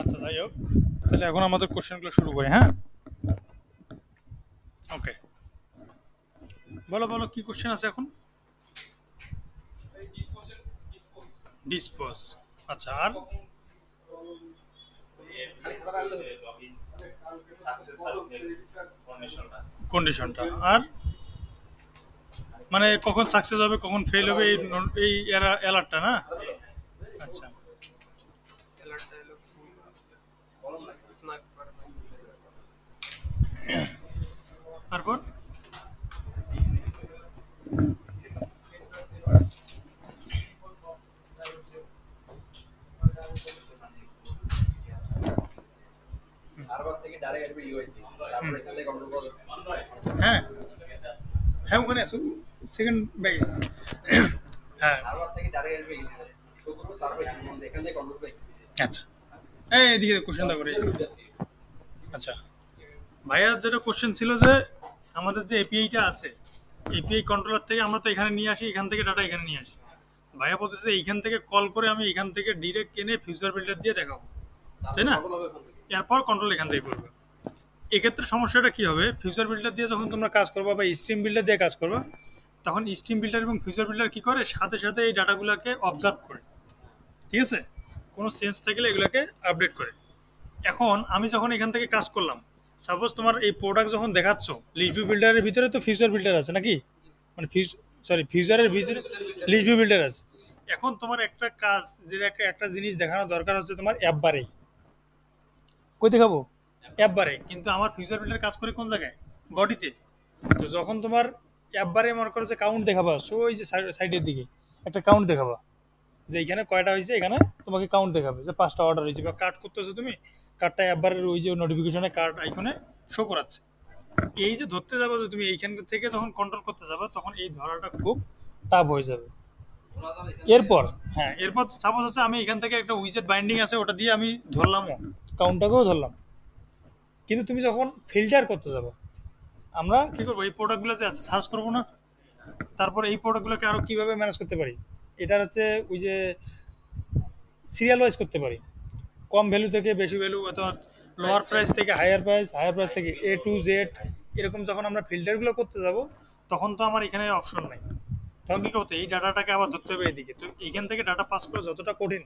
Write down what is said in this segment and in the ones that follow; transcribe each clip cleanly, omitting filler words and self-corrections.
আচ্ছা, যাই হোক, তাহলে এখন আমাদের কোশ্চেনগুলো শুরু করি। হ্যাঁ, ওকে, বলো বলো কি কোশ্চেন আছে এখন? ডিসপোজ। আচ্ছা, আর কন্ডিশনটা, আর মানে কখন সাকসেস হবে কখন ফেল হবে, এই অ্যালার্টটা না? আচ্ছা, তারপর হ্যাঁ হ্যাঁ, ওখানে আছো, সেকেন্ড ব্যাগে। হ্যাঁ, আচ্ছা, এই এদিকে কোশ্চেনটা করে। আচ্ছা, ভাইয়ার যেটা কোশ্চেন ছিল যে আমাদের যে এপিআইটা আছে, এপিআই কন্ট্রোলার থেকে আমরা তো এখানে নিয়ে আসি, এখান থেকে ডাটা এখানে নিয়ে আসি। ভাইয়া বলতেছে এইখান থেকে কল করে আমি এখান থেকে ডিরেক্ট এনে ফিউচার বিল্ডার দিয়ে দেখাবো, তাই না? এরপর কন্ট্রোল এখান থেকে করবে। এক্ষেত্রে সমস্যাটা কি হবে, ফিউচার বিল্ডার দিয়ে যখন তোমরা কাজ করবা বা স্ট্রিম বিল্ডার দিয়ে কাজ করবা, তখন স্ট্রিম বিল্ডার এবং ফিউচার বিল্ডার কি করে, সাথে সাথে এই ডাটাগুলোকে অবজার্ভ করে, ঠিক আছে? কোনো চেঞ্জ থাকলে এগুলোকে আপডেট করে। এখন আমি যখন এখান থেকে কাজ করলাম, সাপোজ তোমার এই প্রোডাক্ট যখন দেখাচ্ছ, লিস্ট ভিউ বিল্ডারের ভিতরে তো ফিউচার বিল্ডার আছে নাকি? মানে ফিউচারের ভিতরে লিস্ট ভিউ বিল্ডার আছে। এখন তোমার একটা কাজ, যেটা একটা জিনিস দেখানো দরকার হচ্ছে তোমার অ্যাপ বারে, কই দেখাবো? অ্যাপ বারে। কিন্তু আমার ফিউচার বিল্ডার কাজ করে কোন জায়গায়? বডিতে। তো যখন তোমার অ্যাপ বারে মনে করো যে কাউন্ট দেখাবা, সো ওই যে সাইডের দিকে একটা কাউন্ট দেখাবা, যে এখানে কয়টা হয়েছে, এখানে তোমাকে কাউন্ট দেখাবে যে 5টা অর্ডার হয়েছে, বা কার্ড করতেছো তুমি, কার্ডটা একবারের ওই যে নোটিফিকেশনে কার্ড আইকনে শো করাচ্ছে। এই যে ধরতে যাবো যে তুমি এইখান থেকে যখন কন্ট্রোল করতে যাবে, তখন এই ধরাটা খুব টাফ হয়ে যাবে। এরপর হ্যাঁ, এরপর সাপোজ হচ্ছে আমি এখান থেকে একটা উইজেট বাইন্ডিং আছে, ওটা দিয়ে আমি ধরলামও, কাউন্টটাকেও ধরলাম। কিন্তু তুমি যখন ফিল্টার করতে যাবে, আমরা কি করবো, এই প্রোডাক্টগুলো যে আছে সার্চ করবো না? তারপর এই প্রোডাক্টগুলোকে আরো কিভাবে ম্যানেজ করতে পারি, এটা হচ্ছে ওই যে সিরিয়াল ওয়াইজ করতে পারি, কম ভ্যালু থেকে বেশি ভ্যালু, অথবা লোয়ার প্রাইস থেকে হায়ার প্রাইস, হায়ার প্রাইস থেকে এ টু জেড। এরকম যখন আমরা ফিল্টারগুলো করতে যাব, তখন তো আমার এখানে অপশন নাই। তখন কী করতে, এই ডাটাটাকে আবার ধরতে হবে এদিকে। তো এখান থেকে ডাটা পাস করা যতটা কঠিন,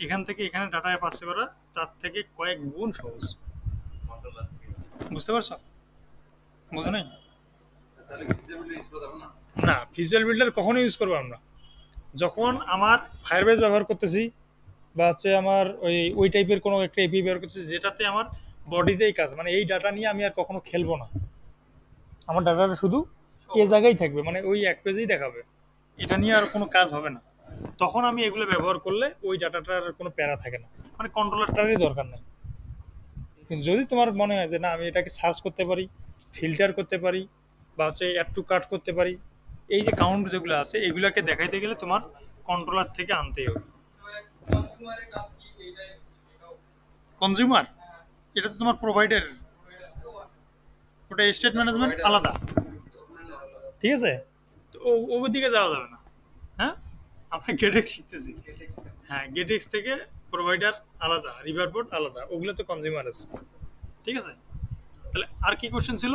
এখান থেকে এখানে ডাটা পাস করা তার থেকে কয়েক গুণ সহজ। বুঝতে পারছো? বুঝো নাই? না, ভিজুয়াল বিল্ডার কখনো ইউজ করবো আমরা যখন আমার ফায়ারবেস ব্যবহার করতেছি, বা হচ্ছে আমার ওই টাইপের কোনো একটা এপি ব্যবহার করতেছি যেটাতে আমার বডিতেই কাজ, মানে এই ডাটা নিয়ে আমি আর কখনো খেলবো না। আমার ডাটাটা শুধু এ জায়গায় থাকবে, মানে ওই এক পেজেই দেখাবে, এটা নিয়ে আর কোনো কাজ হবে না। তখন আমি এগুলো ব্যবহার করলে ওই ডাটাটার কোনো প্যারা থাকে না, মানে কন্ট্রোলারটারই দরকার নেই। কিন্তু যদি তোমার মনে হয় যে না, আমি এটাকে সার্চ করতে পারি, ফিল্টার করতে পারি, বা হচ্ছে অ্যাড টু কার্ট করতে পারি, এই যে কাউন্ট যেগুলো আছে এগুলোকে দেখাইতে গেলে তোমার কন্ট্রোলার থেকে আনতেই হবে। কনজিউমার, এটা তো তোমার প্রোভাইডার, ওটা স্টেট ম্যানেজমেন্ট আলাদা, ঠিক আছে? তো ওর দিকে যাওয়া যাবে না। হ্যাঁ, আমরা গেটেক্স শিখতেছি। হ্যাঁ, গেটেক্স থেকে প্রোভাইডার আলাদা, রিভারবোর্ড আলাদা, ওগুলো তো কনজিউমার আছে, ঠিক আছে? তাহলে আর কি কোশ্চেন ছিল?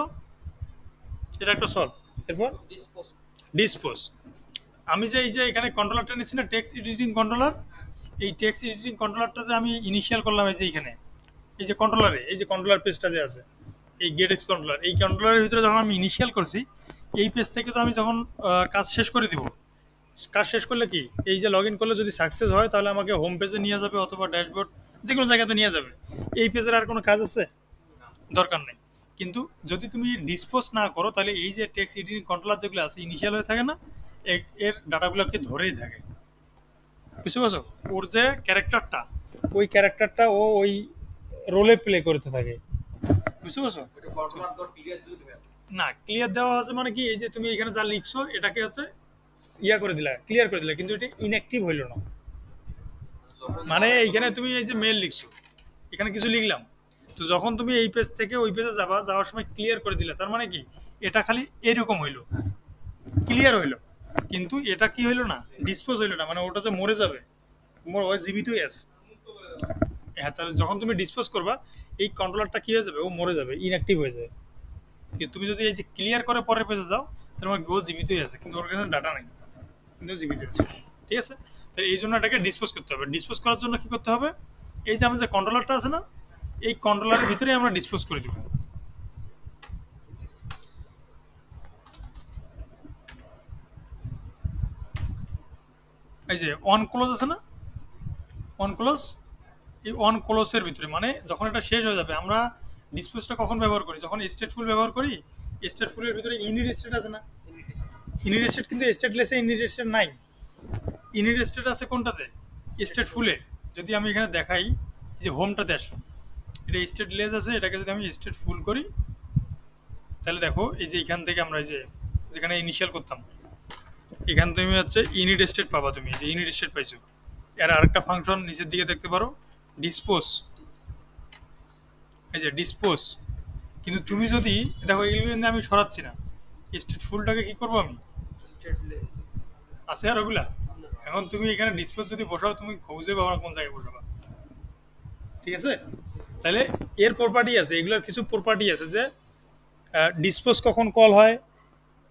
এটা একটা সলভ। এরপর ডিসপোজ। আমি যে এই যে এখানে কন্ট্রোলারটা নিচ্ছি না, টেক্সট এডিটিং কন্ট্রোলার, এই টেক্সট এডিটিং কন্ট্রোলারটা যে আমি ইনিশিয়াল করলাম এই যে এইখানে, এই যে কন্ট্রোলারে, এই যে কন্ট্রোলার পেজটা যে আছে, এই গেটেক্স কন্ট্রোলার, এই কন্ট্রোলারের ভিতরে যখন আমি ইনিশিয়াল করছি, এই পেজ থেকে তো আমি যখন কাজ শেষ করে দিব, কাজ শেষ করলে কি, এই যে লগ ইন করলে যদি সাকসেস হয়, তাহলে আমাকে হোম পেজে নিয়ে যাবে অথবা ড্যাশবোর্ড, যে কোনো জায়গাতে নিয়ে যাবে। এই পেজের আর কোনো কাজ আছে? দরকার নেই। কিন্তু যদি তুমি ডিসপোজ না করো, তাহলে এই যে টেক্সট এডিটিং কন্ট্রোলার যেগুলো আছে ইনিশিয়াল হয়ে থাকে না, এর ডাটাগুলোকে ধরেই থাকে। বুঝতে পারছো? ওর যে ক্যারেক্টারটা, ওই ক্যারেক্টারটা ও ওই রোলে প্লে করতে থাকে। বুঝতে পারছো? না, ক্লিয়ার দেওয়া আছে মানে কি, এই যে তুমি এখানে যা লিখছো এটাকে হচ্ছে ইয়া করে দিলা, ক্লিয়ার করে দিলা, কিন্তু এটা ইনঅ্যাক্টিভ হইলো না। মানে এইখানে তুমি এই যে মেল লিখছো, এখানে কিছু লিখলাম, তো যখন তুমি এই পেজ থেকে ওই পেজে যাবা, যাওয়ার সময় ক্লিয়ার করে দিলে, তার মানে কি, এটা খালি এরকম হইলো, ক্লিয়ার হইলো, কিন্তু এটা কি হইলো না, ডিসপোজ হইলো না, মানে ওটা যে মরে যাবে, ওই জীবিতই আছে। হ্যাঁ, তাহলে যখন তুমি ডিসপোজ করবা এই কন্ট্রোলারটা কি হয়ে যাবে, ও মরে যাবে, ইনঅ্যাক্টিভ হয়ে যাবে। কিন্তু তুমি যদি এই যে ক্লিয়ার করে পরের পেজে যাও, তাহলে আমার ও জীবিতই আছে, কিন্তু ওর কাছে ডাটা নেই, কিন্তু জীবিত আছে। ঠিক আছে, তো এই জন্য এটাকে ডিসপোজ করতে হবে। ডিসপোজ করার জন্য কি করতে হবে, এই যে আমাদের যে কন্ট্রোলারটা আছে না, এই কন্ট্রোলারের ভিতরে আমরা ডিসপোজ করে দিব। এই যে অন ক্লোজ আছে না, অন ক্লোজ, এই অন ক্লোজের ভিতরে মানে যখন এটা শেষ হয়ে যাবে, আমরা ডিসপোজটা কখন ব্যবহার করি, যখন স্টেটফুল ব্যবহার করি। স্টেটফুলের ভিতরে ইনিট স্টেট আছে না, ইনিট স্টেট কিন্তু স্টেটলেসে ইনিট স্টেট নাই। ইনিট স্টেট আছে কোনটাতে, স্টেটফুলে। যদি আমি এখানে দেখাই, যে হোমটাতে আসলাম, এটা স্টেটলেস আছে, এটাকে যদি আমি স্টেট ফুল করি, তাহলে দেখো এই যে এখান থেকে আমরা এই যে যেখানে ইনিশিয়াল করতাম, এখান তুমি হচ্ছে ইনিট স্টেট পাবা, তুমি যে ইনিট স্টেট পাইছো। এর আরেকটা ফাংশন নিচের দিকে দেখতে পারো, ডিসপোজ, এই যে ডিসপোজ। কিন্তু তুমি যদি দেখো এইগুলো কিন্তু আমি সরাচ্ছি না, স্টেট ফুলটাকে কি করবো আমি, আছে আর ওগুলা। এখন তুমি এখানে ডিসপোজ যদি বসাও, তুমি খুঁজে পাবো না কোন জায়গায় বসাবা। ঠিক আছে, তাহলে এর প্রপার্টি আছে, এগুলোর কিছু প্রপার্টি আছে, যে ডিসপোজ কখন কল হয়,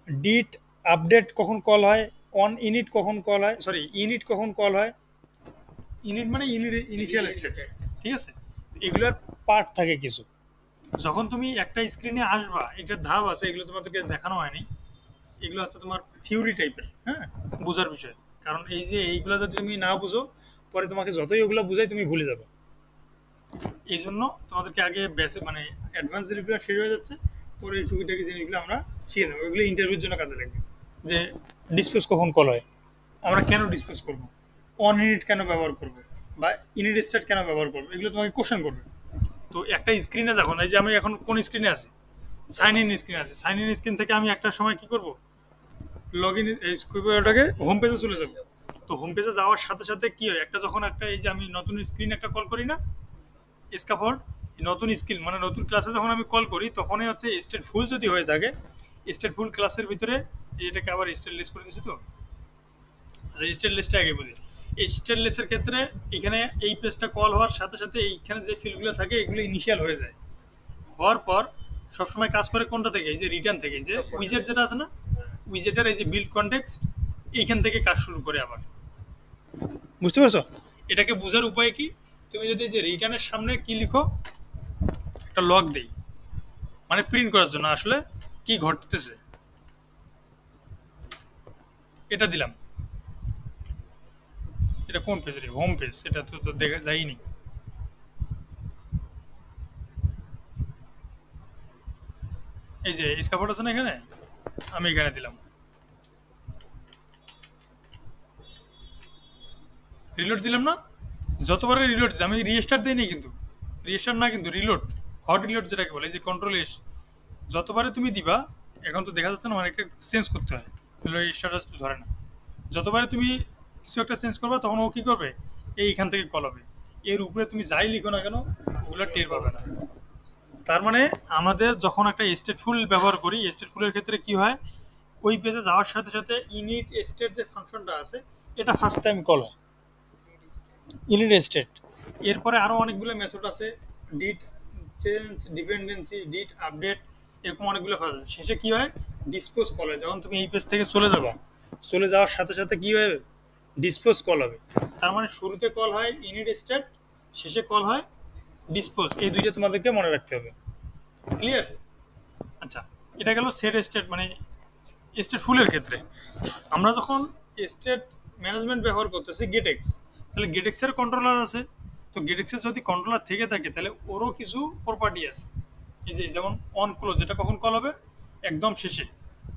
ডিট আপডেট কখন কল হয়, অন ইনিট কখন কল হয়, সরি ইনিট কখন কল হয়। ইনিট মানে ইনিশিয়াল স্টেট। ঠিক আছে, এগুলোর পার্ট থাকে কিছু। যখন তুমি একটা স্ক্রিনে আসবা, এটার ধাপ আছে, এগুলো তোমাদেরকে দেখানো হয়নি, এগুলো হচ্ছে তোমার থিওরি টাইপের, হ্যাঁ, বোঝার বিষয়। কারণ এই যে এইগুলো যদি তুমি না বুঝো, পরে তোমাকে যতই ওগুলো বুঝাই তুমি ভুলে যাবে। এই জন্য তোমাদেরকে আগে বেসিক মানে অ্যাডভান্স জিনিসগুলো শেষ হয়ে যাচ্ছে, পরে এই টুকিটাকি জিনিসগুলো আমরা শিখে নেবো। ওইগুলো ইন্টারভিউর জন্য কাজে লাগবে, যে ডিসপ্লেস কখন কল হয়, আমরা কেন ডিসপ্লেস করবো, অন ইউনিট কেন ব্যবহার করবো, বা ইউনিট স্টেট কেন ব্যবহার করবো, এগুলো তোমাকে কোশ্চেন করবে। তো একটা স্ক্রিনে যখন, এই যে আমি এখন কোন স্ক্রিনে আছি, সাইন ইন স্ক্রিন আছে, সাইন ইন স্ক্রিন থেকে আমি একটা সময় কি করব, লগ ইন ওটাকে হোম পেজে চলে যাবো। তো হোম পেজে যাওয়ার সাথে সাথে কি হয়, একটা যখন একটা এই যে আমি নতুন স্ক্রিন একটা কল করি না, স্ক্যাফোল্ড, নতুন স্কিল মানে নতুন ক্লাসে যখন আমি কল করি, তখনই হচ্ছে স্টেট ফুল যদি হয়ে থাকে, স্টেট ফুল ক্লাসের ভিতরে এটাকে আবার স্টেটলেস করে দিচ্ছি। তো আচ্ছা, স্টেটলেসটা আগে বুঝি। এই স্টেটলেসের ক্ষেত্রে এখানে এই পেজটা কল হওয়ার সাথে সাথে এইখানে যে ফিল্ডগুলো থাকে এগুলো ইনিশিয়াল হয়ে যায়, হওয়ার পর সবসময় কাজ করে কোনটা থেকে, এই যে রিটার্ন থেকে, যে উইজেট যেটা আছে না, উইজেটের এই যে বিল্ড কনটেক্সট, এইখান থেকে কাজ শুরু করে আবার। বুঝতে পারছো, এটাকে বোঝার উপায় কি, তুমি যদি যে রিটার্নের সামনে কি লিখো, একটা লগ দেই, মানে প্রিন্ট করার জন্য আসলে কি ঘটতেছে, এটা দিলাম। এটা কোন পেজ রে, হোম পেজ, এটা তো দেখা যায়নি। এই যে স্ক্যাফোল্ড আছে না এখানে, আমি এখানে দিলাম, রিলোড দিলাম না, যতবারই রিলোড, আমি রিস্টার্ট দিইনি কিন্তু, রিস্টার্ট না কিন্তু রিলোড, হট রিলোড যেটাকে বলে, এই যে কন্ট্রোল এস, যতবারে তুমি দিবা, এখন তো দেখা যাচ্ছে না, অনেকটা চেঞ্জ করতে হয়, স্ট্যাটাস ধরে না। যতবারে তুমি কিছু একটা চেঞ্জ করবে, তখন ও কী করবে, এইখান থেকে কল হবে, এর উপরে তুমি যাই লিখো না কেন ওগুলো টের পাবে না। তার মানে আমাদের যখন একটা স্টেটফুল ব্যবহার করি, স্টেটফুলের ক্ষেত্রে কি হয়, ওই পেজে যাওয়ার সাথে সাথে ইনিট স্টেট যে ফাংশনটা আছে, এটা ফার্স্ট টাইম কল হয়, ইনিট স্টেট। এরপরে আরও অনেকগুলো মেথড আছে, ডিট চেঞ্জ, ডিপেন্ডেন্সি, ডিট আপডেট, এরকম অনেকগুলো কাজ আছে। শেষে কি হয়, ডিসপোজ কল হয়, যখন তুমি এই পেজ থেকে চলে যাবা, চলে যাওয়ার সাথে সাথে কি হয়, ডিসপোজ কল হবে। তার মানে শুরুতে কল হয় ইনিট স্টেট, শেষে কল হয় ডিসপোজ, এই দুইটা তোমাদেরকে মনে রাখতে হবে। ক্লিয়ার? আচ্ছা, এটা গেল সেট স্টেট মানে স্টেট ফুলের ক্ষেত্রে। আমরা যখন স্টেট ম্যানেজমেন্ট ব্যবহার করতেছি গেটেক্স, তাহলে গেটেক্সের কন্ট্রোলার আছে, তো গেটেক্সের যদি কন্ট্রোলার থেকে থাকে, তাহলে ওরও কিছু প্রপার্টি আছে। এই যে যেমন অন ক্লোজ, এটা কখন কল হবে, একদম শেষে।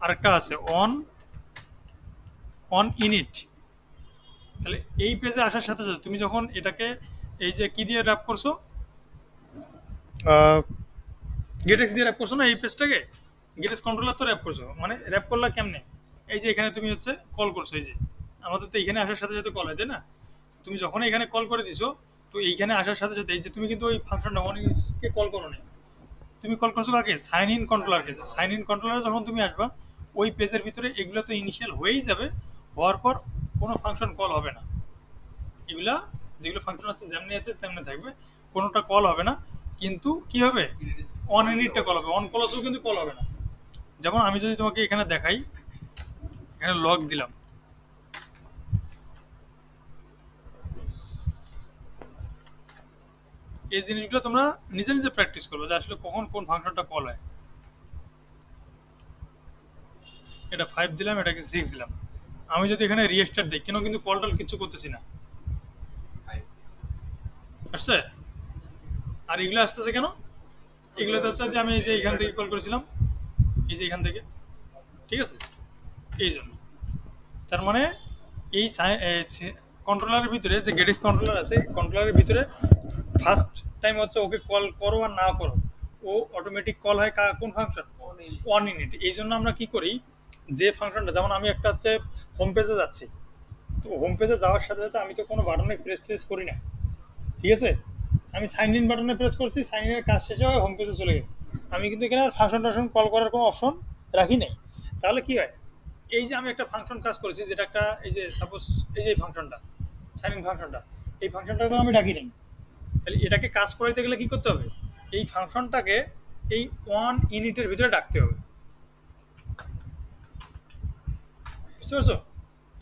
আরেকটা আছে অন অন ইনিট, তাহলে এই পেজে আসার সাথে সাথে তুমি যখন এটাকে এই যে কি দিয়ে র্যাপ করছো, গেটেক্স দিয়ে র্যাপ করছো না এই পেজটাকে, গেটেক্স কন্ট্রোলার তো র্যাপ করছো, মানে র্যাপ করলা কেমনে, এই যে এখানে তুমি হচ্ছে কল করছো, এই যে আমাদের তো এখানে আসার সাথে সাথে কল হয়, তাই না? তুমি যখন এখানে কল করে দিছো, তো এইখানে আসার সাথে সাথে এই যে তুমি কিন্তু ওই ফাংশনটা অনেককে কল করো না, তুমি কল করছো কাকে, সাইন ইন কন্ট্রোলারকে। সাইন ইন কন্ট্রোলারে যখন তুমি আসবা, ওই পেজের ভিতরে এগুলো তো ইনিশিয়াল হয়েই যাবে, হওয়ার পর কোনো ফাংশন কল হবে না, এগুলা যেগুলো ফাংশন আছে যেমনি আছে তেমনি থাকবে, কোনোটা কল হবে না। কিন্তু কি হবে, অন ইনিটটা কল হবে, অন কলসও কিন্তু কল হবে না। যেমন আমি যদি তোমাকে এখানে দেখাই, এখানে লগ দিলাম, এই জিনিসগুলো তোমরা নিজে নিজে প্র্যাকটিস করবে যে আসলে কখন কোন ফাংশনটা কল হয়। এটা 5 দিলাম, এটাকে 6 দিলাম। আমি যদি এখানে রিস্টার্ট দিই, কেন কিন্তু কল টল কিছু করতেছি না, আসছে। আর এগুলো আসতেছে কেন, এগুলো তো হচ্ছে যে আমি এই যে এখান থেকে কল করেছিলাম, এই যে এখান থেকে, ঠিক আছে, এই জন্য। তার মানে এই কন্ট্রোলারের ভিতরে যে গেটিক্স কন্ট্রোলার আছে, কন্ট্রোলারের ভিতরে ফার্স্ট টাইম হচ্ছে ওকে কল করো আর না করো, ও অটোমেটিক কল হয় কোন ফাংশন, অন ইনিট। এই জন্য আমরা কি করি, যে ফাংশনটা, যেমন আমি একটা হচ্ছে হোম পেজে যাচ্ছি, তো হোম পেজে যাওয়ার সাথে সাথে আমি তো কোনো বাটনে প্রেস টেস করি না, ঠিক আছে। আমি সাইন ইন বাটনে প্রেস করছি, সাইন ইনের কাজ শেষে হয় হোম পেজে চলে গেছে, আমি কিন্তু এখানে ফাংশন টাংশন কল করার কোনো অপশন রাখি নাই। তাহলে কি হয়, এই যে আমি একটা ফাংশন কাজ করেছি, যেটা একটা, এই যে সাপোজ এই যে ফাংশনটা, সাইন ইন ফাংশনটা, এই ফাংশনটা তো আমি ডাকি নাই। তাহলে এটাকে কাজ করাইতে গেলে কি করতে হবে, এই ফাংশনটাকে এই ওয়ান ইউনিটের ভিতরে ডাকতে হবে, বুঝতে পারছো।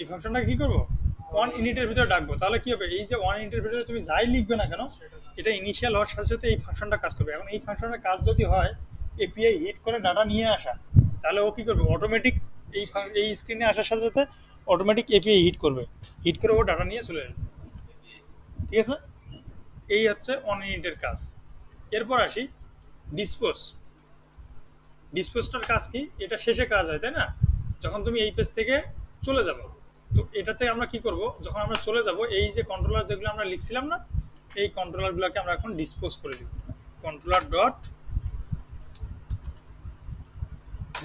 এই ফাংশনটাকে কি করবো, ওয়ান ইউনিটের ভিতরে ডাকবো। তাহলে কি হবে, এই যে ওয়ান ইউনিটের ভিতরে তুমি যাই লিখবে না কেন, এটা ইনিশিয়াল হওয়ার সাথে সাথে এই ফাংশনটা কাজ করবে। এখন এই ফাংশনের কাজ যদি হয় এপিআই হিট করে ডাটা নিয়ে আসা, তাহলে ও কি করবে, অটোমেটিক এই স্ক্রিনে আসার সাথে সাথে অটোমেটিক এপিআই হিট করবে, হিট করে ও ডাটা নিয়ে চলে যাবে, ঠিক আছে। এই হচ্ছে অন ইউনিটের কাজ। এরপর আসি ডিসপোজ। ডিসপোজটার কাজ কি, এটা শেষে কাজ হয়, তাই না, যখন তুমি এই পেজ থেকে চলে যাবো। তো এটাতে আমরা কি করব, যখন আমরা চলে যাব, এই যে কন্ট্রোলার যেগুলো আমরা লিখছিলাম না, এই কন্ট্রোলারগুলোকে আমরা এখন ডিসপোজ করে দিব, কন্ট্রোলার ডট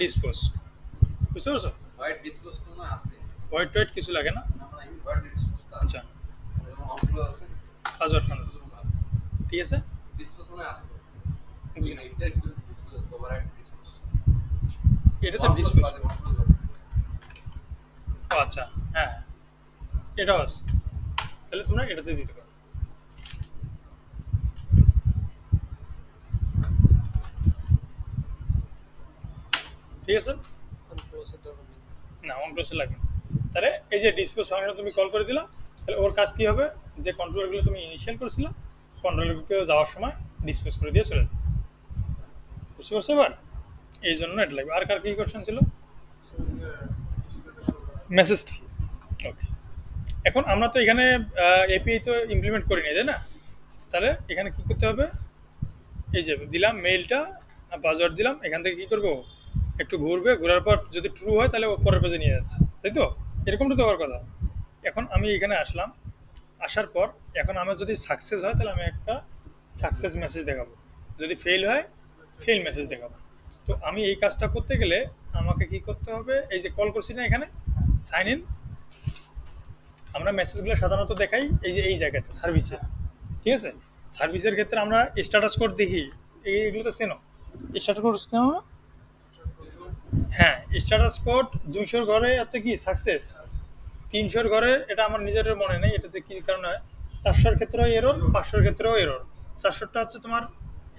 ডিসপোজ, বুঝতে পারছো। হোয়াইট ডিসক্লোজ তো না আছে, হোয়াইট হোয়াইট কিছু লাগে না, আমরা এই হোয়াইট ডিসক্লোজটা আচ্ছা, অনগুলো আছে, পাসওয়ার্ড ফান্ড, ঠিক আছে, ডিসক্লোজ মানে আছে, বুঝি না, এটা ডিসক্লোজ ওভাররাইট ডিসক্লোজ, এটা তো ডিসপোজ, আচ্ছা, হ্যাঁ এটাও আছে, তাহলে তোমরা এটাতে দিতে পারো। ঠিক আছে, না অন ক্লোজে লাগবে না। তাহলে এই যে ডিসপোজ ফাংশন তুমি কল করে দিলা, তাহলে ওর কাজ কি হবে, যে কন্ট্রোলারগুলো তুমি ইনিশিয়াল করেছিলা, কন্ট্রোলারগুলোকে যাওয়ার সময় ডিসপোজ করে দিয়ে চলে যাবে, বুঝতে পারছো এবার। এই জন্য এটা লাগবে। আর কার কি কোশ্চেন ছিল, মেসেজটা, ওকে। এখন আমরা তো এখানে এপিআই তো ইমপ্লিমেন্ট করি নাই, তাই না, তাহলে এখানে কি করতে হবে, এই যে দিলাম মেইলটা, পাসওয়ার্ড দিলাম, এখান থেকে কি করবো, একটু ঘুরবে, ঘোরার পর যদি ট্রু হয় তাহলে ও পরের পেজে নিয়ে যাচ্ছে, তাই তো, এরকমটা তো হওয়ার কথা। এখন আমি এখানে আসলাম, আসার পর এখন আমার যদি সাকসেস হয় তাহলে আমি একটা সাকসেস মেসেজ দেখাবো, যদি ফেল হয় ফেল মেসেজ দেখাবো। তো আমি এই কাজটা করতে গেলে আমাকে কি করতে হবে, এই যে কল করছি না এখানে সাইন ইন, আমরা মেসেজগুলো সাধারণত দেখাই এই যে এই জায়গাতে সার্ভিসে, ঠিক আছে। সার্ভিসের ক্ষেত্রে আমরা স্ট্যাটাস কোড দেখি, এইগুলো তো চেনো, স্ট্যাটাস কোড চেনো না, হ্যাঁ স্ট্যাটাস কোড 200 ঘরে আছে কি সাকসেস, 300 ঘরে এটা আমার নিজের মনে নেই এটাতে কি কারণে হয়, 400-র ক্ষেত্রেও এরর, 500-র ক্ষেত্রেও এরর। 400টা হচ্ছে তোমার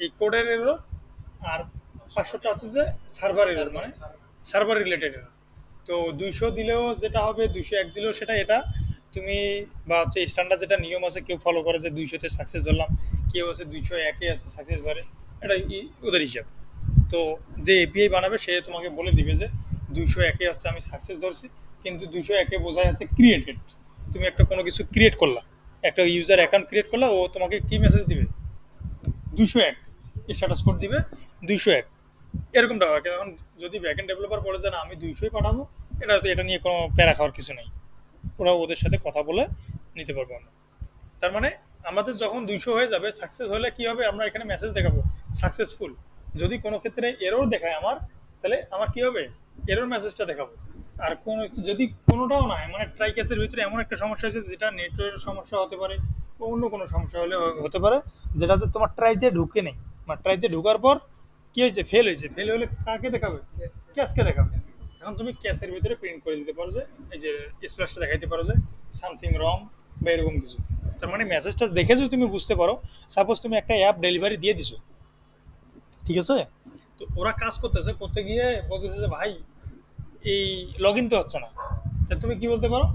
এই কোডের এরর, আর 500টা হচ্ছে যে সার্ভার এরর, মানে সার্ভার রিলেটেড এরর। তো 200 দিলেও যেটা হবে, 201 দিলেও সেটা, এটা তুমি বা হচ্ছে স্ট্যান্ডার্ড যেটা নিয়ম আছে, কেউ ফলো করে যে 200-তে সাকসেস ধরলাম, কেউ আছে 201-এ আছে সাকসেস ধরে, এটা ওদের হিসাব। তো যে এপিআই বানাবে সে তোমাকে বলে দিবে যে 201-এ হচ্ছে আমি সাকসেস ধরছি, কিন্তু 201-এ বোঝায় হচ্ছে ক্রিয়েটেড, তুমি একটা কোনো কিছু ক্রিয়েট করলা, একটা ইউজার অ্যাকাউন্ট ক্রিয়েট করলা, ও তোমাকে কি মেসেজ দিবে, 201 স্ট্যাটাস কোড দিবে 201, এরকমটা হয়। কারণ যদি ব্যাকএন্ড ডেভেলপার বলে যে না আমি 200-ই পাঠাবো, এটা নিয়ে কোনো প্যারা খাওয়ার কিছু নেই, ওরা ওদের সাথে কথা বলে নিতে পারবো আমরা। তার মানে আমাদের যখন 200 হয়ে যাবে, সাকসেস হলে কি হবে, আমরা এখানে মেসেজ দেখাবো সাকসেসফুল। যদি কোনো ক্ষেত্রে এরর দেখায় আমার, তাহলে আমার কি হবে, এরর মেসেজটা দেখাবো। আর যদি কোনোটাও না, মানে ট্রাই কেসের ভিতরে এমন একটা সমস্যা হয়েছে যেটা নেটওয়ার্কের সমস্যা হতে পারে বা অন্য কোনো সমস্যা হলে হতে পারে, যেটা হচ্ছে তোমার ট্রাইতে ঢুকে নেই, মানে ট্রাইতে ঢোকার পর কি হয়েছে, ফেল হয়েছে, ফেল হলে কাকে দেখাবে, ক্যাশকে দেখাবে। এখন তুমি ক্যাশের ভিতরে প্রিন্ট করে দিতে পারো যে এই যে স্প্ল্যাশটা দেখাইতে পারো যে সামথিং রং বা এরকম কিছু, তার মানে মেসেজটা দেখে যদি তুমি বুঝতে পারো, সাপোজ তুমি একটা অ্যাপ ডেলিভারি দিয়ে দিছো, ঠিক আছে, তো ওরা কাজ করতেছে, করতে গিয়ে বলতেছে যে ভাই এই লগ ইন তো হচ্ছে না, তা তুমি কি বলতে পারো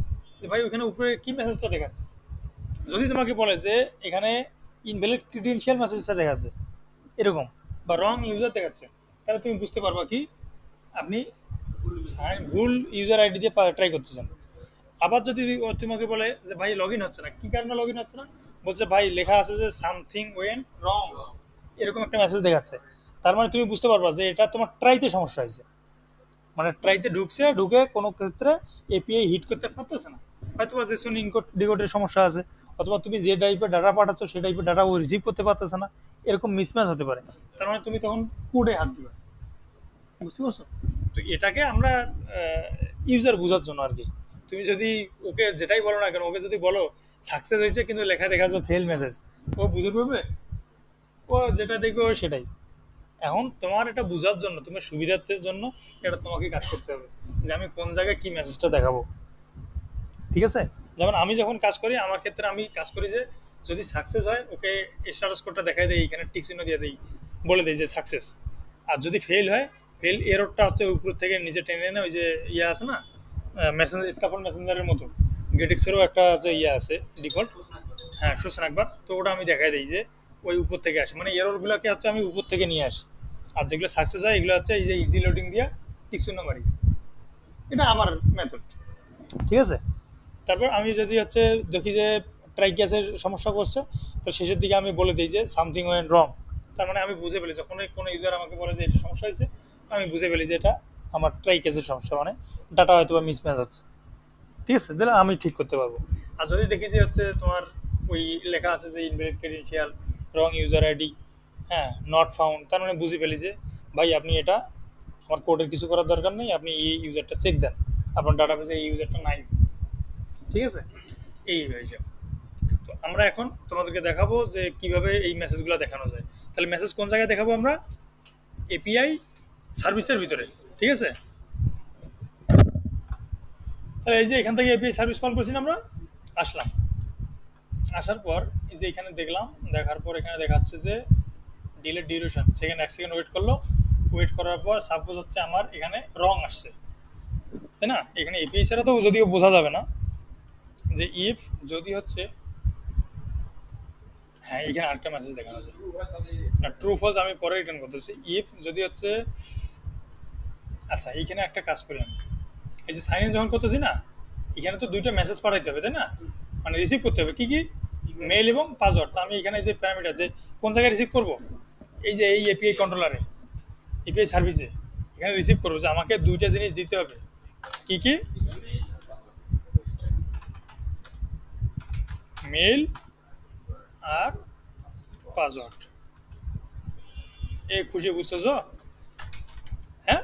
যে ভাই ওখানে উপরে কি মেসেজটা দেখাচ্ছে। যদি তোমাকে বলে যে এখানে ইনভ্যালিড ক্রিডেনশিয়াল মেসেজটা দেখাচ্ছে এরকম, বা রং ইউজার দেখাচ্ছে, তাহলে তুমি বুঝতে পারবা কি আপনি ভুল ইউজার আইডি দিয়ে ট্রাই করতেছেন। আবার যদি ও তোমাকে বলে যে ভাই লগ ইন হচ্ছে না, কি কারণে লগ ইন হচ্ছে না, বলছে ভাই লেখা আছে যে সামথিং ওয়েন্ট রং, এরকম একটা মেসেজ দেখাচ্ছে, তার মানে তুমি বুঝতে পারবা যে এটা তোমার ট্রাইতে সমস্যা হয়েছে, মানে ট্রাইতে ঢুকে কোনো ক্ষেত্রে এপিআই হিট করতে পারতেছে না, হয়তো বা জেসন ইনকোড ডিকোডের সমস্যা আছে, অথবা তুমি যে টাইপের ডাটা পাঠাচ্ছ সেই টাইপের ডাটা ও রিসিভ করতে পারতেছে না, এরকম মিসম্যাচ হতে পারে, তার মানে তুমি তখন কোডে হাত দিবে, বুঝতে পারছো? তো এটাকে আমরা ইউজার বোঝার জন্য আর কি, তুমি যদি ওকে যেটাই বলো না কেন, ওকে যদি বলো সাকসেস হয়েছে কিন্তু লেখা দেখা যাচ্ছে ফেল মেসেজ, ও বুঝে পারবে, ও যেটা দেখবে ও সেটাই। এখন তোমার এটা বোঝার জন্য, তোমার সুবিধার্থের জন্য এটা তোমাকে কাজ করতে হবে যে আমি কোন জায়গায় কি মেসেজটা দেখাবো, ঠিক আছে? যেমন আমি যখন কাজ করি, আমার ক্ষেত্রে আমি কাজ করি যে যদি সাকসেস হয় ওকে স্ট্যাটাস কোডটা দেখাই দেই, এখানে টিক চিহ্ন দিয়ে দিই, বলে দিই যে সাকসেস। আর যদি ফেল হয়, ফেল এররটা হচ্ছে উপর থেকে নিচে টেনে এনে ওই যে ইয়ে আছে না, মেসেঞ্জার স্কাপল মেসেঞ্জারের মতো গেটিক্সেরও একটা আছে ইয়ে আছে ডিফল্ট, হ্যাঁ সূচনা একবার, তো ওটা আমি দেখাই দিই যে ওই উপর থেকে আসে, মানে এররগুলোকে হচ্ছে আমি উপর থেকে নিয়ে আসি, আর যেগুলো সাকসেস হয় এগুলো হচ্ছে এই যে ইজি লোডিং দিয়ে টিক চিহ্ন মারি, এটা আমার মেথড, ঠিক আছে? তারপর আমি যদি হচ্ছে দেখি যে ট্রাই গ্যাসের সমস্যা করছে, তো শেষের দিকে আমি বলে দিই যে সামথিং ওয়েন্ট রং, তার মানে আমি বুঝে ফেলি, যখন কোনো ইউজার আমাকে বলে যে এটা সমস্যা হয়েছে, আমি বুঝে ফেলি যে এটা আমার ট্রাই গ্যাসের সমস্যা, মানে ডাটা হয়তো বা মিসম্যাচ হচ্ছে, ঠিক আছে, তাহলে আমি ঠিক করতে পারবো। আর যদি দেখি যে হচ্ছে তোমার ওই লেখা আছে যে ইনভ্যালিড ক্রেডেনশিয়াল, রং ইউজার আইডি, হ্যাঁ নট ফাউন্ড, তার মানে বুঝে ফেলি যে ভাই আপনি এটা, আমার কোডের কিছু করার দরকার নেই, আপনি এই ইউজারটা চেক দেন, আপনার ডাটাবেসে এই ইউজারটা নাই, ঠিক আছে? এই হয়েছে। তো আমরা এখন তোমাদেরকে দেখাবো যে কিভাবে এই মেসেজগুলো দেখানো যায়। তাহলে মেসেজ কোন জায়গায় দেখাবো আমরা? এপিআই সার্ভিসের ভিতরে, ঠিক আছে? তাহলে এই যে এখান থেকে এপিআই সার্ভিস কল করছি আমরা, আসলাম, আসার পর এই যে এখানে দেখলাম, দেখার পর এখানে দেখাচ্ছে যে delete duration, second 1 second wait করলো, ওয়েট করার পর সাপোজ হচ্ছে আমার এখানে রং আসছে, তাই না? এখানে এপিআই ছাড়া তো যদিও বোঝা যাবে না যে ইফ যদি হচ্ছে, হ্যাঁ এখানে আরেকটা মেসেজ দেখানো যায় না, ট্রু ফলস আমি পরে রিটার্ন করতেছি, ইফ যদি হচ্ছে, আচ্ছা এইখানে একটা কাজ করি আমি, এই যে সাইন ইন যখন করতেছি না, এখানে তো দুইটা মেসেজ পাঠাইতে হবে, তাই না? মানে রিসিভ করতে হবে কি কি, মেইল এবং পাসওয়ার্ড, তো আমি এখানে যে প্যারামিটার যে কোন জায়গায় রিসিভ করব, এই যে এই এপিআই কন্ট্রোলারে, এপিআই সার্ভিসে এখানে রিসিভ করবো যে আমাকে দুইটা জিনিস দিতে হবে, কি কি, মেইল আর পাসওয়ার্ড। এই খুশি বুঝতেছ? হ্যাঁ,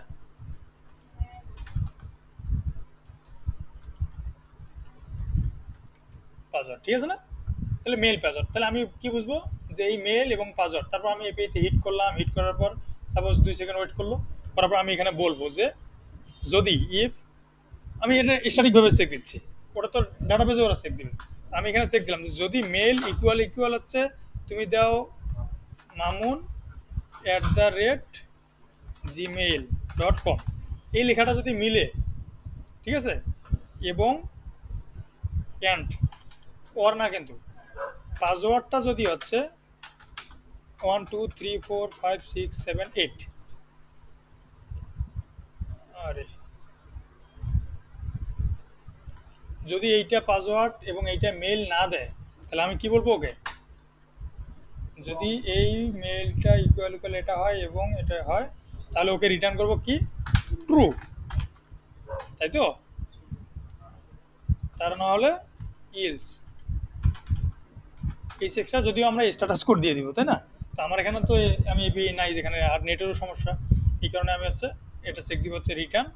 পাসওয়ার্ড, ঠিক আছে না? তাহলে মেল পাসওয়ার্ড, তাহলে আমি কি বুঝবো যে এই মেল এবং পাসওয়ার্ড, তারপর আমি এপিআইতে হিট করলাম, হিট করার পর সাপোজ 2 সেকেন্ড ওয়েট করলো, করার পর আমি এখানে বলবো যে যদি ইফ, আমি এটা স্ট্যাটিকভাবে চেক দিচ্ছি, ওটা তো ডাটাবেজে ওরা চেক দিবে, আমি এখানে চেক দিলাম যে যদি মেল ইকুয়াল ইকুয়াল হচ্ছে তুমি দাও mamun@gmail.com, এই লেখাটা যদি মিলে, ঠিক আছে, এবং অ্যান্ড ওর না কিন্তু পাসওয়ার্ডটা যদি হচ্ছে 1 2 3 4 5 6 7 8, আরে যদি এইটা পাসওয়ার্ড এবং এইটা মেল না দেয়, তাহলে আমি কি বলবো ওকে, যদি এই মেলটা ইকুয়াল ইকুয়াল এটা হয় এবং এটা হয়, তাহলে ওকে রিটার্ন করবো কি, ট্রু, তাই তো? তার না হলে ইলস, এই সেকশন যদিও আমরা স্ট্যাটাস কোড দিয়ে দিব, তাই না? তো আমার এখানে তো আমি এপিআই নাই, যেখানে আর নেটেরও সমস্যা, এই কারণে আমি হচ্ছে এটা চেক দিব হচ্ছে রিটার্ন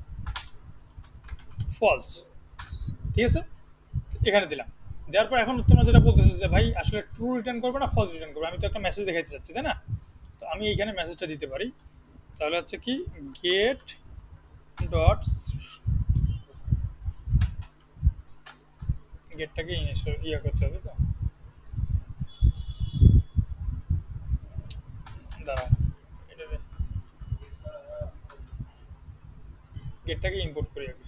ফলস, ঠিক আছে? এখানে দিলাম, দেওয়ার পর এখন তোমরা যেটা বলতেছো যে ভাই আসলে ট্রু রিটার্ন করবে না ফলস রিটার্ন করবে, আমি তো একটা মেসেজ দেখাইতে চাচ্ছি, তাই না? তো আমি এইখানে মেসেজটা দিতে পারি, তাহলে হচ্ছে কি গেট ডট, গেটটাকে ইয়া করতে হবে, তো দাঁড়াও, এটা গেটটাকে ইম্পোর্ট করি আগে।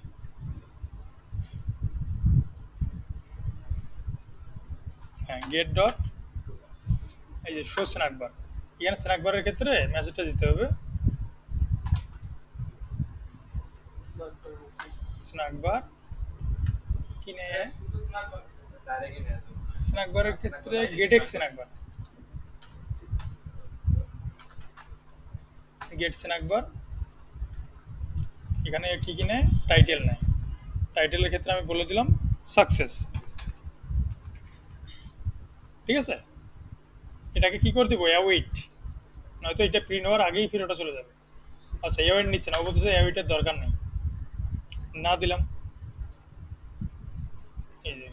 হ্যাঁ, গেট ডট এই যে শো স্ন্যাক বার, এখানে স্ন্যাক বারের ক্ষেত্রে মেসেজটা দিতে হবে স্ন্যাক বার কিনে। ডাইরেক্টলি নিয়ে আসবে। স্ন্যাক বারের ক্ষেত্রে গেটেক্স স্ন্যাক বার, গেট স্ন্যাক বার এখানে কি কিনে টাইটেল নেয়। টাইটেলের ক্ষেত্রে আমি বলে দিলাম সাকসেস, ঠিক আছে। এটাকে কি করে দিব, অ্যাওয়েট, নয়তো এটা প্রিন্ট হওয়ার আগেই ফিরে ওটা চলে যাবে। আচ্ছা, অ্যাওয়েট নিচ্ছে না, ও বলতেছে অ্যাওয়েটের দরকার নেই, না দিলাম। এই যে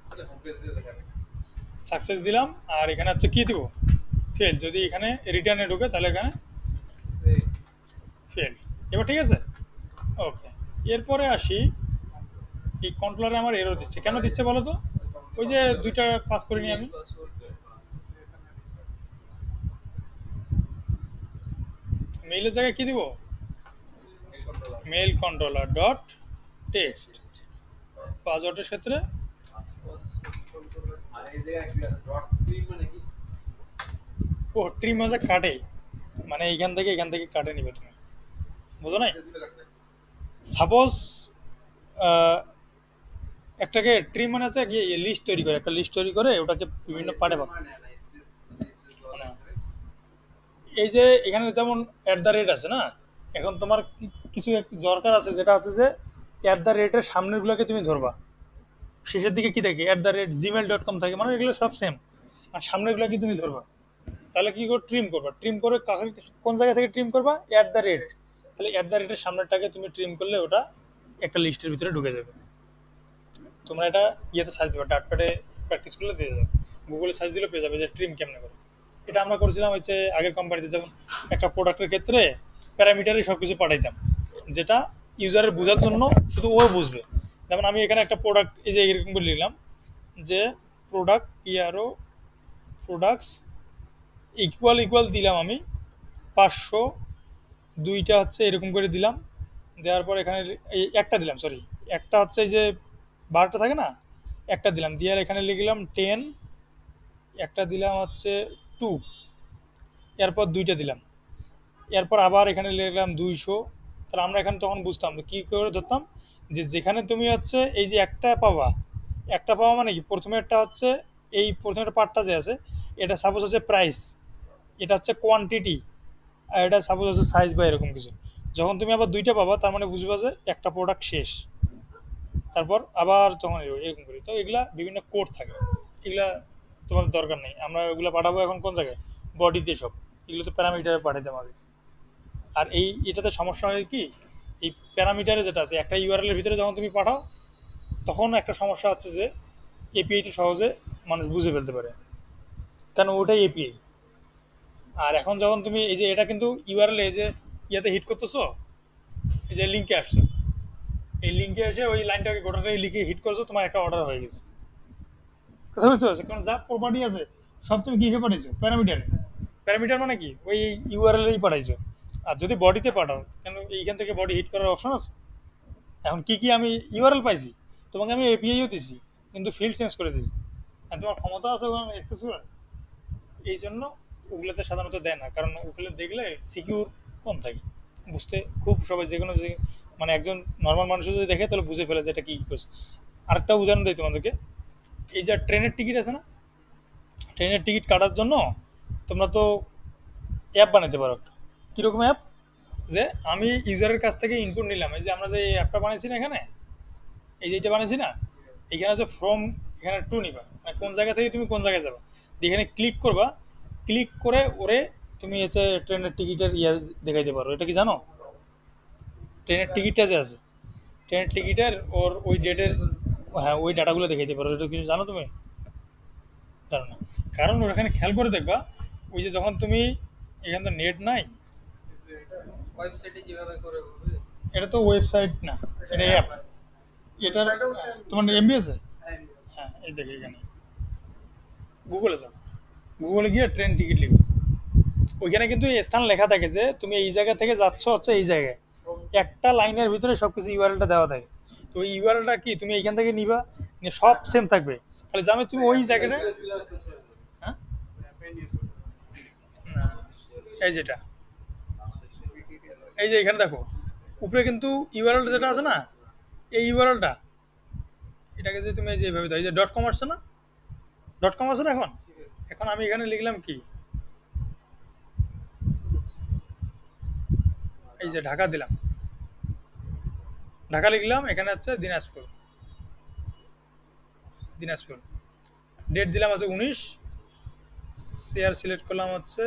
তাহলে হোম পেজ দিয়ে দেখাবে। সাকসেস দিলাম, আর এখানে হচ্ছে কি দিব, ফেল। যদি এখানে রিটার্নে ঢোকে তাহলে এখানে এই ফেল। এবার ঠিক আছে, ওকে। এরপরে আসি, এই কন্ট্রোলারে আমার এরর দিচ্ছে, কেন দিচ্ছে বলো তো? ওই যে দুইটা পাস করিনি আমি, মেইলের জায়গায় কি দিব, mail controller. Mail controller dot text. পাসওয়ার্ডের ক্ষেত্রে আর এই জায়গায় কি আছে? ডট ট্রিম মানে কি? ও ট্রিম মাঝে কাটে, মানে এখান থেকে কাটে নিবে, তুমি বুঝো নাই? পেজ দিয়ে কাটবে। সাপোজ একটাকে ট্রিম মানে আছে কি লিস্ট তৈরি করে, একটা লিস্ট তৈরি করে ওটাকে বিভিন্ন পার্টে ভাগ। মানে না স্পেস স্পেস বলা করে। এই যে এখানে যেমন @ আছে না, এখন তোমার কিছু দরকার আছে, যেটা হচ্ছে যে @ সামনেরগুলোকে তুমি ধরবা, শেষের দিকে কি থাকে @gmail.com থাকে, মানে এগুলো সব সেম, আর সামনেরগুলো কি তুমি ধরবা, তাহলে কি করে ট্রিম করবা, ট্রিম করে কোন জায়গা থেকে ট্রিম করবা, @, তাহলে @এর সামনেরটাকে তুমি ট্রিম করলে ওটা একটা লিস্টের ভিতরে ঢুকে যাবে। তোমরা এটা ইয়েতে সার্চ দিবা, ডাকপ্যাডে প্র্যাকটিস করলে দিয়ে যাবে, গুগলে সার্চ দিলে পেয়ে যাবে যে ট্রিম কেমনে করে। এটা আমরা করেছিলাম হচ্ছে আগের কোম্পানিতে, যেমন একটা প্রোডাক্টের ক্ষেত্রে প্যারামিটারে সব কিছু পাঠাইতাম, যেটা ইউজারের বোঝার জন্য শুধু ও বুঝবে। যেমন আমি এখানে একটা প্রোডাক্ট এই যে এরকম করে লিখলাম যে প্রোডাক্ট প্রোডাক্টস ইকুয়াল দিলাম আমি 500, দুইটা হচ্ছে এরকম করে দিলাম, দেওয়ার পর এখানে এই একটা দিলাম, সরি একটা হচ্ছে এই যে 12টা থাকে না, একটা দিলাম, দিয়ে আর এখানে লিখলাম 10, একটা দিলাম হচ্ছে 2, এরপর দুইটা দিলাম, এরপর আবার এখানে লিখলাম 200। তাহলে আমরা এখানে তখন বুঝতাম কি করে ধরতাম, যে যেখানে তুমি হচ্ছে এই যে একটা পাওয়া মানে কি, প্রথমে একটা হচ্ছে এই প্রথমের পার্টটা যে আছে, এটা সাপোজ হচ্ছে প্রাইস, এটা হচ্ছে কোয়ান্টিটি, আর এটা সাপোজ হচ্ছে সাইজ বা এরকম কিছু। যখন তুমি আবার দুইটা পাবা তার মানে বুঝবা যে একটা প্রোডাক্ট শেষ, তারপর আবার যখন এরকম করি, তো এগুলা বিভিন্ন কোড থাকে, এগুলা তোমাদের দরকার নেই। আমরা ওগুলো পাঠাবো এখন কোন জায়গায়, বডিতে সব, এগুলো তো প্যারামিটারে পাঠাতে হবে। আর এটাতে সমস্যা হয় কি, এই প্যারামিটারে যেটা আছে একটা ইউআরএল এর ভিতরে যখন তুমি পাঠাও, তখন একটা সমস্যা হচ্ছে যে এপিআইটি সহজে মানুষ বুঝে ফেলতে পারে, কারণ ওটাই এপিআই। আর এখন যখন তুমি এই যে এটা কিন্তু ইউআরএল এই যে ইয়াতে হিট করতেছো, এই যে লিঙ্কে আসছো, এই লিঙ্কে এসে ওই লাইনটাকে গোটাটাই লিখে হিট করছো, তোমার একটা অর্ডার হয়ে গেছে। কথা বুঝতে পারছো? কারণ যা প্রপার্টি আছে সব তুমি কিসে পাঠাইছো, প্যারামিটারে। প্যারামিটার মানে কি, ওই ইউআরএলেই পাঠাইছো। আর যদি বডিতে পাঠাও, কেন এইখান থেকে বডি হিট করার অপশন আছে। এখন কি আমি ইউআরএল পাইছি, তোমাকে আমি এপিআইও দিছি, কিন্তু ফিল্ড চেঞ্জ করে দিছি, আর তোমার ক্ষমতা আছে ওখানে অ্যাক্সেস করার। এই জন্য ওগুলোতে সাধারণত দেয় না, কারণ ওগুলো দেখলে সিকিউর কম থাকে, বুঝতে খুব সবাই যে কোনো যে মানে একজন নর্মাল মানুষও যদি দেখে তাহলে বুঝে ফেলে যে এটা কী করছে। আরেকটা উদাহরণ দিই তোমাদেরকে, এই যে ট্রেনের টিকিট আছে না, ট্রেনের টিকিট কাটার জন্য তোমরা তো অ্যাপ বানাতে পারো একটা। কীরকম অ্যাপ, যে আমি ইউজারের কাছ থেকে ইনপুট নিলাম, এই যে আমরা যে এই অ্যাপটা বানিয়েছি না এখানে, এই যে এটা বানিয়েছি না, এখানে আছে ফ্রম, এখানে টু নিবা, মানে কোন জায়গা থেকে তুমি কোন জায়গায় যাবা, এখানে ক্লিক করবা, ক্লিক করে ওরে তুমি হচ্ছে ট্রেনের টিকিটের ইয়ে দেখাইতে পারো। এটা কি জানো, ট্রেনের টিকিটটা যে আছে, ট্রেনের টিকিটের ওর ওই ডেটের, হ্যাঁ ওই ডাটাগুলো দেখাইতে পারো। এটা কিছু জানো তুমি, জানো না? কারণ ওর এখানে খেয়াল করে দেখবা, ওই যে যখন তুমি এখানে তো নেট নাই, ওয়েবসাইটে যেভাবে করে বলবে। এটা তো ওয়েবসাইট না, এটা অ্যাপ। এটা তোমার এমবি আছে, হ্যাঁ এই দেখে এখানে গুগলে যাও, গুগলে গিয়ে ট্রেন টিকিট লিখো, ওইখানে কিন্তু এই স্থান লেখা থাকে যে তুমি এই জায়গা থেকে যাচ্ছ হচ্ছে এই জায়গায়, একটা লাইনের ভিতরে সব কিছু ইউআরএলটা দেওয়া থাকে। তো ওই ইউআরএলটা কি তুমি এইখান থেকে নিবা, নিয়ে সব সেম থাকবে, খালি জানো তুমি ওই জায়গাটা। হ্যাঁ না, এই যেটা এই যে এখানে দেখো উপরে কিন্তু ইউআরএলটা যেটা আছে না, এই ইউআরএলটা এটাকে যদি তুমি এই যে এইভাবে দাও, এই যে ডট কম আসছে না, ডট কম আছে না, এখন এখন আমি এখানে লিখলাম কি, এই যে ঢাকা দিলাম, ঢাকা লিখলাম, এখানে হচ্ছে দিনাজপুর, দিনাজপুর ডেট দিলাম আছে 19, শেয়ার সিলেক্ট করলাম হচ্ছে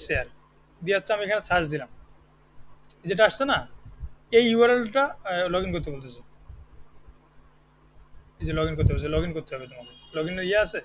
শেয়ার দিয়ে হচ্ছে আমি এখানে সার্চ দিলাম, যেটা আসছে না এই ইউআরএলটা লগ ইন করতে বলতেছে, এই যে লগ ইন করতে বলছে, লগ ইন করতে হবে তোমাকে, লগ ইনের ইয়ে আছে।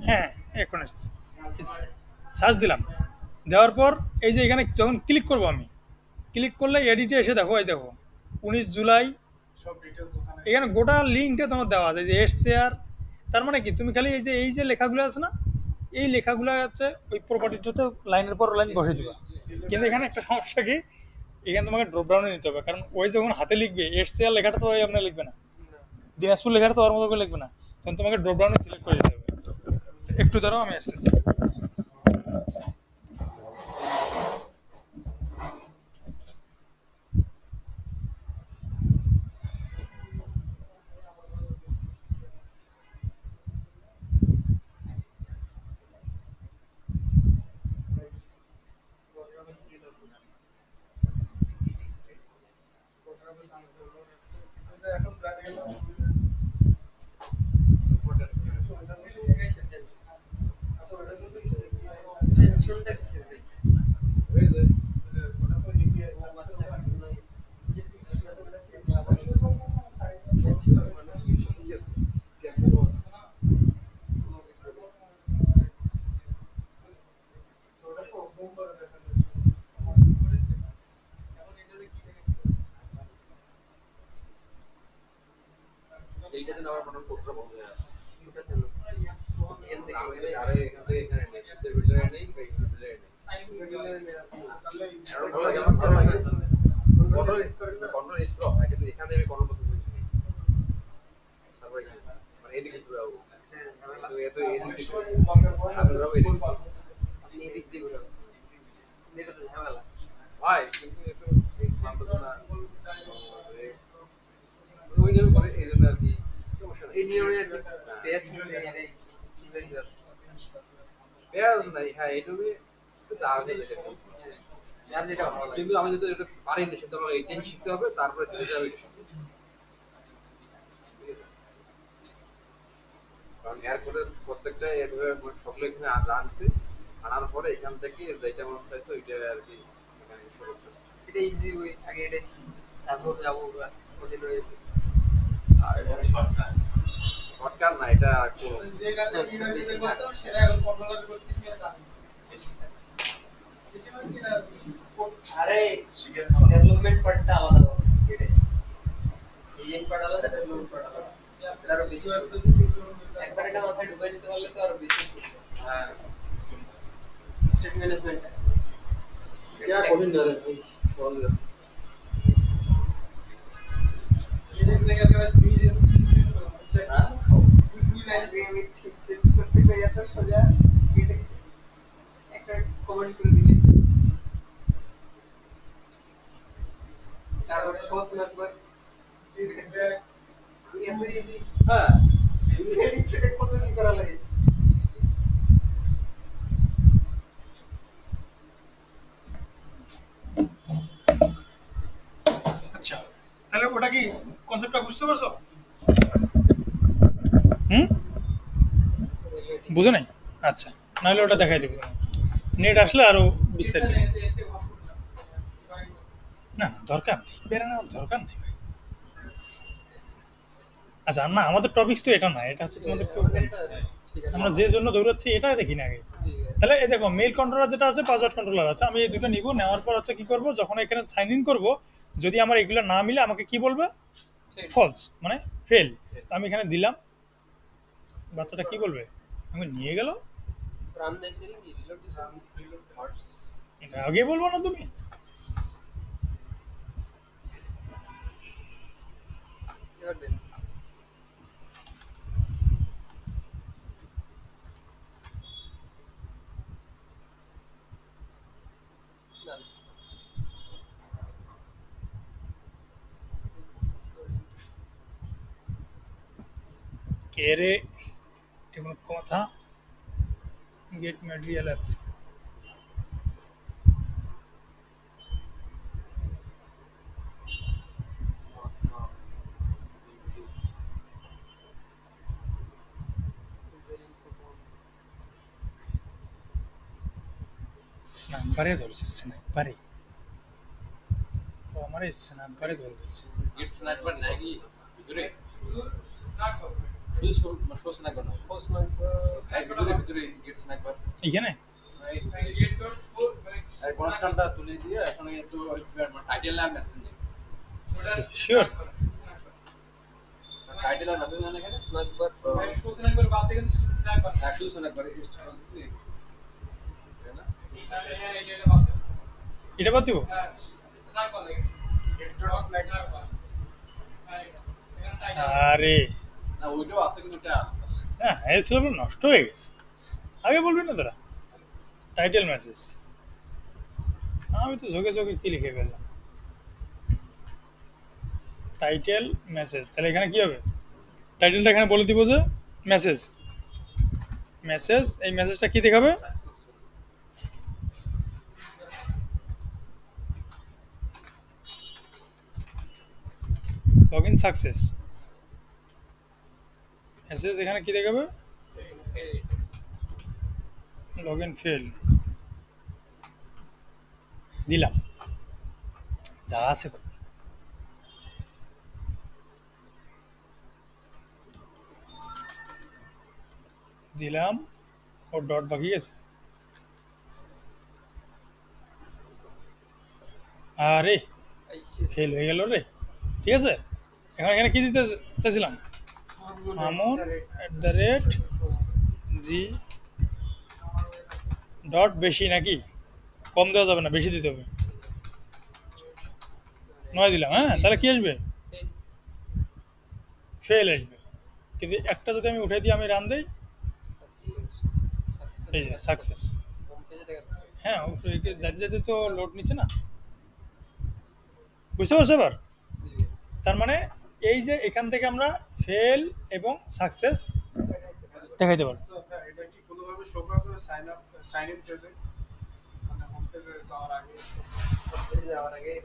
হ্যাঁ এখন সার্চ দিলাম, দেওয়ার পর এই যে এখানে যখন ক্লিক করবো আমি, ক্লিক করলে এডিটে এসে দেখো, এই দেখো 19 জুলাই, এখানে গোটা লিঙ্কটা তোমার দেওয়া আছে যে এস শেয়ার। তার মানে কি তুমি খালি এই যে লেখাগুলো আছে না, এই লেখাগুলো হচ্ছে ওই প্রপার্টিটাতে লাইনের পর লাইন বসে দিবা। কিন্তু এখানে একটা সমস্যা কি, এখানে তোমাকে ড্রপডাউনে নিতে হবে, কারণ ওই যখন হাতে লিখবে এস শেয়ার লেখাটা তো ওই আপনার লিখবে না, দিনাজপুর লেখাটা তো ওর মতো করে লিখবে না, তখন তোমাকে ড্রপডাউনে সিলেক্ট করে দিতে হবে। একটু দাঁড়াও আমি আসতেছি। টেনশনটা কিসের ভাই? এইটা যেন আমার মনে কোডটা বন্ধ হয়ে আছে। এখান থেকে আরে এখান থেকে এখানে নেই, পিক্সেল বিল্ডারে নেই, বা এক্সপ্রেস বিল্ডারে নেই। আর ভালো লাগে, আমার ভালো লাগে। কন্ট্রোল এস করে না, কন্ট্রোল এস প্রো হয়, কিন্তু এখানে আমি কন্ট্রোল করতে পারছি না। তারপরে মানে এদিকে ঘুরে যাবো। হ্যাঁ, তো এত এদিকে আমি ঘুরাবো এদিকে। আপনি এদিক দিয়ে ঘুরাবেন। এটা তো ঝামেলা। ভাই কিন্তু একটু মানতেছে না। ওই নিয়ম করে এই জন্য আর কি, এই নিয়মে আর কি পেঁয়াজ পেঁয়াজ নাই। হ্যাঁ এইটুকুই কিন্তু আমি যদি এটা পারি না, সেটা আমার এইটাই শিখতে হবে, তারপরে ধীরে যাবে। কারণ এরপরে প্রত্যেকটা এভাবে সকলে এখানে আনছে, আনার পরে এখান থেকে যেটা মনে চাইছে ওইটা আর কি এখানে ইস্যু করতেছে। এটা ইজি ওই আগে এটা ছিল, তারপর যাবো ওদের রয়েছে। আর শর্টকাট না, এটা আরে ডেভেলপমেন্ট পার্টটা আলাদা হবে, ডিজাইন পার্ট আলাদা, ডেভেলপমেন্ট পার্ট আলাদা। আরো বেশি একবার এটা মাথায় ঢুকাই দিতে পারলে তো আরো বেশি। হ্যাঁ, স্টেট ম্যানেজমেন্ট क्या कोडिंग कर रहे हैं सॉल्व कर ये देख से के बाद 3 हां 2 लाइन में ठीक से करते गया तो सोजा गेट একটা কমেন্ট করে দিয়েছে, তারপর সোর্স নেটওয়ার্ক এত ইজি। হ্যাঁ সেটি স্টেটে কত কি করা লাগে। আচ্ছা তাহলে ওটা কি কনসেপ্টটা বুঝতে পারছো? বুঝো নাই? আচ্ছা নাহলে ওটা দেখাই দেবো, নেট আসলে আরো বিস্তারিত না দরকার নেই, বেরানোর দরকার নেই ভাই। আচ্ছা না, আমাদের টপিকস তো এটা না, এটা হচ্ছে তোমাদের আমরা যে জন্য দৌড়াচ্ছি এটা দেখি না আগে। তাহলে এই দেখো মেইল কন্ট্রোলার যেটা আছে, পাসওয়ার্ড কন্ট্রোলার আছে, আমি এই দুটো নিব, নেওয়ার পর হচ্ছে কি করব, যখন এখানে সাইন ইন করব যদি আমার এগুলো না মিলে আমাকে কি বলবে, ফলস মানে ফেল। তো আমি এখানে দিলাম, বাচ্চাটা কি বলবে, আমি নিয়ে গেল, এটা আগে বলবো না তুমি? কে রে, এটা কোনো কথা? গেট ম্যাটেরিয়াল অ্যাপ, স্ন্যাপারে ধরছে, স্ন্যাপারে ও আমার স্ন্যাপারে ধরছে। গেট স্নাইপার নাকি ভিতরে শুধু শো স্নাইপার না, শো স্নাইপার এই ভিতরে ভিতরে গেট স্নাইপার এখানে আর কনস্ট্যান্টটা তুলে দিয়ে এখানে তো টাইটেল আর মেসেজ শিওর টাইটেল আর মেসেজ না এখানে স্নাইপার শো স্নাইপার বাদ দিয়ে স্নাইপার শুধু স্নাইপার এটা বাদ দিব। আরে না ওইটাও আছে কিন্তু এটা হ্যাঁ হ্যাঁ ছিল, নষ্ট হয়ে গেছে, আগে বলবি না তোরা। টাইটেল মেসেজ, আমি তো ঝোঁকে ঝোঁকে কি লিখে ফেললাম, টাইটেল মেসেজ। তাহলে এখানে কি হবে, টাইটেলটা এখানে বলে দিব যে মেসেজ, মেসেজ, এই মেসেজটা কি দেখাবে, লগ ইন সাকসেস। মেসেজ এখানে কি দেখাবে, লগ ইন ফেল। দিলাম, যা আছে দিলাম, ওর ডট বাকি আছে। আরে ফেল হয়ে গেল রে, ঠিক আছে। এখন এখানে কি দিতে চাইছিলাম, mamun@g ডট বেশি নাকি, কম দেওয়া যাবে না, বেশি দিতে হবে। 9 দিলাম, হ্যাঁ তাহলে কি আসবে, ফেল আসবে। কিন্তু একটা যদি আমি উঠে দিই, আমি রান দিই, এই যে সাকসেস। হ্যাঁ অবশ্যই, যাতে যাতে তো লোড নিচ্ছে না, বুঝতে পারছো এবার? তার মানে এই যে এখান থেকে আমরা ফেল এবং সাকসেস দেখাইতে পারবো। এটা কি কোনোভাবে শো করা যাবে সাইন ইন পেজে, মানে হোম পেজে যাওয়ার আগে,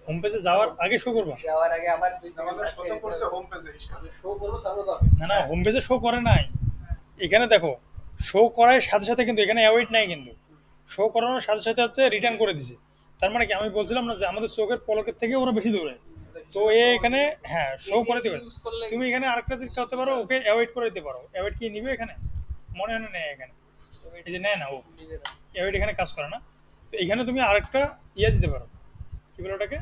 হোম পেজে যাওয়ার আগে শো করবা? যাওয়ার আগে আবার 2 আমাদের শো তো করছে হোম পেজে, শো করব তাহলে যাবে না না, হোম পেজে শো করে নাই, এখানে দেখো শো করার সাথে সাথে কিন্তু এখানে অ্যাওয়েট নাই, কিন্তু শো করানোর সাথে সাথে হচ্ছে রিটার্ন করে দিছে। তার মানে কি, আমি বলছিলাম না যে আমাদের চোখের পলকের থেকে ওরা বেশি দৌড়ায়, তো এখানে হ্যাঁ শো করে দিবে। তুমি এখানে আরেকটা জিনিস করতে পারো, ওকে অ্যাওয়েট করে দিতে পারো। অ্যাওয়েট কি নিবে এখানে, মনে হয় না নেয় এখানে, এই যে নেয় না, ও অ্যাওয়েট এখানে কাজ করে না। তো এখানে তুমি আরেকটা ইয়ে দিতে পারো, কি বলে ওটাকে,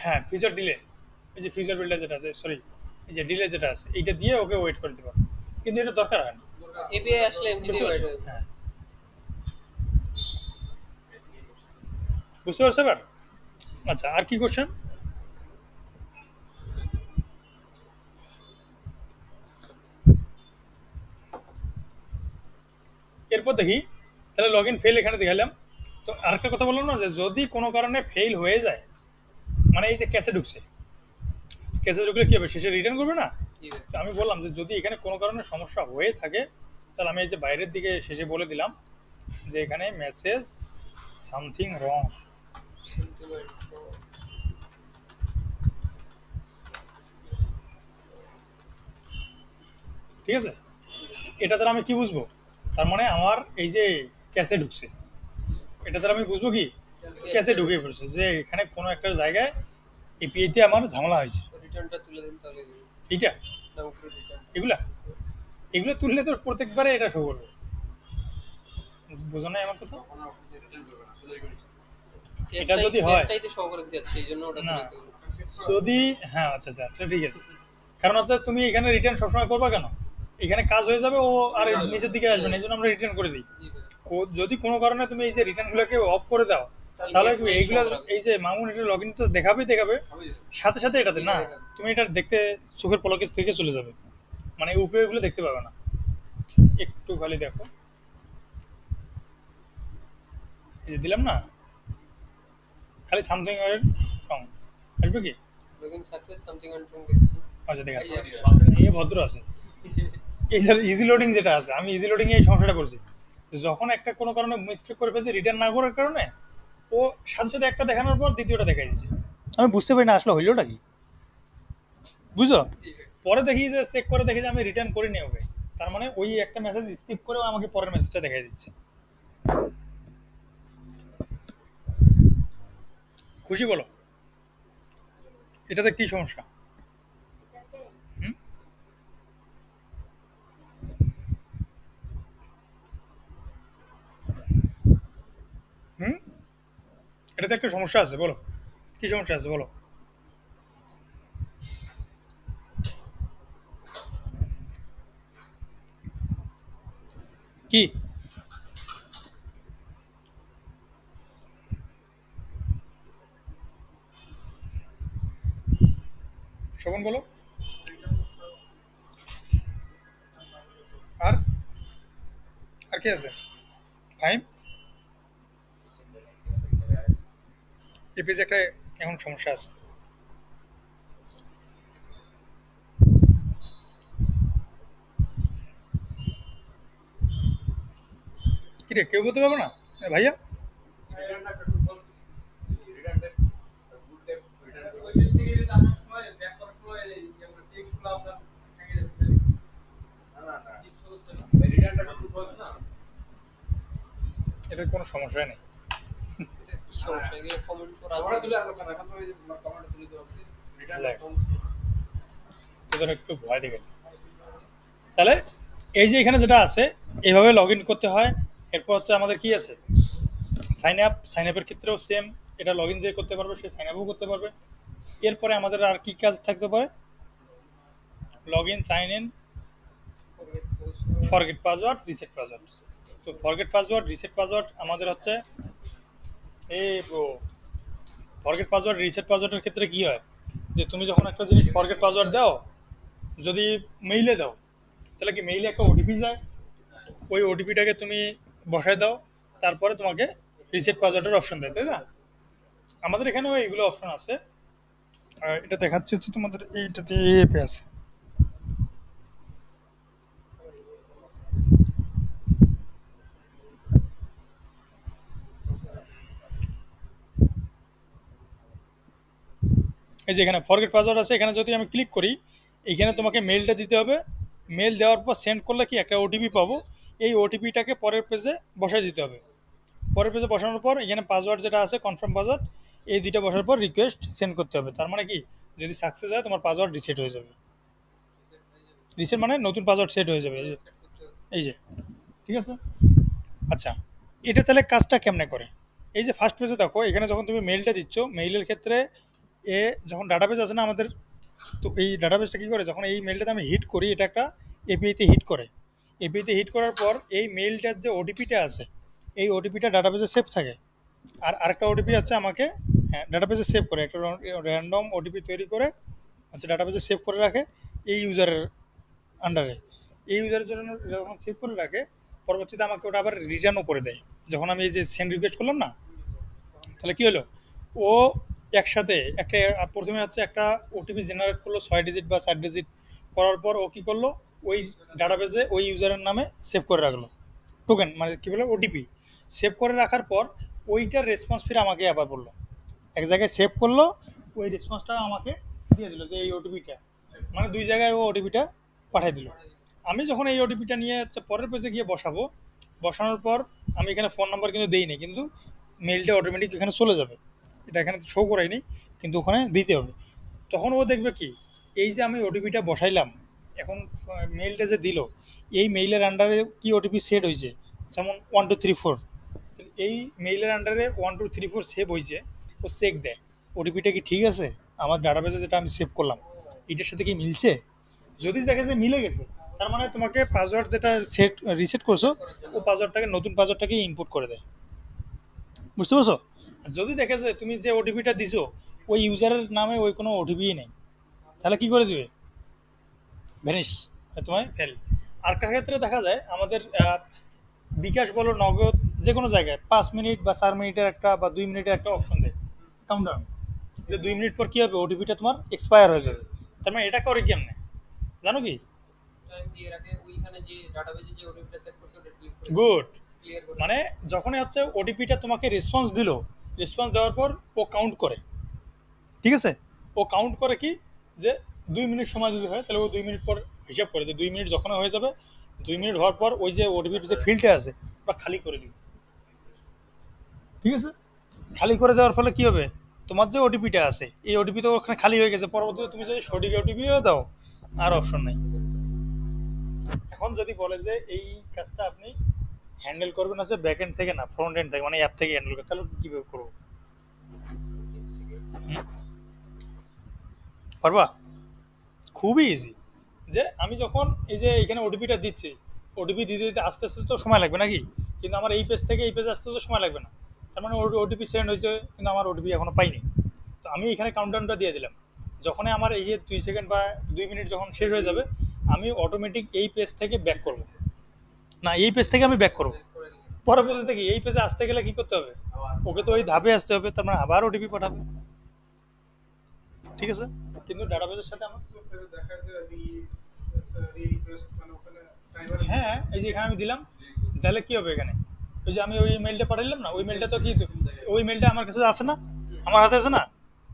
হ্যাঁ ফিউচার ডিলে, এই যে ফিউচার বিল্ডার যেটা আছে, সরি এই যে ডিলে যেটা আছে, এইটা দিয়ে ওকে ওয়েট করে দিতে পারো, কিন্তু এটা দরকার হয় না। এপিআই আসলে এমনিতেই ওয়েট হয়ে যায়। হ্যাঁ বুঝতে পারছো এবার? আচ্ছা আর কি কোশ্চেন, এরপর দেখি। তাহলে লগ ইন ফেল এখানে দেখালাম। তো আরেকটা কথা বললাম না, যে যদি কোনো কারণে ফেল হয়ে যায়, মানে এই যে ক্যাশে ঢুকছে, ক্যাশে ঢুকলে কি হবে, শেষে রিটার্ন করবে না। তো আমি বললাম যে যদি এখানে কোনো কারণে সমস্যা হয়ে থাকে, তাহলে আমি এই যে বাইরের দিকে শেষে বলে দিলাম যে এখানে মেসেজ সামথিং রং, ঠিক আছে। এটা দ্বারা আমি কি বুঝবো, তার মানে আমার এই যে ক্যাশে ঢুকছে, এটা দ্বারা আমি বুঝবো কি ক্যাশে ঢুকে পড়ছে যে এখানে কোনো একটা জায়গায় এপিআইতে আমার ঝামেলা হয়েছে। রিটার্নটা তুলে দিন তাহলে এইটা না উপরে রিটার্ন এগুলা এগুলো তুললে তো প্রত্যেকবারে এটা শো করবে, বোঝো না আমার কথা? এটা যদি হয় টেস্টটাই তো শো করে যাচ্ছে এইজন্য ওটা না, তুলে দিন। যদি হ্যাঁ আচ্ছা আচ্ছা এটা ঠিক আছে, কারণ হচ্ছে তুমি এখানে রিটার্ন সবসময় করবা কেন, এখানে কাজ হয়ে যাবে ও আর নিচের দিকে আসবে না, এই জন্য আমরা রিটার্ন করে দিই। জি ভাই যদি কোনো কারণে তুমি এই যে রিটার্নগুলোকে অফ করে দাও তাহলে টেস্টটাই এইগুলো show করাবে। এই যে মামুন এটা লগ ইন তো দেখাবে সাথে সাথে এটাতে না, তুমি এটা দেখতে চোখের পলকে থেকে চলে যাবে, মানে উপরেগুলো দেখতে পাবে না। একটু খালি দেখো, এই যে দিলাম না, খালি সামথিং এর রং আসবে কি? Login success something on from গেছে। আচ্ছা ঠিক আছে, এই ভদ্র আছে। এই যে ইজি লোডিং যেটা আছে, আমি ইজি লোডিং এই সমস্যাটা করছি, যখন একটা কোনো কারণে মিস্টেক করে ফেলছি রিটার্ন না করার কারণে ও সাথে সাথে একটা দেখানোর পর দ্বিতীয়টা দেখাই দিচ্ছে, আমি বুঝতে পারি না আসলে হইলোটা কি, বুঝছো? পরে দেখি যে চেক করে দেখি যে আমি রিটার্ন করিনি ওকে, তার মানে ওই একটা মেসেজ স্কিপ করে আমাকে পরের মেসেজটা দেখাই দিচ্ছে। খুশি বলো, এটাতে কি সমস্যা? হুম হুম এটাতে একটা সমস্যা আছে, বলো কি সমস্যা আছে বলো। কি শোভন বলো, আর আর কি আছে? ফাইন, এই পেজে একটা এখন সমস্যা আছে। কি রে, কেউ বলতে পারবো না ভাইয়া? এটার কোনো সমস্যা নেই। এটা কি সমস্যা এগুলো কমেন্ট করা আছে। তোদের একটু ভয় দেখে, তাহলে এই যে এখানে যেটা আছে এইভাবে লগ ইন করতে হয়। এরপর হচ্ছে আমাদের কি আছে, সাইন আপের ক্ষেত্রেও সেম, এটা লগ ইন যে করতে পারবে সে সাইন আপও করতে পারবে। এরপরে আমাদের আর কি কাজ থাকতে পারে, log in, sign in, forget password, reset password. তো ফরগেট পাসওয়ার্ড, রিসেট পাসওয়ার্ড আমাদের হচ্ছে এই ফরগেট পাসওয়ার্ড, রিসেট পাসওয়ার্ডের ক্ষেত্রে কি হয় যে তুমি যখন একটা জিনিস ফরগেট পাসওয়ার্ড দাও, যদি মেইলে দাও তাহলে কি মেইলে একটা ওটিপি যায়, ওই ওটিপিটাকে তুমি বসায় দাও, তারপরে তোমাকে রিসেট পাসওয়ার্ডের অপশন দেয়, তাই না? আমাদের এখানেও এইগুলো অপশন আছে, আর এটা দেখাচ্ছে হচ্ছে তোমাদের এইটাতে এই অ্যাপে আছে। এই যে এখানে ফরগেট পাসওয়ার্ড আছে, এখানে যদি আমি ক্লিক করি এইখানে তোমাকে মেইলটা দিতে হবে, মেইল দেওয়ার পর সেন্ড করলে কি একটা ওটিপি পাবো, এই ওটিপিটাকে পরের পেজে বসাই দিতে হবে। পরের পেজে বসানোর পর এখানে পাসওয়ার্ড যেটা আছে কনফার্ম পাসওয়ার্ড, এই দুইটা বসার পর রিকোয়েস্ট সেন্ড করতে হবে। তার মানে কি যদি সাকসেস হয় তোমার পাসওয়ার্ড রিসেট হয়ে যাবে, রিসেট মানে নতুন পাসওয়ার্ড সেট হয়ে যাবে, এই যে ঠিক আছে। আচ্ছা, এটা তাহলে কাজটা কেমনে করে, এই যে ফার্স্ট পেজে দেখো এখানে যখন তুমি মেইলটা দিচ্ছ, মেইলের ক্ষেত্রে এ যখন ডাটাবেস আছে না আমাদের, তো এই ডাটাবেসটা কী করে, যখন এই মেইলটাতে আমি হিট করি এটা একটা এপিআইতে হিট করে, এপিআইতে হিট করার পর এই মেইলটার যে ওটিপিটা আছে এই ওটিপিটা ডাটাবেসে সেভ থাকে, আর আরেকটা ওটিপি হচ্ছে আমাকে ডাটাবেসে সেভ করে, একটা র্যান্ডম ওটিপি তৈরি করে হচ্ছে ডাটাবেসে সেভ করে রাখে এই ইউজারের আন্ডারে। এই ইউজারের জন্য যখন সেভ করে রাখে পরবর্তীতে আমাকে ওটা আবার রিটার্নও করে দেয়। যখন আমি এই যে সেন্ড রিকোয়েস্ট করলাম না, তাহলে কী হলো, ও একসাথে একটা প্রথমে হচ্ছে একটা ওটিপি জেনারেট করলো 6 ডিজিট বা 4 ডিজিট, করার পর ও কী করলো ওই ডাটাবেসে ওই ইউজারের নামে সেভ করে রাখলো টোকেন, মানে কী বলে ওটিপি সেভ করে রাখার পর ওইটার রেসপন্স ফিরে আমাকে আবার বললো, এক জায়গায় সেভ করলো ওই রেসপন্সটা আমাকে দিয়ে দিল যে এই ওটিপিটা, মানে দুই জায়গায় ও ওটিপিটা পাঠিয়ে দিল। আমি যখন এই ওটিপিটা নিয়ে হচ্ছে পরের পেজে গিয়ে বসাবো, বসানোর পর আমি এখানে ফোন নাম্বার কিন্তু দিইনি, কিন্তু মেইলটা অটোমেটিক এখানে চলে যাবে। এটা এখানে শো করায়নি, কিন্তু ওখানে দিতে হবে। তখন ও দেখবে কি, এই যে আমি ওটিপিটা বসাইলাম, এখন মেইলটা যে দিল, এই মেইলের আন্ডারে কি ওটিপি সেট হয়েছে, যেমন 1234, এই মেইলের আন্ডারে 1234 সেভ হয়েছে, ও চেক দেয় ওটিপিটা কি ঠিক আছে, আমার ডাটাবেসে যেটা আমি সেভ করলাম এটার সাথে কি মিলছে। যদি দেখে যে মিলে গেছে, তার মানে তোমাকে পাসওয়ার্ড যেটা রিসেট করছো, ও পাসওয়ার্ডটাকে, নতুন পাসওয়ার্ডটাকে ইনপুট করে দেয়। বুঝতে পারছো? আর যদি দেখে যে তুমি যে ওটিপিটা দিছো ওই ইউজারের নামে ওই কোনো ওটিপিই নেই, তাহলে কি করে দিবে? ভ্যানিশ, তোমায় ফেল। আর একটা ক্ষেত্রে দেখা যায় আমাদের বিকাশ বলো, নগদ, যে কোনো জায়গায় 5 মিনিট বা 4 মিনিটের একটা বা 2 মিনিটের একটা অপশন দেয় কাউন্টডাউন, যে 2 মিনিট পর কী হবে, ওটিপিটা তোমার এক্সপায়ার হয়ে যাবে। তার মানে এটা করে কেমনে জানো কি? টাইম দিয়ে রাখে ওইখানে যে ডাটাবেসে যে ওটিপিটা সেট করছে ওটা ক্লিক করে গুড। ক্লিয়ার করে। মানে যখনই হচ্ছে ওটিপিটা তোমাকে রেসপন্স দিল, রেসপন্স দেওয়ার পর ও কাউন্ট করে, ঠিক আছে? ও কাউন্ট করে কি, যে 2 মিনিট সময় যদি হয় তাহলে ও 2 মিনিট পর হিসাব করে, যে 2 মিনিট যখন হয়ে যাবে, 2 মিনিট হওয়ার পর ওই যে ওটিপির যে ফিল্ডটা আছে ওটা খালি করে দিবে, ঠিক আছে? খালি করে দেওয়ার ফলে কি হবে, তোমার যে ওটিপিটা আছে এই ওটিপি তো ওখানে খালি হয়ে গেছে, পরবর্তীতে তুমি যদি সঠিক ওটিপিও দাও আর অপশন নেই। এখন যদি বলে যে এই কাজটা আপনি হ্যান্ডেল করবেন হচ্ছে ব্যাক এন্ড থেকে না ফ্রন্ট এন্ড থেকে, মানে অ্যাপ থেকে হ্যান্ডেল করতে, তাহলে কীভাবে করবো? পারবা? খুবই ইজি। যে আমি যখন এই যে এখানে ওটিপিটা দিচ্ছি, ওটিপি দিতে দিতে আস্তে আস্তে তো সময় লাগবে নাকি, কিন্তু আমার এই পেজ থেকে এই পেজে আসতে তো সময় লাগবে না। তার মানে ওটিপি সেন্ড হয়েছে, কিন্তু আমার ওটিপি এখনো পাইনি। তো আমি এখানে কাউন্টডাউনটা দিয়ে দিলাম, যখনই আমার এই যে 2 সেকেন্ড বা 2 মিনিট যখন শেষ হয়ে যাবে, আমি অটোমেটিক এই পেজ থেকে ব্যাক করব, না এই পেজ থেকে আমি ব্যাক করব। করে দিবে। পরবর্তীতে কি, এই পেজে আসতে গেলে কি করতে হবে, ওকে তো ওই ধাপে আসতে হবে, তার মানে আবার ওটিপি পাঠাবে, ঠিক আছে? কিন্তু ডাটাবেসের সাথে আমার, সো পেজে দেখায় যে রিকোয়েস্ট মানে ওখানে টাইমার। হ্যাঁ এই যে এখানে আমি দিলাম, তাহলে কি হবে এখানে, ওই যে আমি ওই মেলটা পাঠাইলাম না, ওই মেলটা তো কি, ওই মেলটা আমার কাছে আছে না, আমার হাতে আছে না,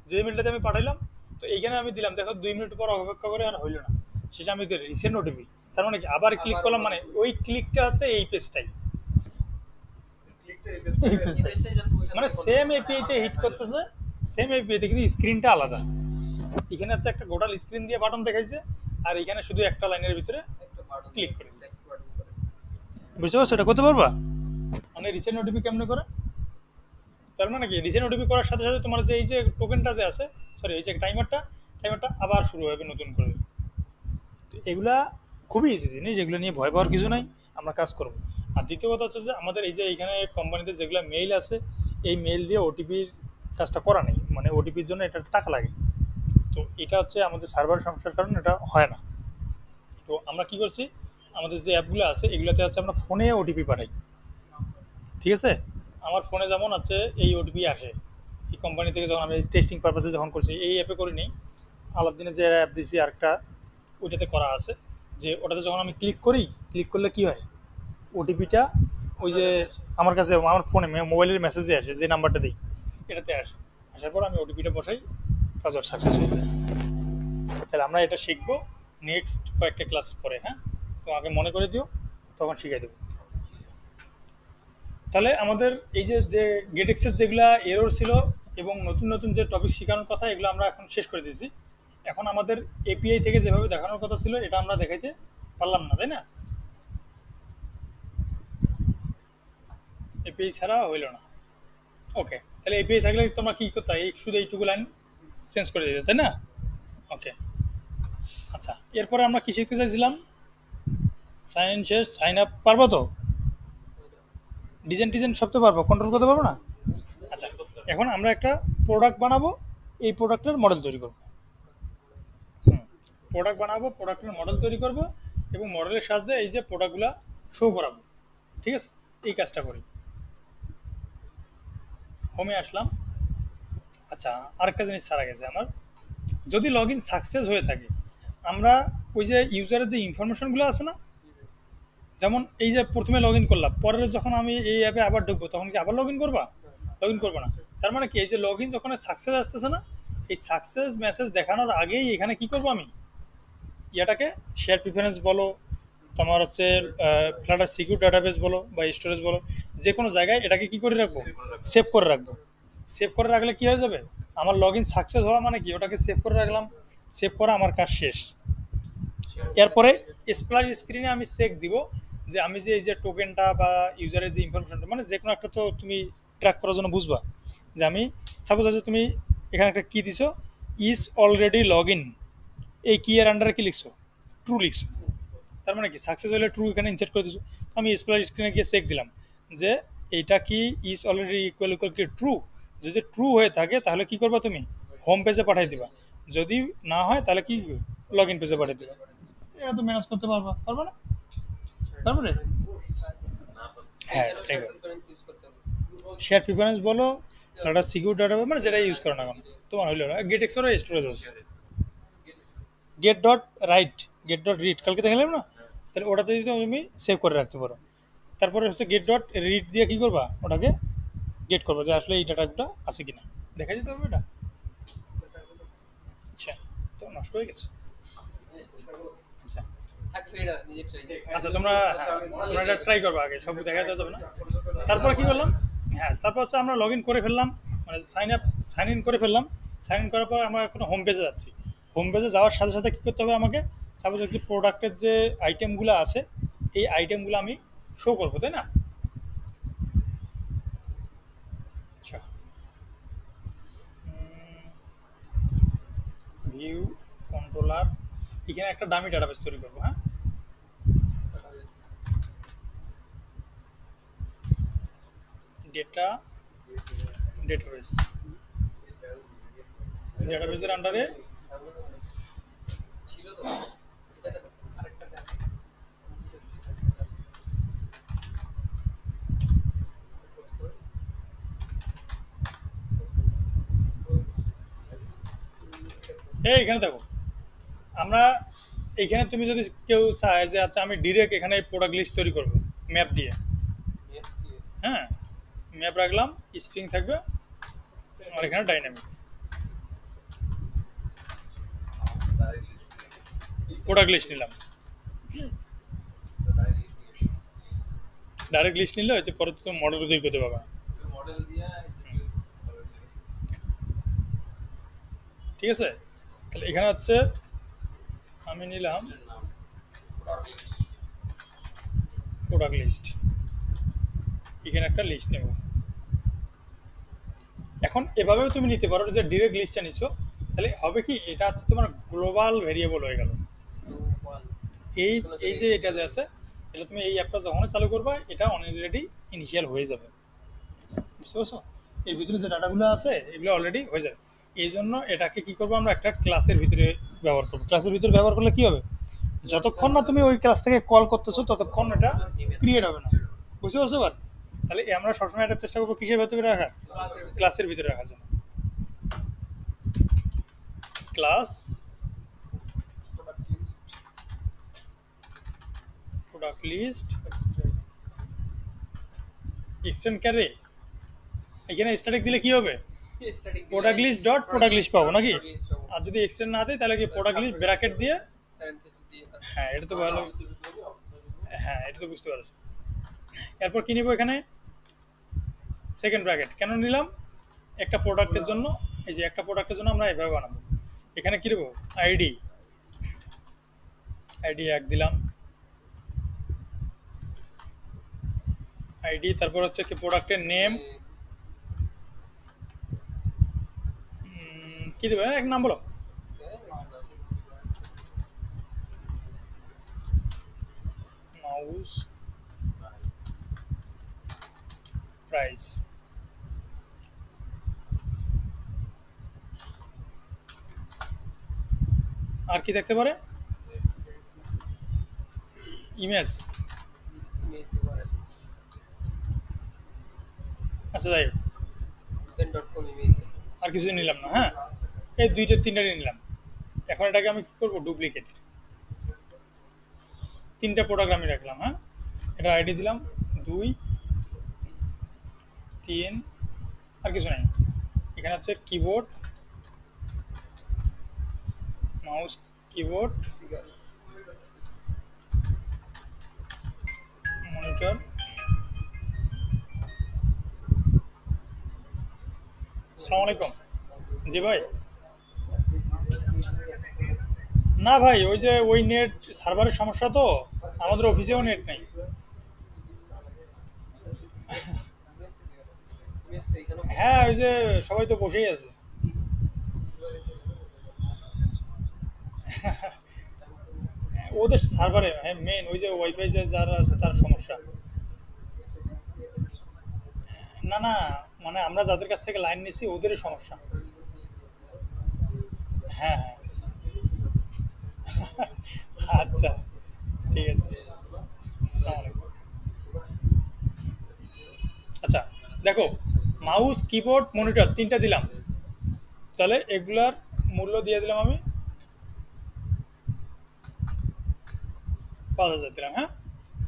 যে মেলটাতে আমি পাঠাইলাম, তো এইখানে আমি দিলাম, দেখো 2 মিনিট পর অপেক্ষা করে আর হইলো না, শেষে আমি রিসেন্ট ওটিপি, তার মানে কি আবার ক্লিক করলাম, মানে ওই ক্লিকটা আছে এই পেজটাই, ক্লিকটা এই পেজ থেকে এই পেজটাই জাস্ট ওইখানে মানে সেম এপিআইতে হিট করতেছে, সেম এপিআইতে, কিন্তু স্ক্রিনটা আলাদা। এখানে হচ্ছে একটা গোটাল স্ক্রিন দিয়ে বাটন দেখাইছে, আর এখানে শুধু একটা লাইনের ভিতরে একটা বাটন ক্লিক করে দিচ্ছে। টেক্সট বাটন করে। বুঝতে পারছো এটা করতে পারবা? মানে রিসেন্ট ওটিপি কেমনে করে, তার মানে কি রিসেন্ট ওটিপি করার সাথে সাথে তোমার যে এই যে টোকেনটা যে আছে, সরি এই যে টাইমারটা আবার শুরু হবে নতুন করে। তো এগুলা খুবই ইজি জিনিস, যেগুলো নিয়ে ভয় পাওয়ার কিছু নাই, আমরা কাজ করব। আর দ্বিতীয় কথা হচ্ছে যে আমাদের এই যে এইখানে কোম্পানিতে যেগুলো মেইল আছে, এই মেইল দিয়ে ওটিপির কাজটা করা নেই, মানে ওটিপির জন্য এটা টাকা লাগে, তো এটা হচ্ছে আমাদের সার্ভার সমস্যার কারণে এটা হয় না। তো আমরা কি করছি, আমাদের যে অ্যাপগুলো আছে এগুলোতে হচ্ছে আমরা ফোনে ওটিপি পাঠাই, ঠিক আছে? আমার ফোনে যেমন আছে এই ওটিপি আসে এই কোম্পানি থেকে, যখন আমি টেস্টিং পারপাসে যখন করছি, এই অ্যাপে করিনি, আলাদিনে যে অ্যাপ দিছি আরেকটা, ওইটাতে করা আছে, যে ওটাতে যখন আমি ক্লিক করি, ক্লিক করলে কি হয়, ওটিপিটা ওই যে আমার কাছে আমার ফোনে মোবাইলের মেসেজে আসে, যে নাম্বারটা দিই এটাতে আসে, আসার পর আমি ওটিপিটা বসাই, পাসওয়ার্ড সাকসেস হয়ে যায়। তাহলে আমরা এটা শিখবো নেক্সট কয়েকটা ক্লাস পরে, হ্যাঁ? তো আগে মনে করে দিও, তখন শিখিয়ে দেবো। তাহলে আমাদের এই যে যে গেটেক্সের যেগুলা এরর ছিল এবং নতুন নতুন যে টপিক শেখানোর কথা, এগুলো আমরা এখন শেষ করে দিয়েছি। এখন আমাদের এপিআই থেকে যেভাবে দেখানোর কথা ছিল এটা আমরা দেখাইতে পারলাম না, তাই না? এপিআই ছাড়া হইল না। ওকে, তাহলে এপিআই থাকলে তোমরা কী করতে, এই শুধু এইটুকু লাইন চেঞ্জ করে দিতে, তাই না? ওকে, আচ্ছা, এরপরে আমরা কী শিখতে চাইছিলাম, সাইন শেষ, সাইন আপ পারবো তো, ডিজাইন সব তো পারবো, কন্ট্রোল করতে পারবো না? আচ্ছা, এখন আমরা একটা প্রোডাক্ট বানাবো, এই প্রোডাক্টের মডেল তৈরি করবো। প্রোডাক্ট বানাবো, প্রোডাক্টের মডেল তৈরি করব, এবং মডেলের সাহায্যে এই যে প্রোডাক্টগুলো শো করাবো, ঠিক আছে? এই কাজটা করি। হোমে আসলাম। আচ্ছা, আরেকটা জিনিস ছাড়া গেছে আমার, যদি লগ ইন সাকসেস হয়ে থাকে, আমরা ওই যে ইউজারের যে ইনফরমেশনগুলো আছে না, যেমন এই যে প্রথমে লগ ইন করলাম, পরে যখন আমি এই অ্যাপে আবার ঢুকবো তখন কি আবার লগ ইন করবা? লগ ইন করবো না। তার মানে কি, এই যে লগ ইন যখন সাকসেস আসতেছে না, এই সাকসেস মেসেজ দেখানোর আগেই এখানে কি করবো, আমি ইয়াটাকে শেয়ার প্রিফারেন্স বলো তোমার হচ্ছে ফ্লাটার সিকিউর ডাটাবেস বলো বা স্টোরেজ বলো, যে কোনো জায়গায় এটাকে কি করে রাখবো, সেভ করে রাখবো। সেভ করে রাখলে কি হয়ে যাবে, আমার লগ ইন সাকসেস হওয়া মানে কি, ওটাকে সেভ করে রাখলাম, সেভ করা আমার কাজ শেষ। এরপরে স্প্ল্যাশ স্ক্রিনে আমি চেক দিব যে আমি যে এই যে টোকেনটা বা ইউজারের যে ইনফরমেশনটা, মানে যে কোনো একটা তো তুমি ট্র্যাক করার জন্য বুঝবা যে আমি সাপোজ আছে তুমি এখানে একটা কি দিছো, ইজ অলরেডি লগ ইন, এই কি এর আন্ডারে কি লিখছো, ট্রু লিখছো, তার মানে কি সাকসেস হলে ট্রু এখানে ইনসার্ট করে দিছো। আমি স্প্ল্যাশ স্ক্রিনে গিয়ে চেক দিলাম যে এইটা কি ইজ অলরেডি ইকুয়াল ইকুয়াল কি ট্রু, যদি ট্রু হয়ে থাকে তাহলে কি করবা, তুমি হোম পেজে পাঠিয়ে দিবা, যদি না হয় তাহলে কি লগ ইন পেজে পাঠিয়ে দিবা। এটা তো ম্যানেজ করতে পারবা, পারবা না, পারবে রে? হ্যাঁ ঠিক আছে, শেয়ার প্রিফারেন্স বলো, ডাটা সিকিউর ডাটা, মানে যেটা ইউজ করো না কেন তোমার হইলো না। গেট এক্সেরও স্টোরেজ আছে, get dot write, get dot read কালকে দেখালাম না, তাহলে ওটাতে যদি তুমি সেভ করে রাখতে পারো। তারপরে হচ্ছে গেট ডট রিড দিয়ে কী করবা, ওটাকে গেট করবো যে আসলে এই ডাটাটা আছে কিনা, দেখা যেতে হবে এটা। আচ্ছা, তো নষ্ট হয়ে গেছে। আচ্ছা আচ্ছা, তোমরা এটা ট্রাই করবো, আগে সব দেখা দেওয়া যাবে না। তারপরে কি করলাম, হ্যাঁ তারপর হচ্ছে আমরা লগ ইন করে ফেললাম, মানে সাইন ইন করে ফেললাম। সাইন ইন করার পর আমরা এখন হোম পেজে যাচ্ছি। হোম পেজে যাওয়ার সাথে সাথে কী করতে হবে আমাকে, সাপোজ হচ্ছে প্রোডাক্টের যে আইটেমগুলো আছে এই আইটেমগুলো আমি শো করবো, তাই না? আচ্ছা, ভিউ কন্ট্রোলার, এখানে একটা দামি ডাটাবেস তৈরি করবো। হ্যাঁ, ডেটাবেস, ডেটাবেসের আন্ডারে এখানে দেখো, আমরা এইখানে তুমি যদি কেউ চায় যে আচ্ছা আমি ডিরেক্ট এখানে প্রোডাক্ট লিস্ট তৈরি করবো ম্যাপ দিয়ে, হ্যাঁ ম্যাপ রাখলাম, স্ট্রিং থাকবে, আর এখানে ডাইনামিক প্রোডাক্ট লিস্ট নিলাম। ডাইরেক্ট লিস্ট নিলে হচ্ছে পরে তো মডেল তৈরি করতে পারবে। ঠিক আছে, তাহলে এখানে হচ্ছে আমি নিলাম প্রোডাক্ট লিস্ট, এখানে একটা লিস্ট নেব। এখন এভাবেও তুমি নিতে পারো যে ডিরেক্ট লিস্টটা নিছো, তাহলে হবে কি, এটা হচ্ছে তোমার গ্লোবাল ভেরিয়েবল হয়ে গেল। এই এই যে এটা যে আছে, এটা তুমি এই অ্যাপটা যখন চালু করবা এটা অলরেডি ইনিশিয়াল হয়ে যাবে, বুঝতে পারছো? এর ভিতরে যে ডাটাগুলো আছে এগুলো অলরেডি হয়ে যাবে। এই জন্য এটাকে কি করবো, আমরা একটা ক্লাসের ভিতরে ব্যবহার করবো। ক্লাসের ভিতরে ব্যবহার করলে কি হবে, যতক্ষণ না তুমি ওই ক্লাসটাকে কল করতেছো ততক্ষণ এটা ক্রিয়েট হবে না, বুঝতে পারছো? এবার তাহলে আমরা সবসময় এটা চেষ্টা করবো কিসের ভিতরে রাখার, ক্লাসের ভিতরে রাখার জন্য। ক্লাস প্রোডাক্ট লিস্ট এক্সটেন্ড ক্যারে, এখানে স্ট্যাটিক দিলে কি হবে, product list dot product list পাবো নাকি? আর যদি এক্সটেন্ড না দেয় তাহলে কি প্রোডাক্ট লিস্ট ব্র্যাকেট দিয়ে, হ্যাঁ এটা তো ভালো, হ্যাঁ এটা তো বুঝতে পারছো। এরপর কি নিব, এখানে সেকেন্ড ব্র্যাকেট কেন নিলাম, একটা প্রোডাক্টের জন্য, এই যে একটা প্রোডাক্টের জন্য আমরা এভাবে বানাবো। এখানে কি দেবো, আইডি, আইডি 1 দিলাম, আইডি, তারপর হচ্ছে কি প্রোডাক্টের নেম, কি দেবে, এক নাম বলো, মাউস প্রাইস, আর কি দেখতে পারে, ইমেজ, আচ্ছা যাই হোক, আর কিছু নিলাম না। হ্যাঁ, এই দুইটা তিনটাই নিলাম। এখন এটাকে আমি কি করবো, ডুপ্লিকেট, তিনটা প্রোডাক্ট আমি রাখলাম। হ্যাঁ, এটা আইডি দিলাম 2 3, আর কিছু নাই। এখানে হচ্ছে কিবোর্ড, মাউস কিবোর্ড, নমস্কার। আসসালামু আলাইকুম। জি ভাই। না ভাই, ওই যে ওই নেট সার্ভারের সমস্যা তো, আমাদের অফিসেও নেট নেই। হ্যাঁ, ওই যে সবাই তো বসেই আছে। ওদের সার্ভারে হ্যাঁ মেন ওই যে ওয়াইফাই যে যারা আছে তার সমস্যা। না না, মানে আমরা যাদের কাছ থেকে লাইন নিছি ওদেরই সমস্যা। হ্যাঁ হ্যাঁ। আচ্ছা, ঠিক আছে। আসসালামু আলাইকুম। আচ্ছা, দেখো, মাউস কিবোর্ড মনিটর তিনটা দিলাম, তাহলে এগুলার মূল্য দিয়ে দিলাম আমি 5,000 দিলাম। হ্যাঁ,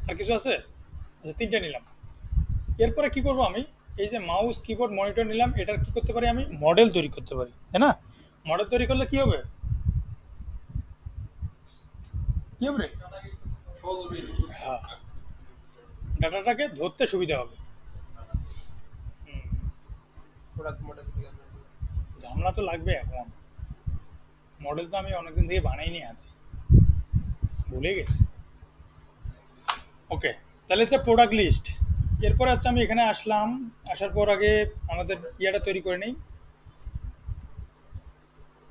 আর কিছু আছে? আচ্ছা, তিনটা নিলাম। এরপরে কি করব আমি? এই যে মাউস কিবোর্ড মনিটর নিলাম, এটার কি করতে পারি আমি? মডেল তৈরি করতে পারি, তাই না? মডেল তৈরি করলে কি হবে? কি হবে রে? হ্যাঁ, ডাটাটাকে ধরতে সুবিধা হবে। হুম, প্রোডাক্ট মডেল থেকে আমরা ঝামেলা তো লাগবে এখন। মডেল তো আমি অনেকদিন থেকে বানাইনি হাতে, ভুলে গেছি। ওকে, তাহলে হচ্ছে প্রোডাক্ট লিস্ট। এরপরে হচ্ছে আমি এখানে আসলাম, আসার পর আগে আমাদের ইয়াটা তৈরি করে নিই,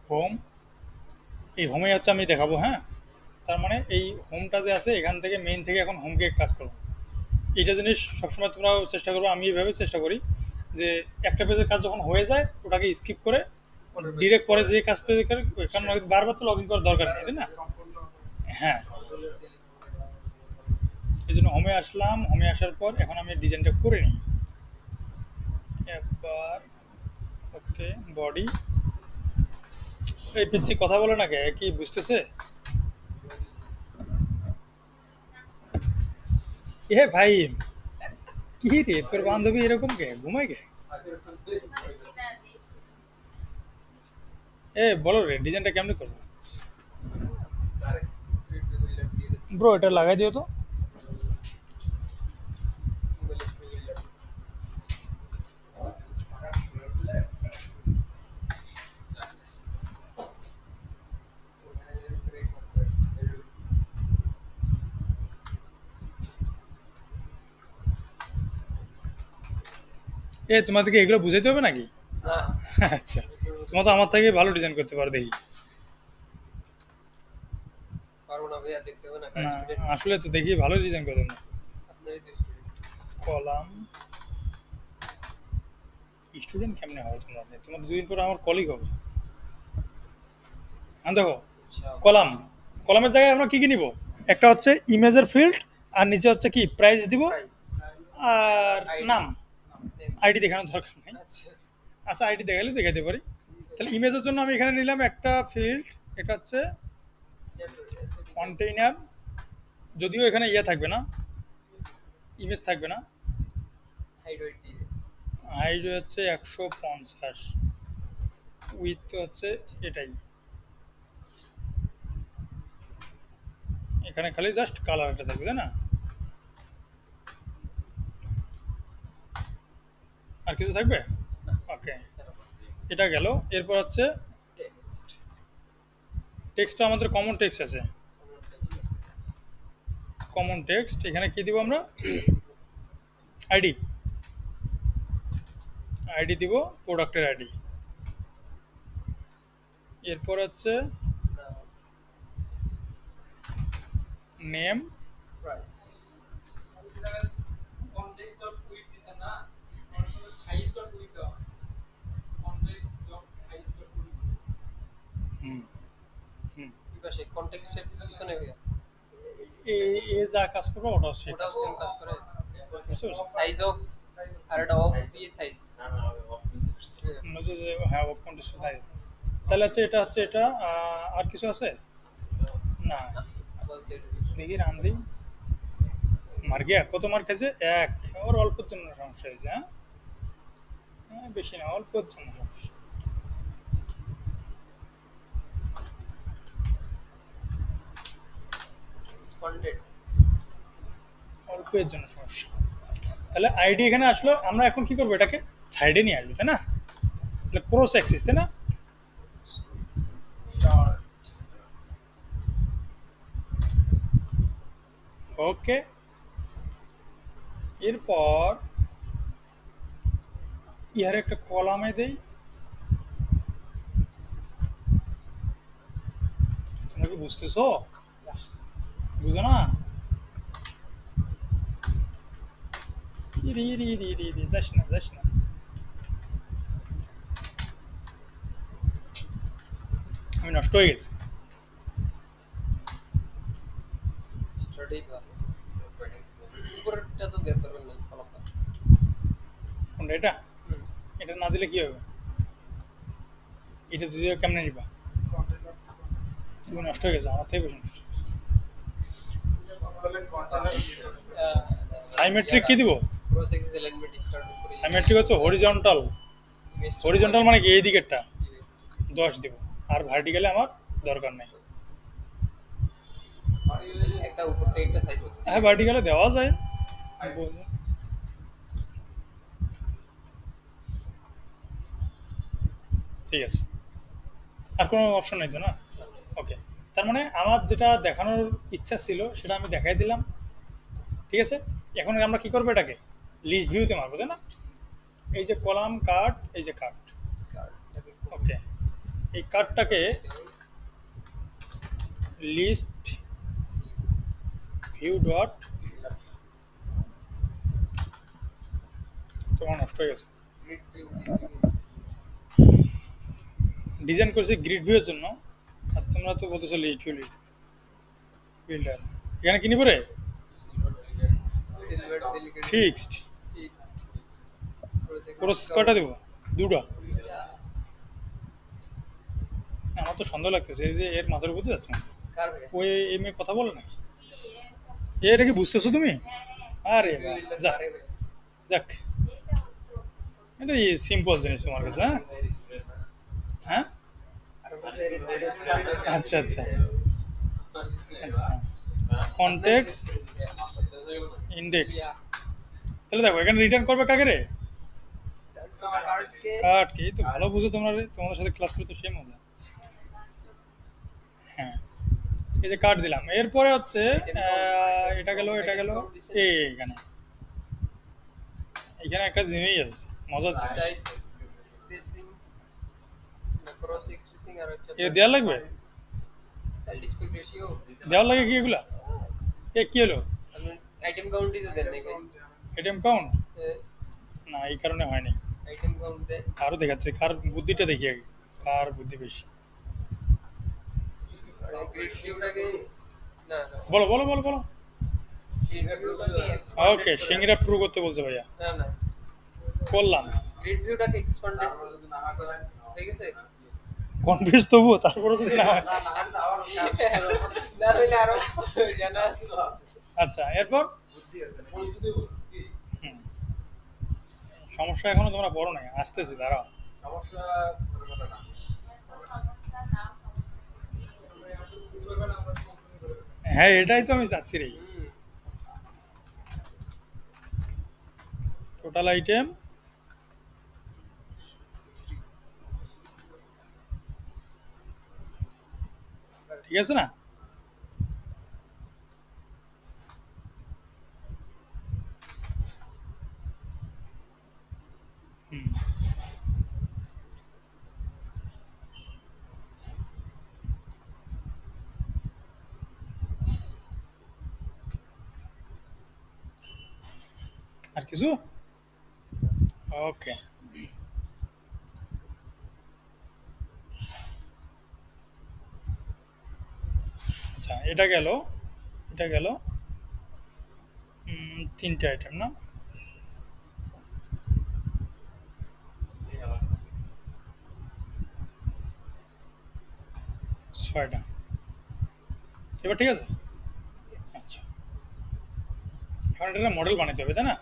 হোম। এই হোমে হচ্ছে আমি দেখাবো। হ্যাঁ, তার মানে এই হোমটা যে আছে এখান থেকে মেইন থেকে এখন হোমকে কাজ করবো। এইটা জিনিস সবসময় তোমরাও চেষ্টা করবো, আমি এইভাবে চেষ্টা করি যে একটা পেজের কাজ যখন হয়ে যায় ওটাকে স্কিপ করে ডিরেক্ট পরে যে কাজ পেজে করে, কারণ বারবার তো লগ ইন করার দরকার নেই, তাই না? হ্যাঁ, এই জন্য হোমে আসলাম। হোমে আসার পর এখন আমি ডিজাইনটা করে নিই একবার। ওকে, বডি। এই পিচ্ছি কথা বলে না কে, কি বুঝতেছে? এ ভাই, কি রে তোর বান্ধবী এরকম কে, ঘুমায় কে? এ বলো রে, ডিজাইনটা কেমনে করবো? ব্রো এটা লাগাই দিও তো। এ তোমাদেরকে এগুলো বুঝাইতে হবে নাকি? না আচ্ছা, তোমরা তো আমার থেকে ভালো ডিজাইন করতে পারো দেখি। পারবো না ভাইয়া, দেখতে হবে না না, স্টুডেন্ট আসলে তো দেখি ভালো ডিজাইন করো না। আপনারই তো স্টুডেন্ট। কলাম স্টুডেন্ট কেমনে হয় তোমরা? তোমরা দুদিন পরে আমার কলিগ হবে। হ্যাঁ দেখো, আচ্ছা, কলাম, কলামের জায়গায় আমরা কি কি নিব? একটা হচ্ছে ইমেজের ফিল্ড, আর নিচে হচ্ছে কি প্রাইস দিব, প্রাইস আর ID নাম। আইডি দেখানোর দরকার নেই। আচ্ছা আচ্ছা, আইডি দেখালে দেখাতে পারি। তাহলে ইমেজের জন্য আমি এখানে নিলাম একটা ফিল্ড, এটা হচ্ছে কন্টেইনার। যদিও এখানে ইয়ে থাকবে না, ইমেজ থাকবে না। হাইড ওয়েট দিয়ে হাইট হচ্ছে 150, উইথ হচ্ছে এটাই। এখানে খালি জাস্ট কালারটা থাকবে, তাই না? আর কিছু থাকবে? ওকে, এটা গেল। এরপর হচ্ছে টেক্সট টেক্সটটা আমাদের কমন টেক্সট আছে। কমন টেক্সট এখানে কি দিব আমরা? আইডি। আইডি দিব, প্রোডাক্টের আইডি। এরপর হচ্ছে নেম। প্রাইস হুম হুম, কি পাশে কনটেক্সটের পিছনে ভাইয়া এ যা কাজ করবো ওটা হচ্ছে ওটাও সেম কাজ করে। বুঝতে পারছো? সাইজ অফ আর এটা অফ দিয়ে সাইজ হচ্ছে যে হ্যাঁ, অফ কন্ডিশন থাকে। তাহলে হচ্ছে এটা হচ্ছে এটা। আর কিছু আছে না? বলতে দেখি রান দিই। মার গিয়া কত মার খেয়েছে? এক। ওর অল্পের জন্য সমস্যা হয়েছে। হ্যাঁ হ্যাঁ, বেশি না, অল্পের জন্য সমস্যা। এক্সপান্ডেড অল্পের জন্য সমস্যা। তাহলে আইডি এখানে আসলো, আমরা এখন কি করবো, এটাকে সাইডে নিয়ে আসবো, তাই না? তাহলে ক্রস অ্যাক্সিস, তাই না? Start. ওকে, এরপর ইহার একটা কলামে দেই। তোমরা কি বুঝতেছো? বুঝো না? ইরি ইরি ইরি ইরি ইরি, যাস না যাস না। আমি নষ্ট হয়ে গেছি। স্টাডি তো আছে উপরেরটা তো দেখতে পারবেন না কলমটা কোনটা এটা? এটা না দিলে কি হবে? এটা দিলে কেমনে নিবা? তুমি নষ্ট হয়ে গেছো, আমার থেকে বেশি নষ্ট। তাহলে কন্টেনার সাইমেট্রিক কি দিব? ক্রস অ্যাক্সিস অ্যালাইনমেন্ট স্টার্ট করে সাইমেট্রিক হচ্ছে হরিজন্টাল। হরিজন্টাল মানে কি এই দিকেরটা 10 দিব, আর ভার্টিক্যালে আমার দরকার নেই। একটা উপর থেকে একটা সাইজ করতে হ্যাঁ, ভার্টিক্যালে দেওয়া যায়। ঠিক আছে, আর কোনো অপশন নেই তো না? ওকে, তার মানে আমার যেটা দেখানোর ইচ্ছা ছিল সেটা আমি দেখাই দিলাম। ঠিক আছে, এখন আমরা কি করবো, এটাকে লিস্ট ভিউতে মারবো, তাই না? এই যে কলাম কার্ড, এই যে কার্ড। কার্ডটাকে ওকে, এই কার্ডটাকে লিস্ট ভিউ ডট, তোমার নষ্ট হয়ে গেছে। গ্রিড ভিউ ডিজাইন করছি গ্রিড ভিউয়ের জন্য, আর তোমরা তো বলতেছো লিস্ট ভিউ বিল্ডার। এখানে কি নিব রে? Silver delicate fixed. Fixed process কয়টা দেবো? দুটো। আমার তো সন্দেহ লাগতেছে, এই যে এর মাথার উপর দিয়ে যাচ্ছে না। কার ভাই ওই এই মেয়ে কথা বলে নাকি? এটা কি বুঝতেছো তুমি? আরে বাহ, যাক যাক, এটা সিম্পল জিনিস তোমার কাছে। হ্যাঁ হ্যাঁ, আচ্ছা আচ্ছা আচ্ছা, কনটেক্সট ইন্ডেক্স। তাহলে দেখো এখানে রিটার্ন করবে কাকে রে? কার্ডকে কার্ড কি? এই তো ভালো বুঝো তোমরা রে, তোমাদের সাথে ক্লাস করে তো সেই মজা। হ্যাঁ, এই যে কার্ড দিলাম, এরপরে হচ্ছে এটা গেল, এটা গেল এইখানে। এখানে একটা জিনিস আছে, মজার জিনিস। সাইড স্পেসিং না ক্রস স্পেসিং আর হচ্ছে এটা দেওয়া লাগবে? সাইড স্পেক রেশিও দেওয়ার লাগে কি এগুলা? এ কি হলো? আমি আইটেম কাউন্টই তো দেন নাই ভাই এটিএম কাউন্ট? না, এই কারণে হয়নি। আইটেম কাউন্ট দেন আরও দেখাচ্ছে, কার বুদ্ধিটা দেখি আগে, কার বুদ্ধি বেশি। গ্রিড ভিউটাকে না না বলো বলো বলো বলো। গ্রিড ভিউটাকে ওকে, সিংরা প্রুভ করতে বলছে ভাইয়া, না না করলাম। গ্রিড ভিউটাকে এক্সপান্ডেড হয়ে গেছে কনফিউজ তবুও, তারপরে যদি না হয়। না হইলে আরো জানা আছে আচ্ছা, এরপর হুম, সমস্যা এখনো তোমরা বড় নাই, আসতেছি, দাঁড়াও। হ্যাঁ, এটাই তো আমি চাচ্ছি রে। টোটাল আইটেম ঠিক আছে না? হুম, আর কিছু? ওকে, আচ্ছা, এটা গেল, এটা গেল, তিনটে আইটেম না? ছয়টা। এবার ঠিক আছে। আচ্ছা, এখন এটা মডেল বানাতে হবে, তাই না?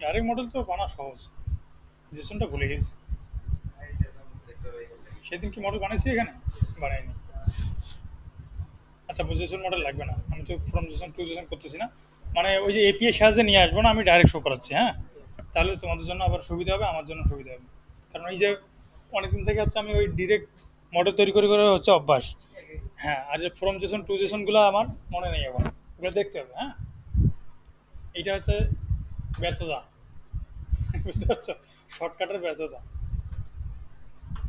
ডাইরেক্ট মডেল তো বানা সহজ, জেসনটা ভুলে গেছি। সেদিন কি মডেল বানাইছি এখানে? বানাইনি। আচ্ছা, জেসন মডেল লাগবে না, আমি তো ফ্রম জেসন টু জেসন করতেছি না, মানে ওই যে এপিআই সাহায্যে নিয়ে আসবো না, আমি ডাইরেক্ট শো করাচ্ছি। হ্যাঁ, তাহলে তোমাদের জন্য আবার সুবিধা হবে, আমার জন্য সুবিধা হবে। কারণ এই যে অনেকদিন থেকে হচ্ছে আমি ওই ডিরেক্ট মডেল তৈরি করে করে হচ্ছে অভ্যাস। হ্যাঁ, আর যে ফ্রম জেসন টু জেসনগুলো আমার মনে নেই এখন, ওগুলো দেখতে হবে। হ্যাঁ, এইটা হচ্ছে ব্যর্থতা। বুঝতে পারছো? শর্টকাটের ব্যর্থতা।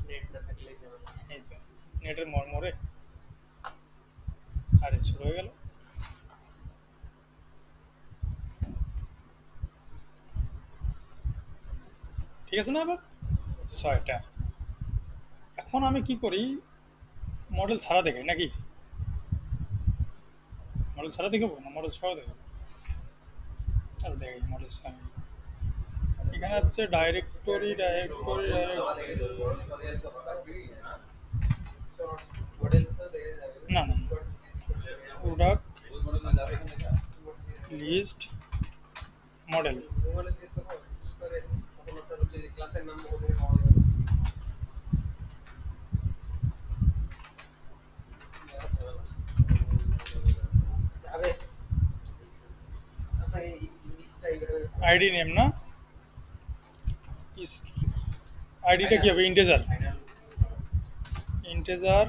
নেট না থাকলেই যাবে। এই তো নেটের মরে। আরে ছোট হয়ে গেল। ঠিক আছে না? আবার 6টা। এখন আমি কি করি, মডেল ছাড়া দেখাই নাকি? মডেল ছাড়া দেখাবো না মডেল ছাড়া দেখাবো? আচ্ছা দেখাই মডেল ছাড়া। এখানে হচ্ছে ডাইরেক্টরি ডাইরেক্টরি মডেল তো দেখে যাবে। না না প্রোডাক্ট লিস্ট মডেল। মডেল দিয়ে তো কি করে তখন আপনার হচ্ছে ক্লাসের নাম ওদের পাওয়া যাবে। যাবে আপনার এই ইংলিশটা এগুলো আইডি নেম না, আইডিটা কি হবে? Integer, integer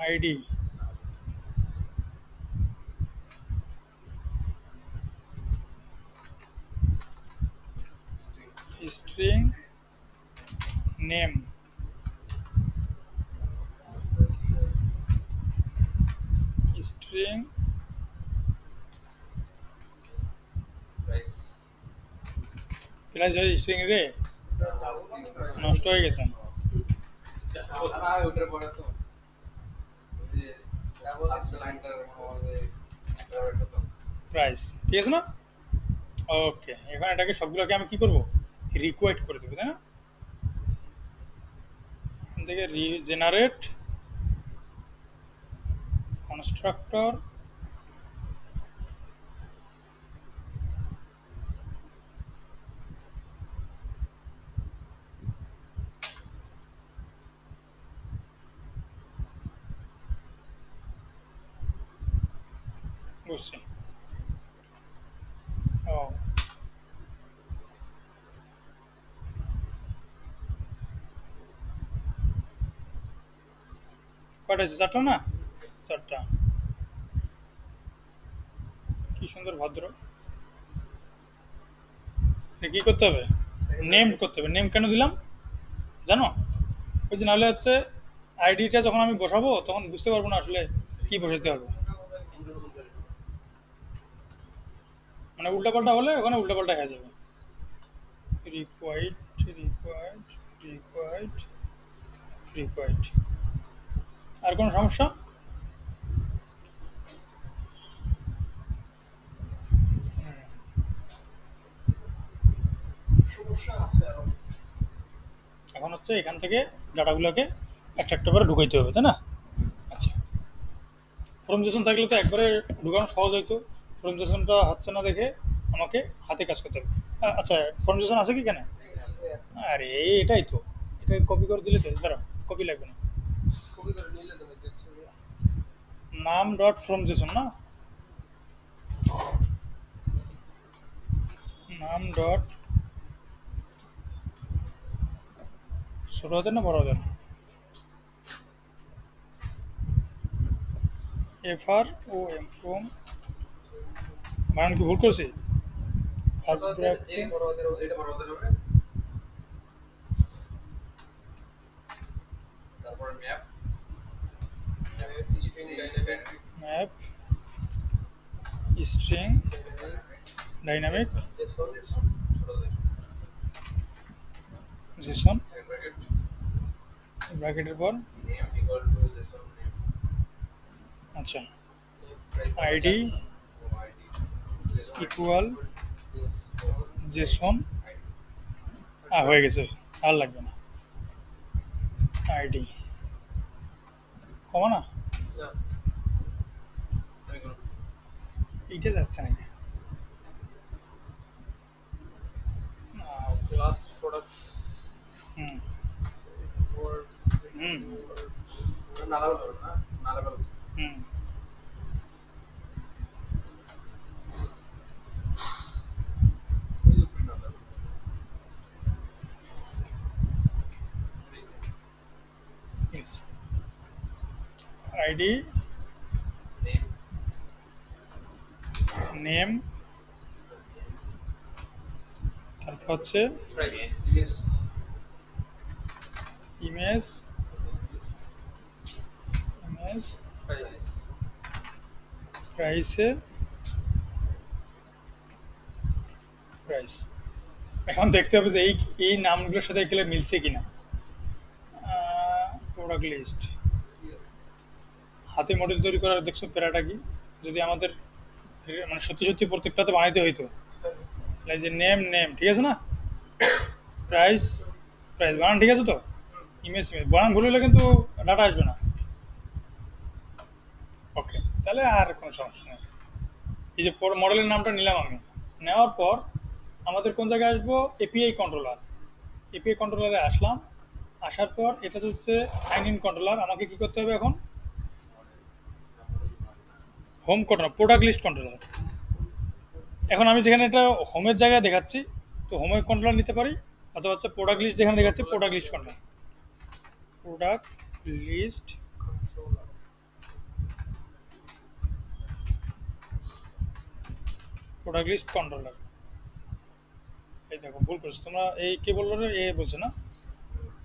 ID. String name, string price plus string রে নষ্ট হয়ে গেছে। ওটার পরে তো ওই যে লাস্ট লাইনটার আমাদের একটা তো প্রাইস, ঠিক আছে না? ওকে, এখন এটাকে সবগুলোকে আমি কি করব? রিকোয়াইট করে দেবো, তাই না? এখান থেকে জেনারেট কনস্ট্রাক্টর বুঝছি। ও কয়টা আছে? 4টা না? 4টা। কি সুন্দর ভদ্র। কি করতে হবে? নেম করতে হবে। নেম কেন দিলাম জানো? ওই যে নাহলে হচ্ছে আইডিটা যখন আমি বসাবো তখন বুঝতে পারবো না আসলে কি বসাতে হবে। মানে উল্টাপাল্টা হলে ওখানে উল্টাপাল্টা হয়ে যাবে। রিকোয়াইট রিকোয়াইট রিকোয়াইট রিকোয়াইট। আর কোনো সমস্যা? সমস্যা আছে আরো। এখন হচ্ছে এখান থেকে ডাটাগুলোকে একটা একটা করে ঢুকাইতে হবে, তাই না? আচ্ছা, ফর্মজেশন থাকলে তো একবারে ঢুকানো সহজ হইতো। ফর্মজেশনটা হচ্ছে না দেখে আমাকে হাতে কাজ করতে হবে। আচ্ছা, ফর্মজেশন আছে কি কেন? আরে এটাই তো, এটা কপি করে দিলে তো। দাঁড়াও, কপি লাগবে না। কপি করে নিলে তো হয়ে যাচ্ছে। নাম ডট ফর্মজেশন না, নাম ডট ছোট হাতের না বড় হাতের? FROM from. বানান কি ভুল করছি? ফার্স্ট ব্র্যাকেট যে বড় ওদের যেটা বড় হতে হবে তারপর map string dynamic map string dynamic JSON ছোট জেসন ব্র্যাকেট ব্র্যাকেটের পর name equal to JSON name আচ্ছা price ID ID equal JSON. হয়ে গেছে, আর লাগবে না। আইডি কমা না, না সেমিকোলন এইটা যাচ্ছে নাকি? ওকে, ক্লাস প্রোডাক্টস হুম ওয়ার্ড হুম নালাবেল হবে না, নালাবেল। হুম ওই যে print নালাবেল। yes ID Name, name তারপর হচ্ছে প্রাইস ইমেজ ইমেজ প্রাইস প্রাইসে প্রাইস এখন দেখতে হবে যে এই নামগুলোর সাথে এগুলো মিলছে কিনা প্রোডাক্ট লিস্ট হাতে মডেল তৈরি করার দেখছো প্যারাটা কি যদি আমাদের মানে সত্যি সত্যি প্রত্যেকটাতে বানাইতে হইতো এই যে নেম নেম ঠিক আছে না প্রাইস প্রাইস বানান ঠিক আছে তো ইমেজ ইমেজ বানান ভুল হলে কিন্তু ডাটা আসবে না ওকে তাহলে আর কোনো সমস্যা নেই এই যে মডেলের নামটা নিলাম আমি নেওয়ার পর আমাদের কোন জায়গায় আসবো এপিআই কন্ট্রোলারে আসলাম আসার পর এটা হচ্ছে সাইন ইন কন্ট্রোলার আমাকে কি করতে হবে এখন home controller product list controller এখন আমি যেখানে এটা হোমের জায়গায় দেখাচ্ছি তো হোমের কন্ট্রোলার নিতে পারি অথবা হচ্ছে প্রোডাক্ট লিস্ট যেখানে দেখাচ্ছি product list controller product list controller product list controller এই দেখো ভুল করছো তোমরা এই কে বললো রে এ বলছে না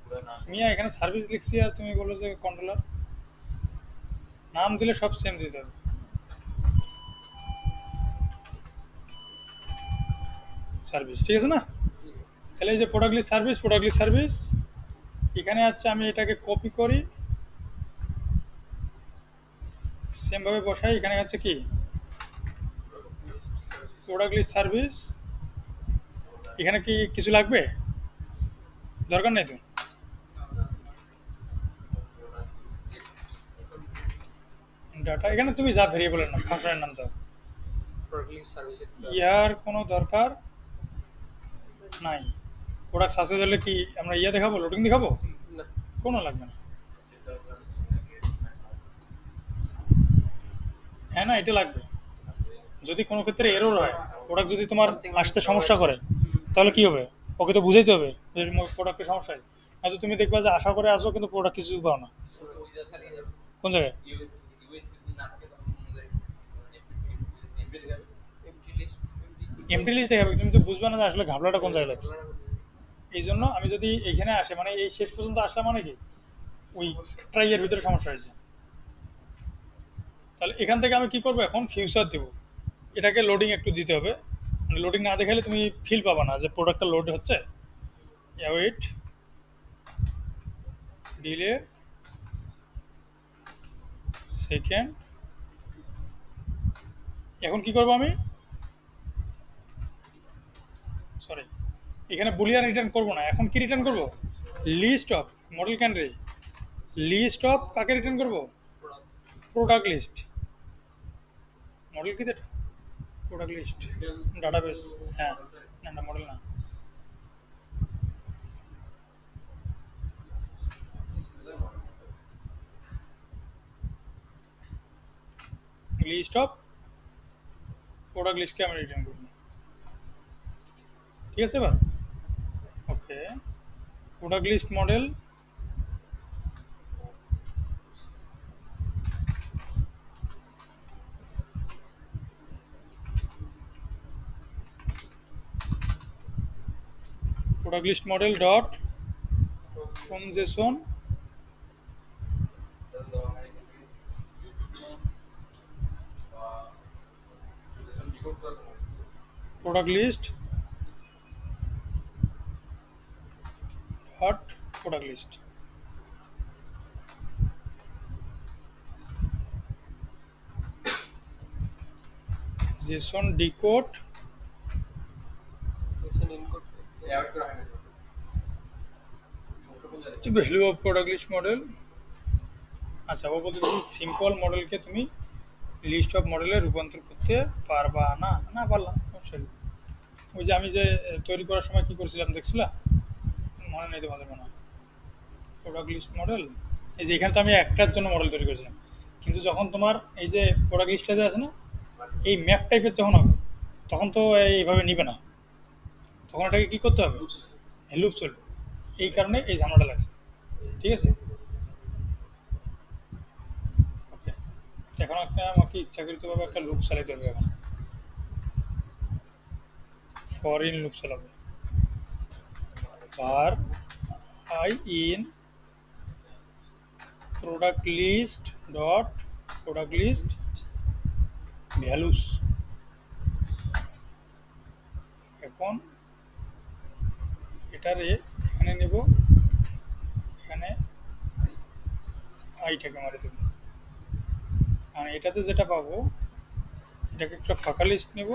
পুরো নাম। মিয়া এখানে সার্ভিস লিখছি আর তুমি বলো যে কন্ট্রোলার নাম দিলে সব সেম দিতে হবে সার্ভিস ঠিক আছে না তাহলে এই যে প্রোডাক্ট লিস্ট সার্ভিস এখানে আছে আমি এটাকে কপি করি সেম ভাবে বসাই এখানে আছে কি প্রোডাক্ট লিস্ট সার্ভিস এখানে কি কিছু লাগবে দরকার নেই তো ডাটা এখানে তুমি যা ভেরিয়েবলের নাম ফাংশনের নাম দাও প্রোডাক্ট লিস্ট সার্ভিসের ইয়ার কোনো দরকার নাই প্রোডাক্ট সাকসেস হলে কি আমরা ইয়া দেখাবো লোডিং দেখাবো না কোনো লাগবে না হ্যাঁ না এটা লাগবে যদি কোনো ক্ষেত্রে এরর হয় প্রোডাক্ট যদি তোমার আসতে সমস্যা করে তাহলে কি হবে ওকে তো বুঝাইতে হবে যে প্রোডাক্টের সমস্যা হয় আচ্ছা তুমি দেখবা যে আশা করে আসো কিন্তু প্রোডাক্ট কিছু পাও না ওই যে খালি কোন জায়গায় ইউএইচ না থাকে তখন আমাদের এমপি দেখাবে। এমটি লিস্ট এমটি লিস্ট দেখাবে তুমি তো বুঝবে না যে আসলে ঘাবলাটা কোন জায়গায় লাগছে এই জন্য আমি যদি এইখানে আসে মানে এই শেষ পর্যন্ত আসলাম মানে কি ওই ট্রাইয়ের ভিতরে সমস্যা হয়েছে তাহলে এখান থেকে আমি কি করবো এখন ফিউচার দেবো এটাকে লোডিং একটু দিতে হবে মানে লোডিং না দেখালে তুমি ফিল পাবা না যে প্রোডাক্টটা লোড হচ্ছে ওয়েট ডিলে সেকেন্ড এখন কি করবো আমি সরি এখানে বুলিয়ান রিটার্ন করবো না এখন কি রিটার্ন করবো list of model country list of কাকে রিটার্ন করবো প্রোডাক্ট লিস্ট মডেল কি এটা প্রোডাক্ট লিস্ট ডাটাবেস হ্যাঁ না না মডেল না লিস্ট অফ প্রোডাক্ট লিস্টকে আমি রিটার্ন করবো ঠিক আছে এবার okay product list model product list model dot from JSON product list dot product list JSON decode JSON input add করা হয় না সমস্যা কোন জায়গায় value of product list model আচ্ছা ও বলতে সিম্পল মডেলকে তুমি লিস্ট অফ মডেলে রূপান্তর করতে পারবা না না পারলাম অবশ্যই ওই যে আমি যে তৈরি করার সময় কি করছিলাম দেখছিলা, মনে নেই তোমাদের মনে হয়, প্রোডাক্ট লিস্ট মডেল। এই যে এখানে তো আমি একটার জন্য মডেল তৈরি করেছিলাম, কিন্তু যখন তোমার এই যে প্রোডাক্ট লিস্টটা যে আছে না, এই ম্যাপ টাইপের যখন হবে তখন তো এইভাবে নিবে না, তখন এটাকে কী করতে হবে, লুপ চলবে। এই কারণে এই ঝামেলাটা লাগছে। ঠিক আছে, ওকে। এখন একটা আমাকে ইচ্ছাকৃতভাবে একটা লুপ চালাতে হবে। এখন ফর ইন লুপ চালাবো, var I in product list dot product list values। এখন এটারে এখানে নেব, এখানে আইটাকে মারে দেব, আর এটাতে যেটা পাবো এটাকে একটা ফাঁকা লিস্ট নেব।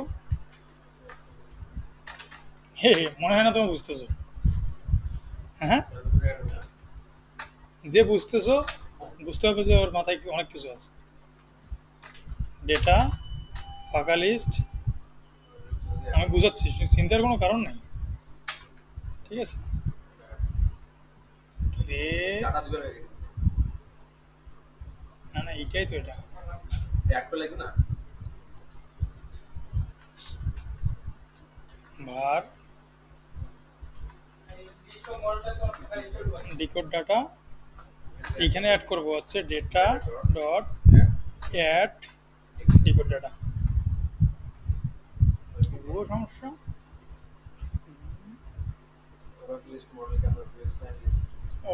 হে মনে হয় না তুমি বুঝতেছো? হ্যাঁ, যে বুঝতেছো বুঝতে হবে যে ওর মাথায় অনেক কিছু আছে। ডেটা ফাঁকা লিস্ট, আমি বুঝাচ্ছি, চিন্তার কোনো কারণ নেই। ঠিক আছে, রে ডাটা দুবার হয়ে গেছে, না না এইটাই তো, এটা অ্যাড করে লাগবে না। var ডিকোড ডাটা, এইখানে অ্যাড করবো হচ্ছে data dot add decode data. তবুও সমস্যা, প্রোডাক্ট লিস্ট মডেল কে আমরা ওয়েবসাইট লিস্ট ও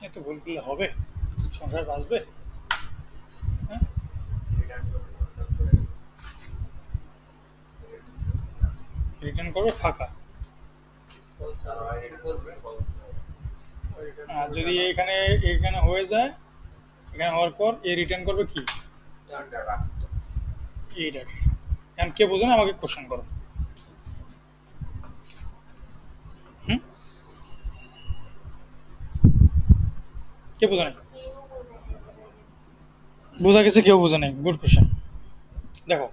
এত ভুল করলে হবে? সংসার বাঁচবে? হ্যাঁ, রিটার্ন করে রিটার্ন করবে ফাঁকা। আর যদি এখানে এখানে হয়ে যায়, এখানে হওয়ার পর এ রিটার্ন করবে কি, এই ডাটা। এখন কে বোঝে না আমাকে কোশ্চেন করো। হুম, কে বোঝে নাই? বোঝা গেছে, কেউ বোঝে নাই, গুড কোশ্চেন। দেখো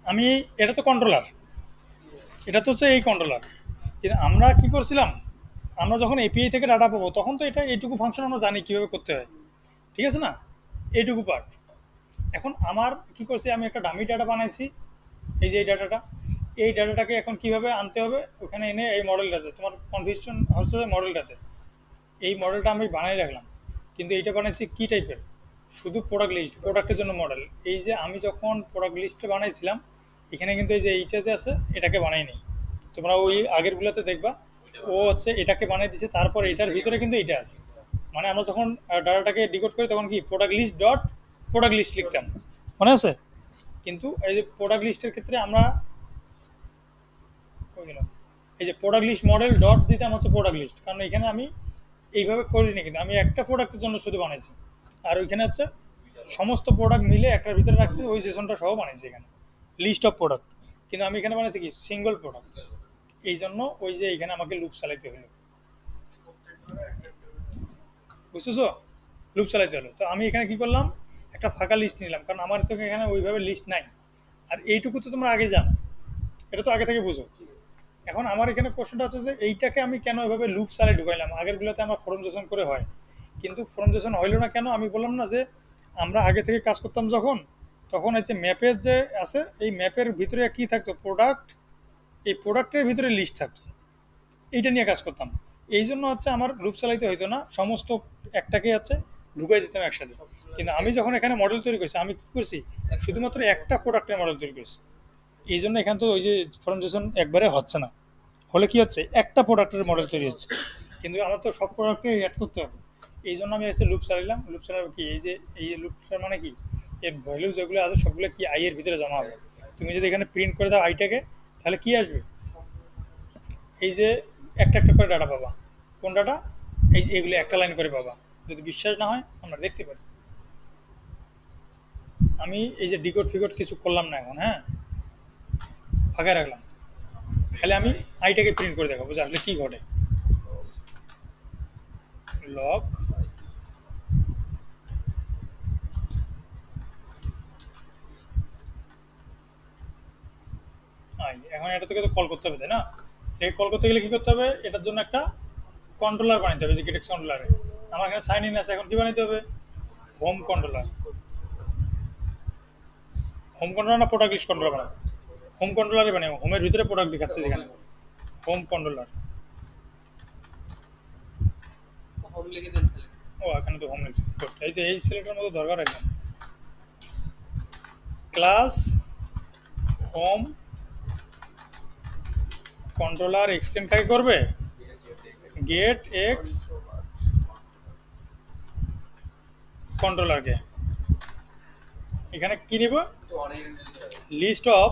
আমি, এটা তো কন্ট্রোলার, এটা তো হচ্ছে এই কন্ট্রোলার, কিন্তু আমরা কি করছিলাম, আমরা যখন এপিআই থেকে ডাটা পাবো তখন তো এটা এইটুকু ফাংশন আমরা জানি কীভাবে করতে হয়। ঠিক আছে না, এইটুকু পার্ট। এখন আমার কি করছি, আমি একটা ডামি ডাটা বানাইছি, এই যে এই ডাটাটা, এই ডাটাটাকে এখন কিভাবে আনতে হবে, ওখানে এনে এই মডেলটাতে, তোমার কনফিউশন হচ্ছে মডেলটাতে, এই মডেলটা আমি বানাই রাখলাম। কিন্তু এইটা বানাইছি কি টাইপের, শুধু প্রোডাক্ট লিস্ট, প্রোডাক্টের জন্য মডেল। এই যে আমি যখন প্রোডাক্ট লিস্টে বানাইছিলাম, এখানে কিন্তু এই যে এইটা যে আছে এটাকে বানাই নি, তোমরা ওই আগেরগুলোতে দেখবা ও হচ্ছে এটাকে বানিয়ে দিচ্ছে, তারপর এটার ভিতরে কিন্তু এইটা আছে। মানে আমরা যখন ডাটাটাকে ডিকোড করি তখন কি product list dot product list লিখতাম, মনে আছে? কিন্তু এই যে প্রোডাক্ট লিস্টের ক্ষেত্রে আমরা এই যে প্রোডাক্ট লিস্ট মডেল ডট দিতাম হচ্ছে প্রোডাক্ট লিস্ট, কারণ এখানে আমি এইভাবে করিনি, কিন্তু আমি একটা প্রোডাক্টের জন্য শুধু বানাইছি, আর ওইখানে হচ্ছে সমস্ত প্রোডাক্ট মিলে একটার ভিতরে রাখছি, ওই জেসনটা সহ বানাইছি এখানে লিস্ট অফ প্রোডাক্ট। কিন্তু আমি এখানে বানাইছি কি সিঙ্গল প্রোডাক্ট, এই জন্য ওই যে এখানে আমাকে লুপ চালাইতে হলো, বুঝতেছো? লুপ চালাইতে হলো। তো আমি এখানে কি করলাম, একটা ফাঁকা লিস্ট নিলাম, কারণ আমার তো এখানে ওইভাবে লিস্ট নাই। আর এইটুকু তো তোমরা আগে জানো, এটা তো আগে থেকে বুঝো। এখন আমার এখানে কোশ্চেনটা হচ্ছে যে এইটাকে আমি কেন এভাবে লুপ চালাই ঢুকাইলাম, আগেরগুলোতে আমার ফর্মজেশন করে হয়, কিন্তু ফর্মজেশন হইলো না কেন? আমি বললাম না যে আমরা আগে থেকে কাজ করতাম যখন, তখন এই যে ম্যাপের যে আছে, এই ম্যাপের ভিতরে কি থাকতো, প্রোডাক্ট, এই প্রোডাক্টের ভিতরে লিস্ট থাকতো, এইটা নিয়ে কাজ করতাম। এই জন্য হচ্ছে আমার লুপ চালাইতে হইতো না, সমস্ত একটাকে হচ্ছে ঢুকাই দিতাম একসাথে। কিন্তু আমি যখন এখানে মডেল তৈরি করছি, আমি কি করছি, শুধুমাত্র একটা প্রোডাক্টের মডেল তৈরি করছি। এই জন্য এখানে তো ওই যে ফর্মজেশন একবারে হচ্ছে না, হলে কি হচ্ছে, একটা প্রোডাক্টের মডেল তৈরি হচ্ছে, কিন্তু আমার তো সব প্রোডাক্টকে অ্যাড করতে হবে। এই জন্য আমি হচ্ছে লুপ চালাইলাম। লুপ চালাবো কি, এই যে এই লুপটার মানে কি, এর ভ্যালু যেগুলো আছে সবগুলো কি আই এর ভিতরে জমা হবে। তুমি যদি এখানে প্রিন্ট করে দাও আইটাকে, তাহলে কি আসবে, এই যে একটা একটা করে ডাটা পাবা। কোন ডাটা? এই যে এগুলো একটা লাইন করে পাবা। যদি বিশ্বাস না হয় আমরা দেখতে পারি। আমি এই যে ডিকোড ফিকোড কিছু করলাম না এখন, হ্যাঁ, ফাঁকা রাখলাম, খালি আমি আইটাকে প্রিন্ট করে দেখাবো যে আসলে কী ঘটে। Lock I. এখন এটা থেকে তো কল করতে হবে, তাই না? এই কল করতে গেলে কি করতে হবে? এটার জন্য একটা কন্ট্রোলার বানাইতে হবে, যে গেটেক্স কন্ট্রোলারে। আমার এখানে সাইন ইন আছে, এখন কি বানাইতে হবে? Home controller. হোম কন্ট্রোলার না প্রোডাক্ট লিস্ট কন্ট্রোলার বানাবো? হোম কন্ট্রোলারই বানাবো, হোমের ভিতরে প্রোডাক্ট দেখাচ্ছে যেখানে হোম কন্ট্রোলার। হোম লিখে দেন খালি। ও এখানে তো হোম লিখছে, এই তো এই সিলেক্টের মতো দরকার একদম। ক্লাস হোম কন্ট্রোলার এক্সটেন্ড কাকে করবে? গেট এক্স কন্ট্রোলারকে। এখানে কি নিব? List of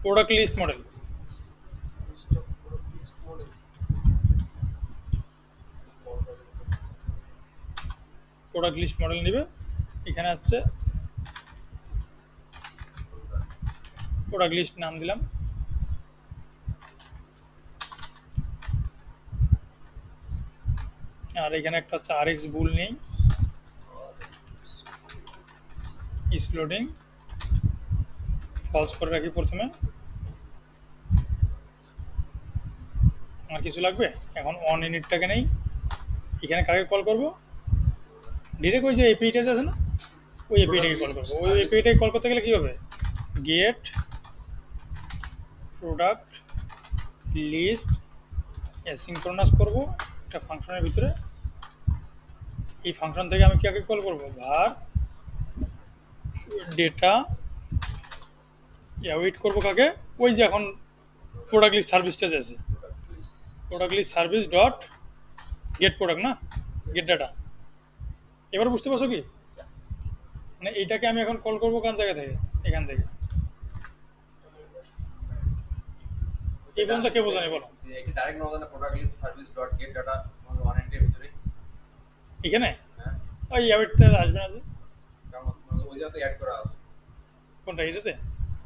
product list model. Product list model নিবে। এখানে হচ্ছে প্রোডাক্ট লিস্ট নাম দিলাম। আর এখানে একটা হচ্ছে আর এক্স বুল নেই, ইস লোডিং ফলস করে রাখি প্রথমে। আর কিছু লাগবে? এখন অন ইউনিটটাকে নেই, এখানে কাকে কল করব? ডিরেক্ট ওই যে এপিআইটা আছে না, ওই এপিআইটাকে কল করবো। ওই এপিআইটাকে কল করতে গেলে কি হবে? গেট প্রোডাক্ট লিস্ট অ্যাসিনক্রোনাস করব একটা ফাংশনের ভিতরে। এই ফাংশন থেকে আমি কাকে কল করব? var ডেটা ওয়েট করব কাকে? ওই যে এখন প্রোডাক্ট লিস্ট সার্ভিসটা আছে, product list service dot get product, না গেট ডাটা। এবার বুঝতে পারছো কি? মানে এইটাকে আমি এখন কল করব কোন জায়গা থেকে? এখান থেকে। এই পর্যন্ত কে বোঝানি বলো? একটা ডাইরেক্ট না না product list service dot get data মানে ওয়ান এন্ডের ভিতরে এখানে হ্যাঁ ওই অ্যাওয়েটটা আসবে না যে? কারণ মানে ওই জায়গাতে অ্যাড করা আছে। কোনটা? এটাতে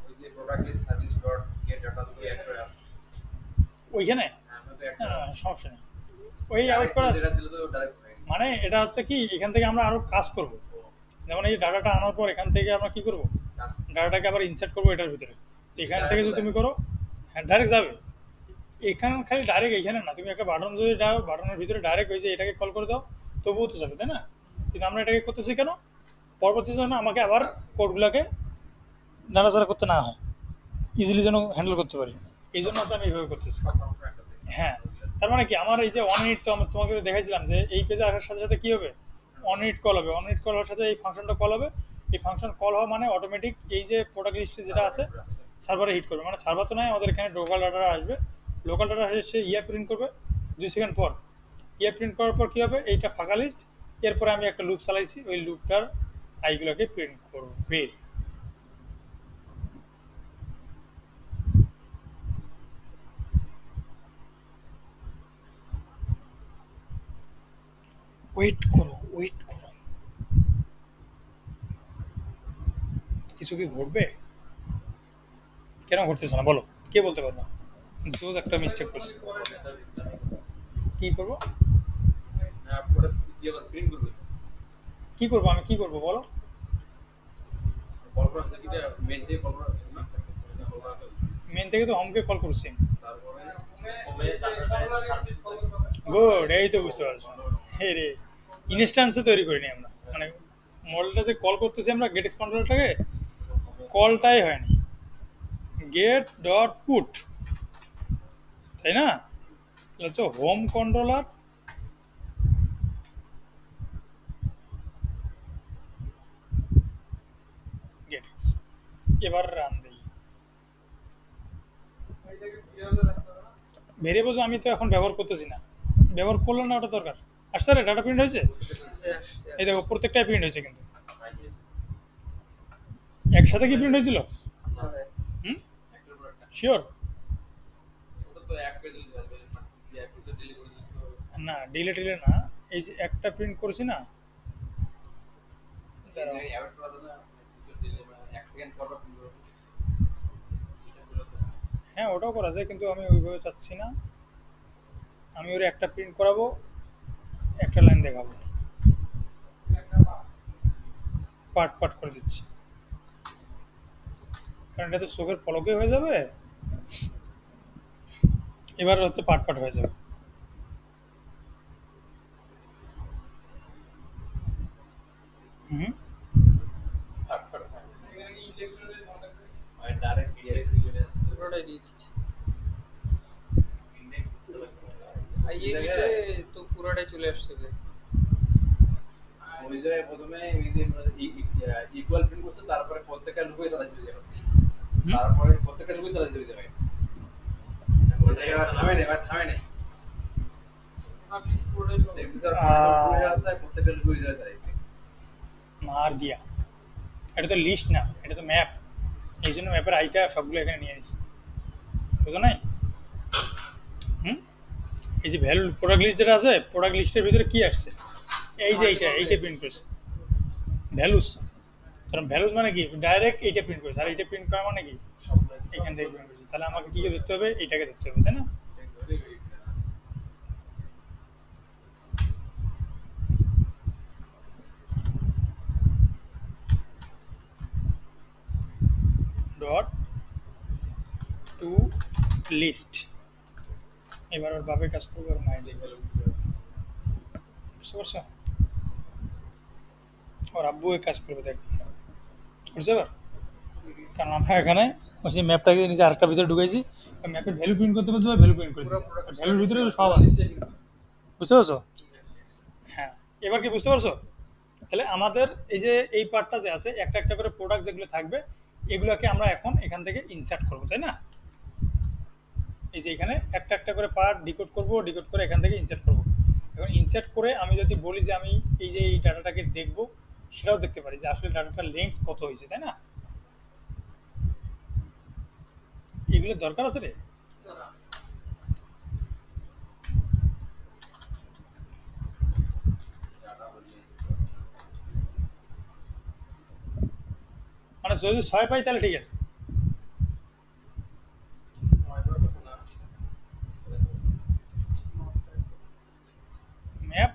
ওই যে product list service dot get data তো অ্যাড করা আছে। ওইখানে হ্যাঁ আমি তো অ্যাড করা আছে। সমস্যা নেই, ওই অ্যাওয়েট করা আছে। যেটা দিলে তো ডাইরেক্ট হয়ে গেল। মানে এটা হচ্ছে কি, এখান থেকে আমরা আরো কাজ করব। যেমন এই ডাটাটা আনার পর এখান থেকে আমরা কি করব? ডাটাটাকে আবার ইনসার্ট করবো এটার ভিতরে। তো এখান থেকে যদি তুমি করো, হ্যাঁ ডাইরেক্ট যাবে। এখানে খালি ডাইরেক্ট এখানে না, তুমি একটা বাটন যদি দাও, বাটনের ভিতরে ডাইরেক্ট ওই যে এটাকে কল করে দাও, তবুও তো যাবে, তাই না? কিন্তু আমরা এটাকে করতেছি কেন? পরবর্তী জন্য আমাকে আবার কোডগুলোকে নাড়াচাড়া করতে না হয়, ইজিলি যেন হ্যান্ডেল করতে পারি। এই জন্য হচ্ছে আমি এইভাবে করতেছি। হ্যাঁ, তার মানে কি, আমার এই যে অন ইট, তো আমি তোমাকে দেখাইছিলাম যে এই পেজে আসার সাথে সাথে কি হবে? অন ইট কল হবে। অন ইট কল হওয়ার সাথে এই ফাংশনটা কল হবে। এই ফাংশন কল হওয়া মানে অটোমেটিক এই যে প্রোডাক্ট লিস্টে যেটা আছে সার্ভারে হিট করবে। মানে সার্ভার তো নয়, আমাদের এখানে লোকাল ডাটা আসবে। লোকাল ডাটা এসে ইয়ে প্রিন্ট করবে 2 সেকেন্ড পর। ইয়ে প্রিন্ট করার পর কী হবে? এইটা ফাঁকা লিস্ট। এরপরে আমি একটা লুপ চালাইছি, ওই লুপটার আইগুলোকে প্রিন্ট করবে। ওয়েট করো, ওয়েট করো, কিছু কি ঘটবে? কেন ঘটতেছে না বলো? কে বলতে পারবো? রোজ একটা মিস্টেক করছি। কি করব? হ্যাঁ প্রোডাক্ট কি আবার প্রিন্ট করবে। কি করবো? আমি কি করবো বলো? কল করা আছে কিটা মেইন থেকে কল করা আছে না? কল করা আছে। মেন থেকে তো হোমকে কল করছি। তারপরে হোমে ডাটা সার্ভিস গুড, এই তো বুঝতে পারছো। হে রে, ইনস্ট্যান্সে তৈরি করিনি আমরা। মানে মডেলটা যে কল করতেছি আমরা গেট কন্ট্রোলটাকে, কলটাই হয়নি। গেট ডট পুট, তাই না? হচ্ছে হোম কন্ট্রোলার গেট। এবার রান দিই। ভেরিয়েবল আমি তো এখন ব্যবহার করতেছি না, ব্যবহার করলে না ওটা দরকার। আসছে রে, ডাটা প্রিন্ট হয়েছে। এই দেখো প্রত্যেকটাই প্রিন্ট হয়েছে, কিন্তু একসাথে কি প্রিন্ট হয়েছিল? হুম, শিওর ওটা তো এক পেজ দিতে হবে না, যে এপিসোড ডিলিট করে দিতে হবে না, ডিলে টিলে না। এই যে একটা প্রিন্ট করেছি না, এই অ্যাড করা দাও না এপিসোড ডিলিট মানে 1 সেকেন্ড পর পর প্রিন্ট করবে সিস্টেম গুলো তো। হ্যাঁ ওটাও করা যায়, কিন্তু আমি ওইভাবে চাচ্ছি না। আমি ওর একটা প্রিন্ট করাবো, একটা লাইন দেখাবো, পার্ট পার্ট করে দিচ্ছি, কারণ এটা তো চোখের পলকে হয়ে যাবে। এবার হচ্ছে পার্ট পার্ট হয়ে যাবে। হুম, ডাইরেক্ট ডিএক্স চলে আসছে পুরোটাই দিয়ে দিচ্ছি। ইন্ডেক্স আইএবিতে তো পুরোটাই চলে আসছে। ওই জায়গায় প্রথমে ওই যে ইকুয়াল প্রিন্ট করছে, তারপরে প্রত্যেকটা লুকই চালাইছে যাবে, তারপরে প্রত্যেকটা লুকই চালাইছে যাবে, ওই জায়গায় আর থামে নাই দেখবি স্যার পুরো আছে, প্রত্যেকটা লুকই চালাইছে। মার দিয়া, এটা তো লিস্ট না, এটা তো ম্যাপ, এই জন্য ম্যাপের আইটা সবগুলো এখানে নিয়ে আসি, বুঝো নাই? হুম, এই যে ভ্যালু প্রোডাক্ট লিস্ট যেটা আছে, প্রোডাক্ট লিস্টের ভিতরে কি আসছে, এই যে এইটা প্রিন্ট করেছে ভ্যালুস। কারণ ভ্যালুস মানে কি, ডাইরেক্ট এইটা প্রিন্ট করেছে, আর এইটা প্রিন্ট করা মানে কি এখান থেকে প্রিন্ট করেছে। তাহলে আমাকে কি ধরতে হবে, এইটাকে ধরতে হবে, তাই না? Dot to list. এবার ওর বাপের কাজ করবে, ওর মায়ের দেখবে, বুঝতে পারছো? ওর আব্বু এই কাজ করবে, দেখ, বুঝতে পার? কারণ আমরা এখানে ওই যে ম্যাপটাকে নিজে আরেকটা ভিতরে ঢুকেছি, ওই ম্যাপের ভ্যালু প্রিন্ট করতে বলছে, ভ্যালু প্রিন্ট করেছি, ভ্যালুর ভিতরে সব আছে, বুঝতে পারছো? হ্যাঁ, এবার কি বুঝতে পারছো? তাহলে আমাদের এই যে এই পার্টটা যে আছে, একটা একটা করে প্রোডাক্ট যেগুলো থাকবে, এগুলোকে আমরা এখন এখান থেকে ইনসার্ট করবো, তাই না? এই যে এখানে একটা একটা করে পার্ট ডিকোড করব, ডিকোড করে এখান থেকে ইনসার্ট করব। এখন ইনসার্ট করে আমি যদি বলি যে আমি এই যে এই ডাটাটাকে দেখব, সেটাও দেখতে পারি যে আসলে ডাটাটার লেন্থ কত হয়েছে, তাই না? এগুলো দরকার আছে রে। মানে যদি 6 পাই তাহলে ঠিক আছে। Map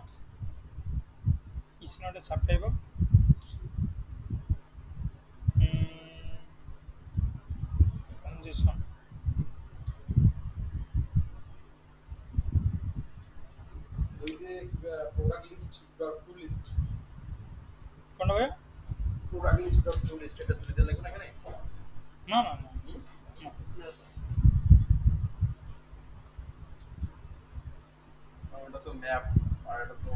is not a subtype of congestion. ওই যে product list dot to list, কোনটা ভাই? Product list dot to list, এটা তুলে দিতে লাগবে না এখানে? না না না, ওটা তো ম্যাপ, আর এটা তো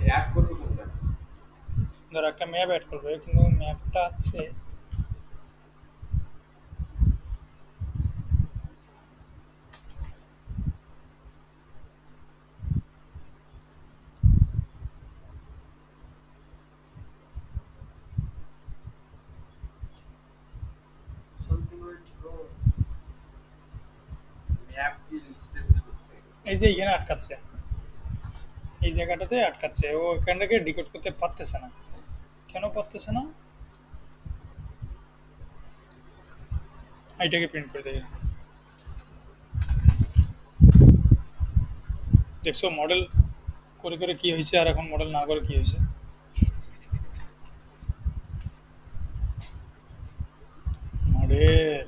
অ্যাড করবে কোনটা? ধর একটা ম্যাপ অ্যাড করবে, কিন্তু ম্যাপটা আছে ম্যাপ কি লিস্টের ভিতরে ঢুকছে? এই যে এখানে আটকাচ্ছে, এই জায়গাটাতে আটকাচ্ছে, ও এখান থেকে ডিকোড করতে পারতেছে না। কেন পারতেছে না? এইটাকে প্রিন্ট করে দেবে। দেখছো মডেল করে করে কি হয়েছে, আর এখন মডেল না করে কি হয়েছে। মডেল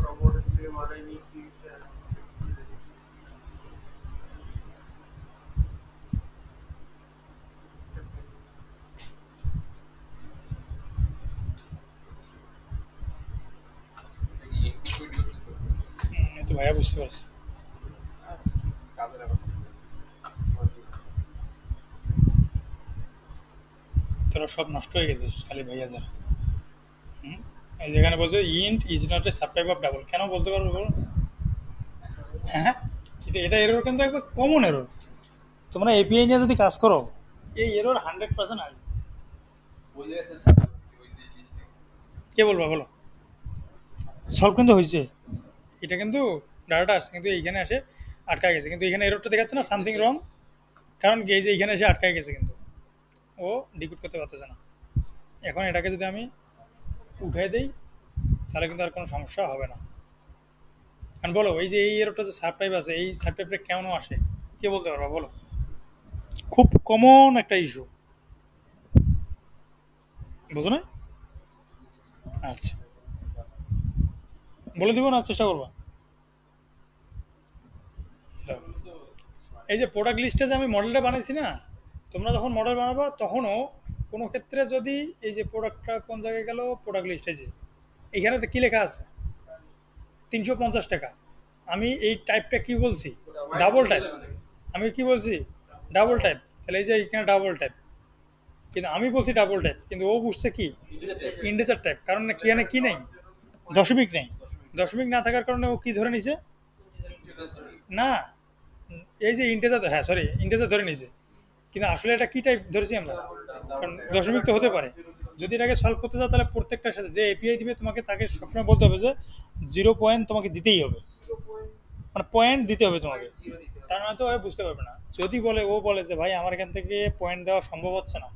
রোবটের থেকে বানাই নিয়ে কি স্যার এই তো ভাইয়া বুঝতে পারছে। কাজের ব্যাপার। তোরা সব নষ্ট হয়ে গেছিস খালি ভাইয়া যারা। এই যেখানে বলছে int is not a subtype of double, কেন বলতে পারবো বলো? হ্যাঁ, এটা এরর কিন্তু একবার কমন এরর। তোমরা এপিআই নিয়ে যদি কাজ করো, এই এরর 100% আসবে। ওই জায়গায় শেষ করতে হবে, ওই যে লিস্টে। কে বলবা বলো? সলভ কিন্তু হয়েছে, এটা কিন্তু ডাটাটা আসছে, কিন্তু এইখানে এসে আটকায় গেছে, কিন্তু এখানে এররটা দেখাচ্ছে না সামথিং রং, কারণ কি এই যে এইখানে এসে আটকায় গেছে, কিন্তু ও ডিকোড করতে পারতেছে না। এখন এটাকে যদি আমি উঠাই দেই, তাহলে কিন্তু আর কোনো সমস্যা হবে না। কারণ বলো এই যে এই এরোটা যে সাব টাইপ আছে, এই সাব টাইপটা কেন আসে কে বলতে পারবা বলো? খুব কমন একটা ইস্যু, বুঝো না? আচ্ছা, বলে দিব না, চেষ্টা করবা। দাও। এই যে প্রোডাক্ট লিস্টে যে আমি মডেলটা বানাইছি না, তোমরা যখন মডেল বানাবা তখনও কোনো ক্ষেত্রে যদি এই যে প্রোডাক্টটা কোন জায়গায় গেল, প্রোডাক্ট লিস্টে যে এইখানে কি লেখা আছে 350 টাকা, আমি এই টাইপটা কি বলছি? Double type. আমি কি বলছি? Double type. তাহলে এই যে এখানে ডাবল টাইপ, কিন্তু আমি বলছি ডাবল টাইপ, কিন্তু ও বুঝছে কি ইন্ডিজার টাইপ। কারণ কি এখানে কি নেই, দশমিক নেই। দশমিক না থাকার কারণে ও কি ধরে নিছে না, এই যে ইন্টেজার, হ্যাঁ সরি ইন্টেজার ধরে নিছে, কিন্তু আসলে এটা কি টাইপ ধরেছি আমরা? কারণ দশমিক তো হতে পারে। যদি এটাকে সলভ করতে চাও তাহলে প্রত্যেকটার সাথে যে এপিআই দিবে তোমাকে তাকে সবসময় বলতে হবে যে 0 পয়েন্ট তোমাকে দিতেই হবে, মানে পয়েন্ট দিতে হবে তোমাকে, তার মানে তো বুঝতে পারবে না। যদি বলে ও বলে যে ভাই আমার এখান থেকে পয়েন্ট দেওয়া সম্ভব হচ্ছে না,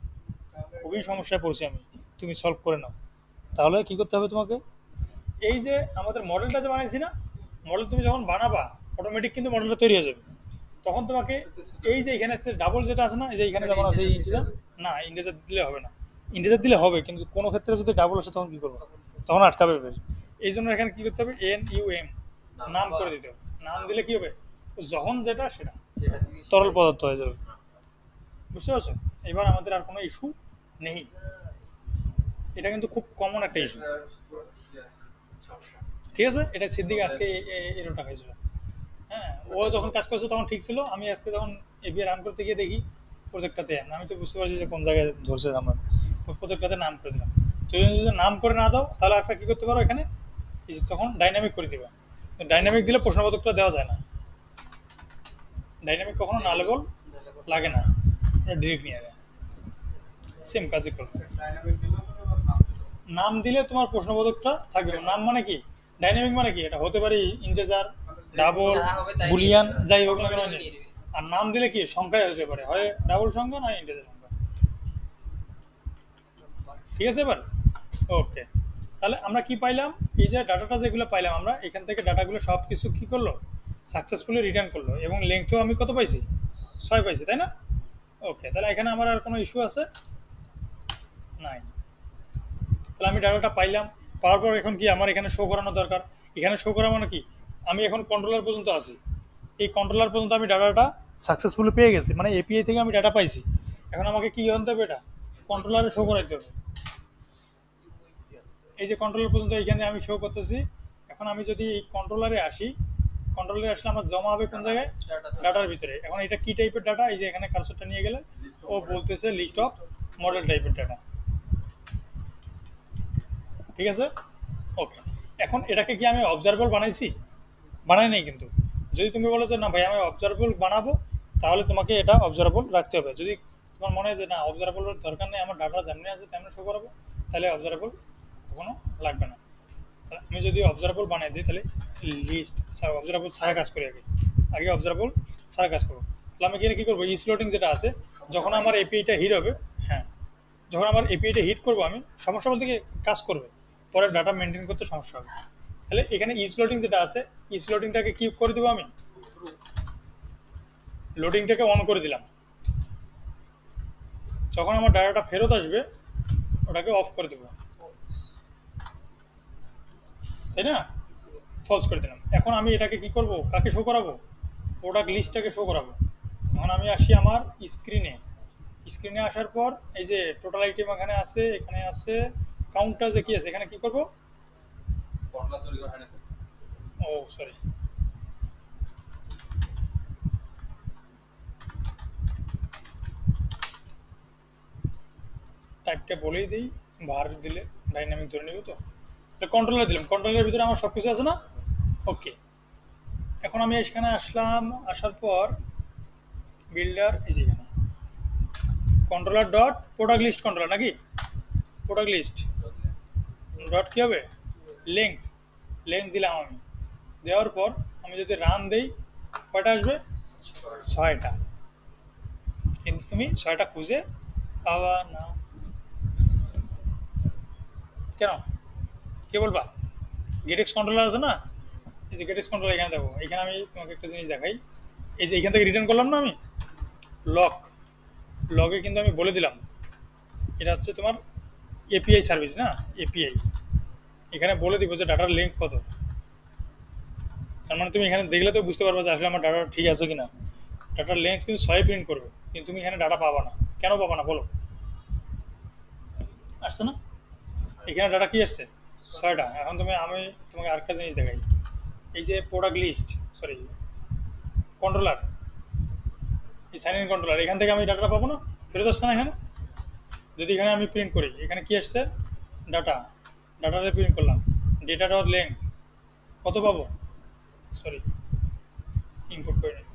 খুবই সমস্যায় পড়ছি আমি, তুমি সলভ করে নাও, তাহলে কি করতে হবে তোমাকে? এই যে আমাদের মডেলটা যে বানাইছি না, মডেল তুমি যখন বানাবা অটোমেটিক কিন্তু মডেলটা তৈরি হয়ে যাবে। তখন তোমাকে এই যে এখানে ডাবল যেটা আছে না, এই যে এখানে যেমন আছে ইন্টিজার, না ইন্টিজার দিলে হবে না, ইন্টিজার দিলে হবে কিন্তু কোনো ক্ষেত্রে যদি ডাবল আসে তখন কি করবো? তখন আটকাবে বের। এই জন্য এখানে কি করতে হবে? NUM নাম করে দিতে হবে। নাম দিলে কি হবে? যখন যেটা সেটা তরল পদার্থ হয়ে যাবে। বুঝতে পারছো? এবার আমাদের আর কোনো ইস্যু নেই। এটা কিন্তু খুব কমন একটা ইস্যু, ঠিক আছে? এটা সিদ্দিক আজকে এরোটা খাইছিল। হ্যাঁ, ও যখন কাজ করছে তখন ঠিক ছিল, আমি আজকে যখন এবিএ রান করতে গিয়ে দেখি প্রজেক্টটাতে আমি তো বুঝতে পারছি যে কোন জায়গায় ধরছে আমার, প্রজেক্টটাতে নাম করে দিলাম। যদি নাম করে না দাও তাহলে একটা কী করতে পারো, এখানে তখন ডাইনামিক করে দিবা। ডাইনামিক দিলে প্রশ্নবোধকটা দেওয়া যায় না, ডাইনামিক কখনো না লেবল লাগে না, ডিরেক্ট নিয়ে যায়। সেম কাজই করবে, নাম দিলে তোমার প্রশ্নবোধকটা থাকবে। নাম মানে কি, ডাইনামিক মানে কি, এটা হতে পারে ইন্টিজার, ডাবল, বুলিয়ান, যাই হোক না কেন। আর নাম দিলে কি সংখ্যায় হতে পারে, হয় ডাবল সংখ্যা না ইন্টিজার সংখ্যা। ঠিক আছে এবার? ওকে, তাহলে আমরা কি পাইলাম? এই যে ডাটাটা যেগুলো পাইলাম আমরা এখান থেকে, ডাটাগুলো সব কিছু কী করলো, সাকসেসফুলি রিটার্ন করলো, এবং লেংথও আমি কত পাইছি? 6 পাইছি, তাই না? ওকে, তাহলে এখানে আমার আর কোনো ইস্যু আছে নাই। তাহলে আমি ডাটাটা পাইলাম, পাওয়ার পর এখন কি আমার এখানে শো করানো দরকার। এখানে শো করা মানে কি, আমি এখন কন্ট্রোলার পর্যন্ত আছি, এই কন্ট্রোলার পর্যন্ত আমি ডাটাটা সাকসেসফুলি পেয়ে গেছি, মানে এপিআই থেকে আমি ডাটা পাইছি। এখন আমাকে কি আনতে হবে? এটা কন্ট্রোলারে শো করাইতে হবে। এই যে কন্ট্রোলার পর্যন্ত এখানে আমি শো করতেছি। এখন আমি যদি এই কন্ট্রোলারে আসি, কন্ট্রোলারে আসলে আমার জমা হবে কোন জায়গায়? ডাটার ভিতরে। এখন এটা কি টাইপের ডাটা? এই যে এখানে কারসরটা নিয়ে গেলে ও বলতেছে লিস্ট অফ মডেল টাইপের ডাটা। ঠিক আছে, ওকে। এখন এটাকে কি আমি অবজারভেবল বানাইছি? বানাই নাই কিন্তু। যদি তুমি বলো যে না ভাই আমি অবজারভেবল বানাবো, তাহলে তোমাকে এটা অবজারভেবল রাখতে হবে। যদি তোমার মনে হয় যে না অবজারভেবলের দরকার নেই, আমার ডাটা যেমনি আছে তেমনি শো করাবো, তাহলে অবজারভেবল কখনো লাগবে না। আমি যদি অবজারভেবল বানাই দিই তাহলে লিস্ট অবজারভেবল ছাড়া কাজ করি, আগে অবজারভেবল ছাড়া কাজ করবো। তাহলে আমি এখানে কী করবো? ইসলোডিং যেটা আছে, যখন আমার এপিআইটা হিট হবে, হ্যাঁ যখন আমার এপিআইটা হিট করবো আমি, সমস্যা বলতে কি কাজ করবে, পরে ডাটা মেনটেন করতে সমস্যা হবে। তাহলে এখানে ইসলোডিং যেটা আছে, ইসলোডিংটাকে কি করে দেবো আমি? লোডিংটাকে অন করে দিলাম। যখন আমার ডাটাটা ফেরত আসবে ওটাকে অফ করে দেবো, তাই না? ফলস করে দিলাম। এখন আমি এটাকে কি করব? কাকে শো করাবো? প্রোডাক্ট লিস্টটাকে শো করাবো। এখন আমি আসি আমার স্ক্রিনে, স্ক্রিনে আসার পর এই যে টোটাল আইটেম এখানে আছে, এখানে আছে কাউন্টটা যে কি আছে, এখানে কি করব? ও সরি, টাইপটা বলেই দিই, বার দিলে ডাইনামিক ধরে নেব। তো কন্ট্রোলার দিলাম, কন্ট্রোলারের ভিতরে আমার সব কিছু আছে না? ওকে, এখন আমি এখানে আসলাম, আসার পর বিল্ডার, এই যে এখানে controller dot product list controller, নাকি প্রোডাক্ট লিস্ট ডট কী হবে? লেংথ, লেংথ দিলাম আমি। দেওয়ার পর আমি যদি রান দেই কয়টা আসবে? 6টা। কিন্তু তুমি 6টা খুঁজে পাবা না, কেন? কে বলবা? গেটেক্স কন্ট্রোলার আছে না, এই যে গেটেক্স কন্ট্রোলার এখানে দেখো, এখানে আমি তোমাকে একটা জিনিস দেখাই। এই যে এখান থেকে রিটার্ন করলাম না আমি লগে কিন্তু আমি বলে দিলাম এটা হচ্ছে তোমার এপিআই সার্ভিস না, এপিআই। এখানে বলে দিব যে ডাটার লেন্থ কত। তার মানে তুমি এখানে দেখলে তো বুঝতে পারবে যে আসলে আমার ডাটা ঠিক আছে কিনা। ডাটার লেন্থ কিন্তু 6 প্রিন্ট করবে, কিন্তু তুমি এখানে ডাটা পাবা না। কেন পাবা না বলো? আসছে না, এখানে ডাটা কি আসছে 6টা। এখন আমি তোমাকে আরেকটা জিনিস দেখাই। এই যে প্রোডাক্ট লিস্ট, সরি কন্ট্রোলার, এই সাইন ইন কন্ট্রোলার, এখান থেকে আমি ডাটা পাবো না, ফেরত আসছে না এখানে। যদি এখানে আমি প্রিন্ট করি, এখানে কি আসছে ডাটাতে প্রিন্ট করলাম, ডেটা ডট লেন্থ কত পাবো, সরি ইম্পোর্ট করে নিই।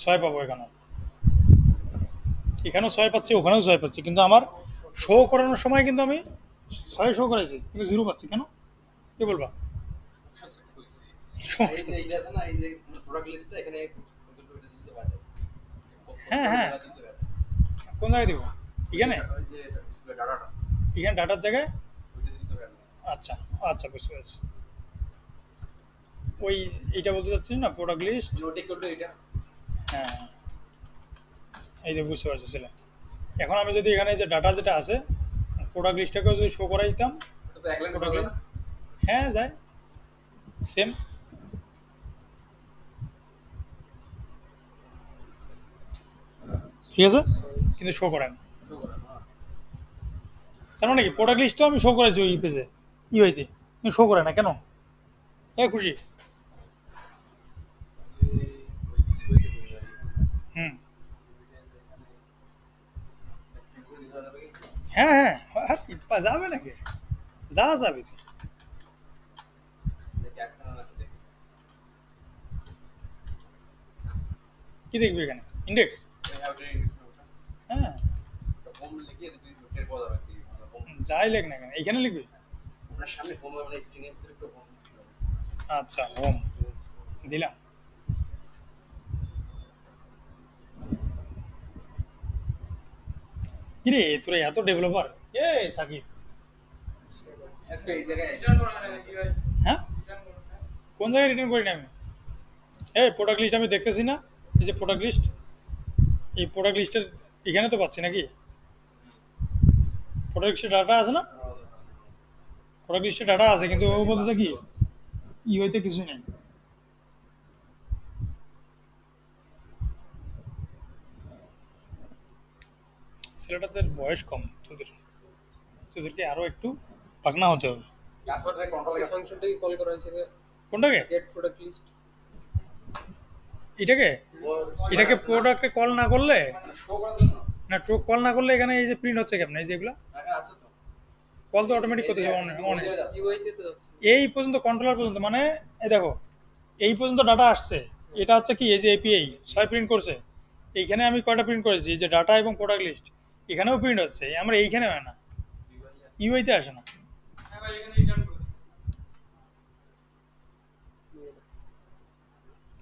ছয় পাবো, এখানেও 6 পাচ্ছি, ওখানেও 6 পাচ্ছি, কিন্তু আমার শো করানোর সময় কিন্তু আমি 6 শো করাইছি, কিন্তু 0 পাচ্ছি কেন, কি বলবা? এই যে এইটা আছে না, এই যে প্রোডাক্ট লিস্টটা এখানে দিতে পারে। হ্যাঁ হ্যাঁ, কোন জায়গায় দিব? এখানে ওই যে ডাটাটা এখানে ডাটার জায়গায়। ওইটা দিতে পারে। আচ্ছা আচ্ছা, বুঝতে পারছি। ওই এইটা বলতে চাচ্ছি না, প্রোডাক্ট লিস্ট। নোটিক করলে এটা হ্যাঁ, এই যে বুঝতে পারছি ছেলে। এখন আমি যদি এখানে যে ডাটা যেটা আছে প্রোডাক্ট লিস্টটাকেও যদি শো করাই দিতাম, এটা তো এক লাইন প্রোডাক্ট হবে লিস্ট, না। হ্যাঁ যায় সেম। ঠিক আছে, কিন্তু শো করেন। তার মানে কি প্রোডাক্ট লিস্ট তো আমি শো করেছি ওই পেজে, ই হয়েছে, কিন্তু শো করে না কেন? খুশি। হুম, হ্যাঁ হ্যাঁ, যাবে নাকি, যাবে তো। কি দেখবি এখানে? ইন্ডেক্স। হ্যাঁ, যাই লেখ না কেন, এইখানে লিখবি। আচ্ছা, হোম দিলাম। কিরে তোরা এত ডেভেলপার? সাকিব, হ্যাঁ কোন জায়গায় রিটার্ন করি না আমি? প্রোডাক্ট লিস্ট আমি দেখতেছি না, এই যে প্রোডাক্ট লিস্ট, এই প্রোডাক্ট লিস্টের এখানে তো পাচ্ছি নাকি? প্রোডাক্ট লিস্টের ডাটা আছে না, প্রোডাক্ট লিস্টের ডাটা আছে, কিন্তু ও বলতেছে কি ই হইতে কিছু নেই। ছেলেটাদের বয়স কম, তোদেরকে আরো একটু পাকনা হতে হবে। ফাংশনটাকে কল করা হয়েছে কোনটাকে? Get product list. এটাকে প্রোডাক্টে কল না করলে না, কল না করলে এখানে এই যে প্রিন্ট হচ্ছে কেমন, এই যেগুলো কল তো অটোমেটিক করতেছে অন। ইউআইতে তো যাচ্ছে। এই পর্যন্ত কন্ট্রোলার পর্যন্ত, মানে এই দেখো এই পর্যন্ত ডাটা আসছে। এটা হচ্ছে কি, এই যে এপিআই 6 প্রিন্ট করছে, এইখানে আমি কয়টা প্রিন্ট করেছি, এই যে ডাটা এবং প্রোডাক্ট লিস্ট, এখানেও প্রিন্ট হচ্ছে, আমরা এইখানে হয় না, ইউআইতে আসে না।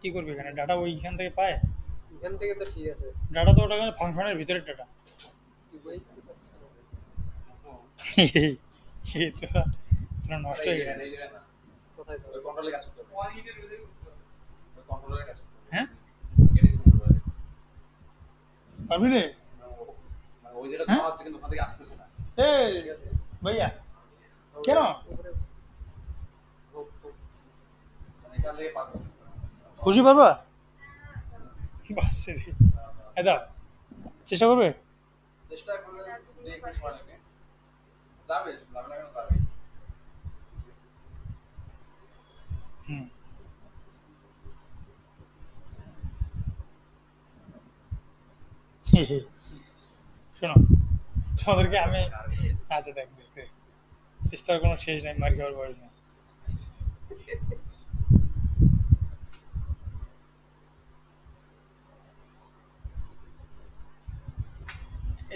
কি করবে এখানে, ডাটা ওইখান থেকে পায়, এখান থেকে তো ঠিক আছে, ডাটা তো ওটা ফাংশনের ভিতরের ডাটা। ইউআইতে পাচ্ছে না। এই তোরা নষ্ট হয়ে গেছে। কোথায় পাবে? কন্ট্রোলে কাজ করতে হবে। কন্ট্রোলে কাজ করতে হবে। হ্যাঁ গেটিস কন্ট্রোলারে পারবি রে? মানে ওই যেটা হ্যাঁ? খাওয়া হচ্ছে কিন্তু ওখান থেকে আসতেছে না। ভাইয়া কেন উপরে মানে এখান থেকে পাবো। খুশি পারবা? বাস রে, দাও চেষ্টা করবে। চেষ্টা করলে দেখবে সময় লাগে। যাবে, লাগবে না কেন যাবে। হুম, শোনো তোমাদেরকে আমি, আচ্ছা দেখ চেষ্টার কোনো শেষ নাই, মার খাওয়ার বয়স নেই।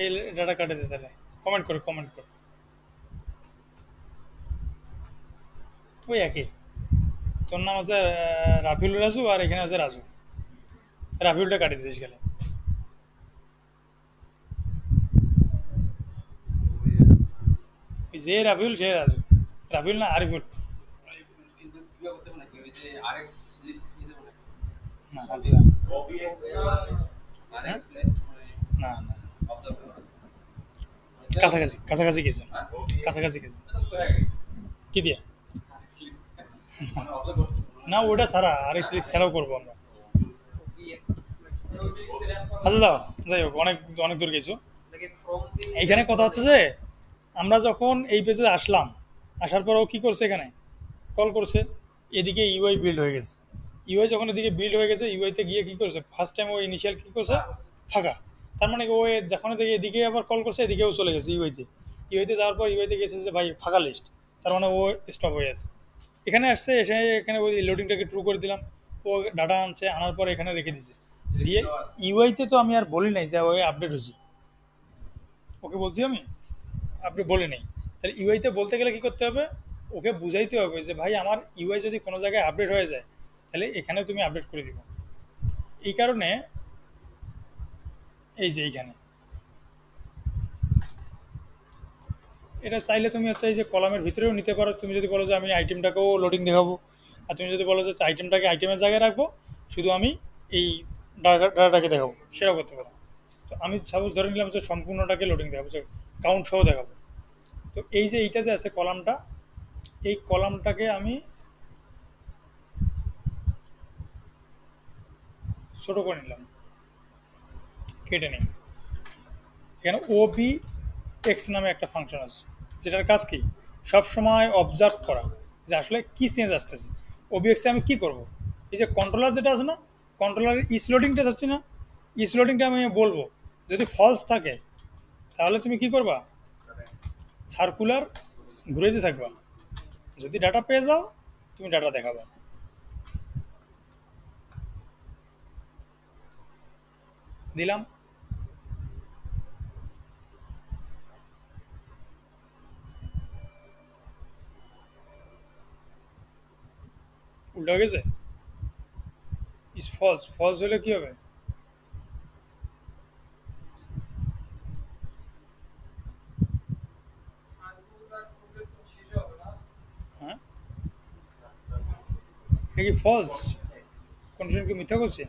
এই ডাটা কাটে দে তাহলে, কমেন্ট করে ওই একই। তোর নাম আছে রাফিউল রাজু, আর এখানে আছে রাজু। রাফিউলটা কাটে দিস গেলে। যে রাবিউল সে রাজু, রাবিউল না আরিফুল। কিন্তু বিয়ে করতে হবে নাকি ওই যে আরএক্স লিস্ট নিতে হবে না আছে না আরএক্স লিস্ট না না অবজার্ভ কাছাকাছি কাছাকাছি গেছে, কাছাকাছি গেছে। কি দিয়ে অবজার্ভ করতে না ওটা ছাড়া আর এই সিরিজ ছাড়াও করবো আমরা। OBX আচ্ছা দাও, যাই হোক অনেক অনেক দূর গেছো। নাকি from দিলে এইখানে কথা হচ্ছে যে আমরা যখন এই পেজে আসলাম, আসার পর ও কী করছে, এখানে কল করছে, এদিকে ইউআই বিল্ড হয়ে গেছে। ইউআই যখন এদিকে বিল্ড হয়ে গেছে, ইউআইতে গিয়ে কী করছে, ফার্স্ট টাইম ও ইনিশিয়াল কী করছে, ফাঁকা। তার মানে ও যখন থেকে এদিকে আবার কল করছে, এদিকেও চলে গেছে ইউআইতে। ইউআইতে যাওয়ার পর ইউআইতে গেছে যে ভাই ফাঁকা লিস্ট, তার মানে ও স্টপ হয়ে আছে। এখানে আসছে, এসে এখানে ওই লোডিংটাকে ট্রু করে দিলাম, ও ডাটা আনছে, আনার পর এখানে রেখে দিছে দিয়ে। ইউআইতে তো আমি আর বলি নাই যে ওই আপডেট হয়েছে, ওকে বলছি আমি আপনি বলে নেই। তাহলে ইউআইতে বলতে গেলে কী করতে হবে, ওকে বুঝাইতে হবে যে ভাই আমার ইউআই যদি কোনো জায়গায় আপডেট হয়ে যায়, তাহলে এখানে তুমি আপডেট করে দিবে। এই কারণে এই যে এইখানে এটা চাইলে তুমি হচ্ছে এই যে কলামের ভিতরেও নিতে পারো। তুমি যদি বলো যে আমি আইটেমটাকেও লোডিং দেখাবো, আর তুমি যদি বলো যে আইটেমটাকে আইটেমের জায়গায় রাখবো, শুধু আমি এই ডাটাটাকে দেখাবো, সেটাও করতে পারো। তো আমি সাপোজ ধরে নিলাম যে সম্পূর্ণটাকে লোডিং দেখাবো, যে কাউন্ট সহ দেখাবো। তো এই যে এইটা যে আছে কলামটা, এই কলামটাকে আমি ছোটো করে নিলাম, কেটে নিই। এখানে ওবি এক্স নামে একটা ফাংশন আছে, যেটার কাজ কি সব সময় অবজার্ভ করা যে আসলে কি চেঞ্জ আসতেছে। ওবি এক্সে আমি কি করব, এই যে কন্ট্রোলার যেটা আছে না, কন্ট্রোলারের ইস লোডিংটা যাচ্ছে না, ইস লোডিংটা আমি বলবো যদি ফলস থাকে, তাহলে তুমি কি করবা, সার্কুলার ঘুরে যে থাকবা। যদি ডাটা পেয়ে যাও, তুমি ডাটা দেখাবা। দিলাম, উল্টো হয়ে গেছে। ইস ফলস, ফলস হলে কি হবে, হ্যাঁ এটা কি ফলস, কন্ডিশন কি মিথ্যা করছে,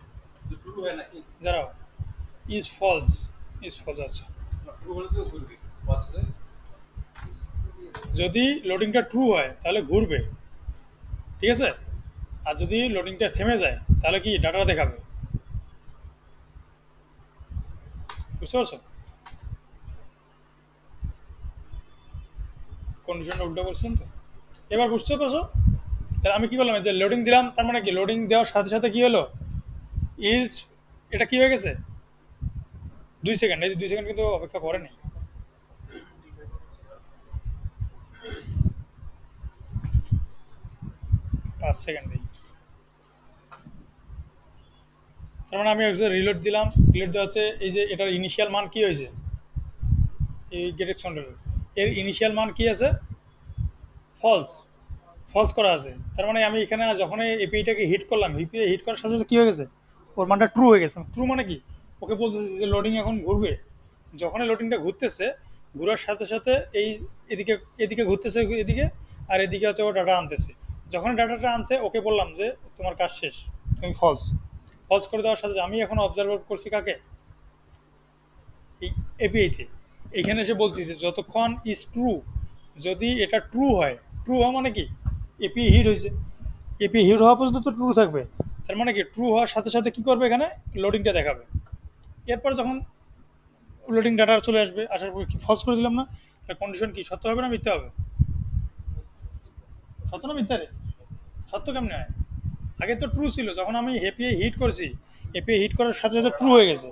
ট্রু হয় নাকি দাঁড়াও, ইজ ফলস, ইজ ফলস। আচ্ছা ট্রু হলে তো ঘুরবে পছন্দ যদি লোডিংটা ট্রু হয় তাহলে ঘুরবে, ঠিক আছে। আর যদি লোডিংটা থেমে যায়, তাহলে কি ডাটা দেখাবে, বুঝতে পারছো, কন্ডিশনটা উল্টো করছেন তো। এবার বুঝতে পারছো, তাহলে আমি কি করলাম, যে লোডিং দিলাম, তার মানে কি লোডিং দেওয়ার সাথে সাথে কি হলো, ইজ এটা কি হয়ে গেছে 2 সেকেন্ড। এই 2 সেকেন্ড কিন্তু অপেক্ষা করে নেই, পাঁচ সেকেন্ড দিই। তার মানে আমি রিলোড দিলাম, রিলোড দেওয়া হচ্ছে এই যে এটার ইনিশিয়াল মান কি হয়েছে, এই গেটেক্স কন্ট্রোলার এর ইনিশিয়াল মান কি আছে, ফলস, ফলস করা আছে। তার মানে আমি এখানে যখন এপিআইটাকে হিট করলাম, এপিআই হিট করার সাথে সাথে কী হয়ে গেছে, ওর মানটা ট্রু হয়ে গেছে। ট্রু মানে কি, ওকে বলতেছে যে লোডিং এখন ঘুরবে। যখনই লোডিংটা ঘুরতেছে, ঘুরার সাথে সাথে এই এদিকে এদিকে ঘুরতেছে, এদিকে আর এদিকে হচ্ছে ও ডাটা আনতেছে। যখন ডাটাটা আনছে, ওকে বললাম যে তোমার কাজ শেষ, তুমি ফলস। ফলস করে দেওয়ার সাথে আমি এখন অবজার্ভ করছি কাকে, এই এপিআইতে। এইখানে এসে বলছি যে যতক্ষণ ইজ ট্রু, যদি এটা ট্রু হয়, ট্রু হওয়া মানে কি এপিআই হিট হয়েছে, এপিআই হিট হওয়া পর্যন্ত তো ট্রু থাকবে। তার মানে কি ট্রু হওয়ার সাথে সাথে কী করবে, এখানে লোডিংটা দেখাবে। এরপর যখন লোডিং ডাটা চলে আসবে, আসার পর কি ফলস করে দিলাম না, তার কন্ডিশন কি সত্য হবে না মিথ্যা হবে, সত্য না মিথ্যা রে, সত্য কেমনে হয়, আগে তো ট্রু ছিল, যখন আমি এপিআই হিট করছি, এপিআই হিট করার সাথে সাথে ট্রু হয়ে গেছে,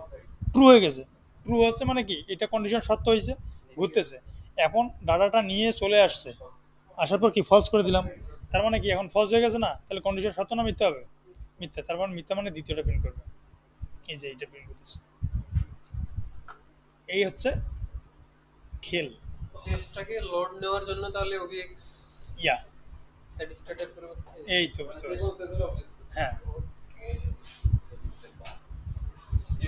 ট্রু হয়ে গেছে। ট্রু হচ্ছে মানে কি এটা কন্ডিশন সত্য হয়েছে, ঘুরতেছে। এখন ডাটাটা নিয়ে চলে আসছে, আসার পর কি ফলস করে দিলাম, তার মানে কি এখন ফলস হয়ে গেছে না, তাহলে কন্ডিশন সত্য না মিথ্যা হবে, মিথ্যা। তার মানে মিথ্যা মানে দ্বিতীয়টা প্রিন্ট করবে, এই যে এইটা প্রিন্ট করতেছে। এই হচ্ছে খেল। পেজটাকে লোড নেওয়ার জন্য তাহলে OBX ইয়া স্যাটিসফাইডের পরিবর্তে এই তো বুঝতে পারছি, হ্যাঁ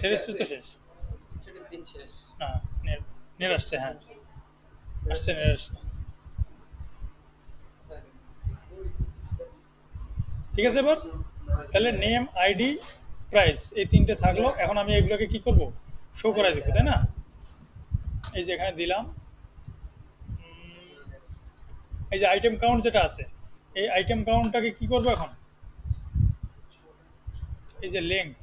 শেষ তো শেষ, স্যাটিসফাইডের দিন শেষ। না নেট আসছে, হ্যাঁ আসছে, নেট আসছে। ঠিক আছে? এবার তাহলে নেম, আইডি, প্রাইস এই তিনটে থাকলো। এখন আমি এগুলোকে কি করব, শো করাই দেবো, তাই না? এই যে এখানে দিলাম, এই যে আইটেম কাউন্ট যেটা আছে, এই আইটেম কাউন্টটাকে কি করবো এখন, এই যে লেংথ,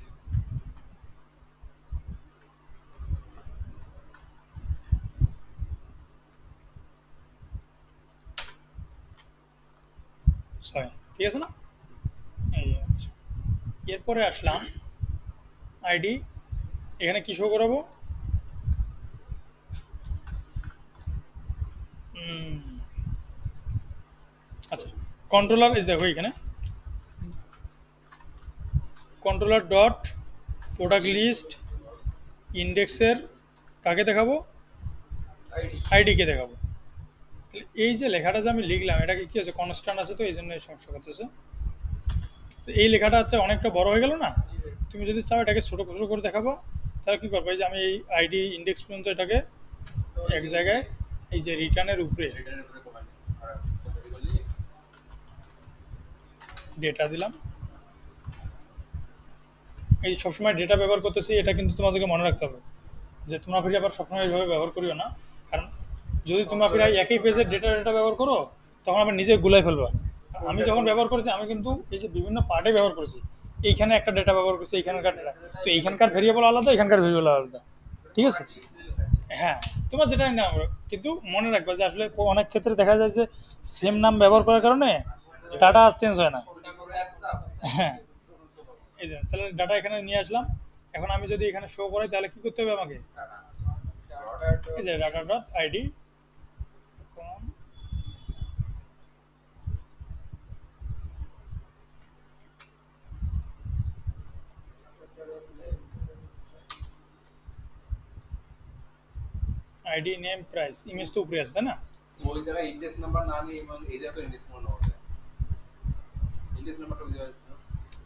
ছয়, ঠিক আছে না? এই আচ্ছা, এরপরে আসলাম আইডি, এখানে কি শো করাবো, আচ্ছা কন্ট্রোলার, এই দেখো এখানে কন্ট্রোলার ডট প্রোডাক্ট লিস্ট ইন্ডেক্সের কাকে দেখাবো, আইডি আইডিকে দেখাবো। তাহলে এই যে লেখাটা যে আমি লিখলাম, এটাকে কি হচ্ছে, কনস্ট্যান্ট আছে, তো এই জন্য এই সমস্যা করতেছে। তো এই লেখাটা হচ্ছে অনেকটা বড় হয়ে গেল না? তুমি যদি চাও এটাকে ছোটো ছোটো করে দেখাবো, তাহলে কী করবো, এই যে আমি এই আইডি ইন্ডেক্স পর্যন্ত এটাকে এক জায়গায়, এই যে রিটার্নের উপরে রিটার্নের উপরে কমান্ড আর কপি করলি ডেটা দিলাম। এই সবসময় ডেটা ব্যবহার করতেছি, এটা কিন্তু তোমাদেরকে মনে রাখতে হবে যে তোমরা ফিরে আবার সবসময় এইভাবে ব্যবহার করিও না, কারণ যদি তোমরা ফিরে একই পেজের ডেটা ব্যবহার করো, তখন আবার নিজে গুলাই ফেলবা। আমি যখন ব্যবহার করেছি, আমি কিন্তু এই যে বিভিন্ন পার্টে ব্যবহার করেছি, এইখানে একটা ডেটা ব্যবহার করছি, এইখানকার ডেটা, তো এইখানকার ভেরিয়েবল আলাদা, এখানকার ভেরিয়েবল আলাদা, ঠিক আছে? হ্যাঁ, তোমার যেটাই নাম, কিন্তু মনে রাখবা যে আসলে অনেক ক্ষেত্রে দেখা যায় যে সেম নাম ব্যবহার করার কারণে ডাটা চেঞ্জ হয় না। হ্যাঁ, এই যে তাহলে ডাটা এখানে নিয়ে আসলাম। এখন আমি যদি এখানে শো করাই, তাহলে কি করতে হবে আমাকে, এই যে data dot ID, ID name price, image তো উপরে আছে, তাই না? ওই জায়গায় ইন্ডেক্স নাম্বার না নিয়ে এবং এই জায়গায় তো ইন্ডেক্স নাম্বার নেওয়া যায়। ইন্ডেক্স নাম্বারটা বুঝতে পারছিস না?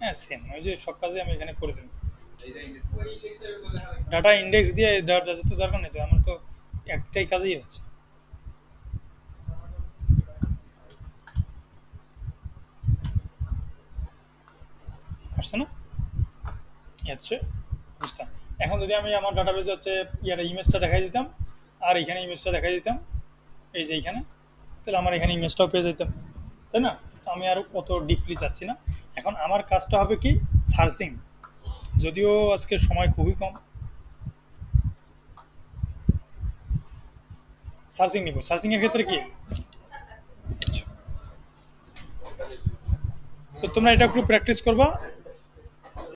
হ্যাঁ সেম, ওই যে সব কাজে আমি এখানে করে দেবো। এই যে ইন্ডেক্স নাম্বার ডাটা ইন্ডেক্স দিয়ে ডাটা তো দরকার নেই, তো আমার তো একটাই কাজেই হচ্ছে। আসছে না? হচ্ছে বুঝতাম। এখন যদি আমি আমার ডাটাবেজে হচ্ছে ইয়াটা ইমেজটা দেখাই দিতাম, আর এখানে ইমেজটা দেখাই দিতাম, এই যে এইখানে, তাহলে আমার এখানে ইমেজটাও পেয়ে যেতাম, তাই না? তো আমি আর অত ডিপলি যাচ্ছি না। এখন আমার কাজটা হবে কি, সার্চিং, যদিও আজকে সময় খুবই কম। সার্চিং নিব, সার্চিংয়ের ক্ষেত্রে কি, তো তোমরা এটা একটু প্র্যাকটিস করবা।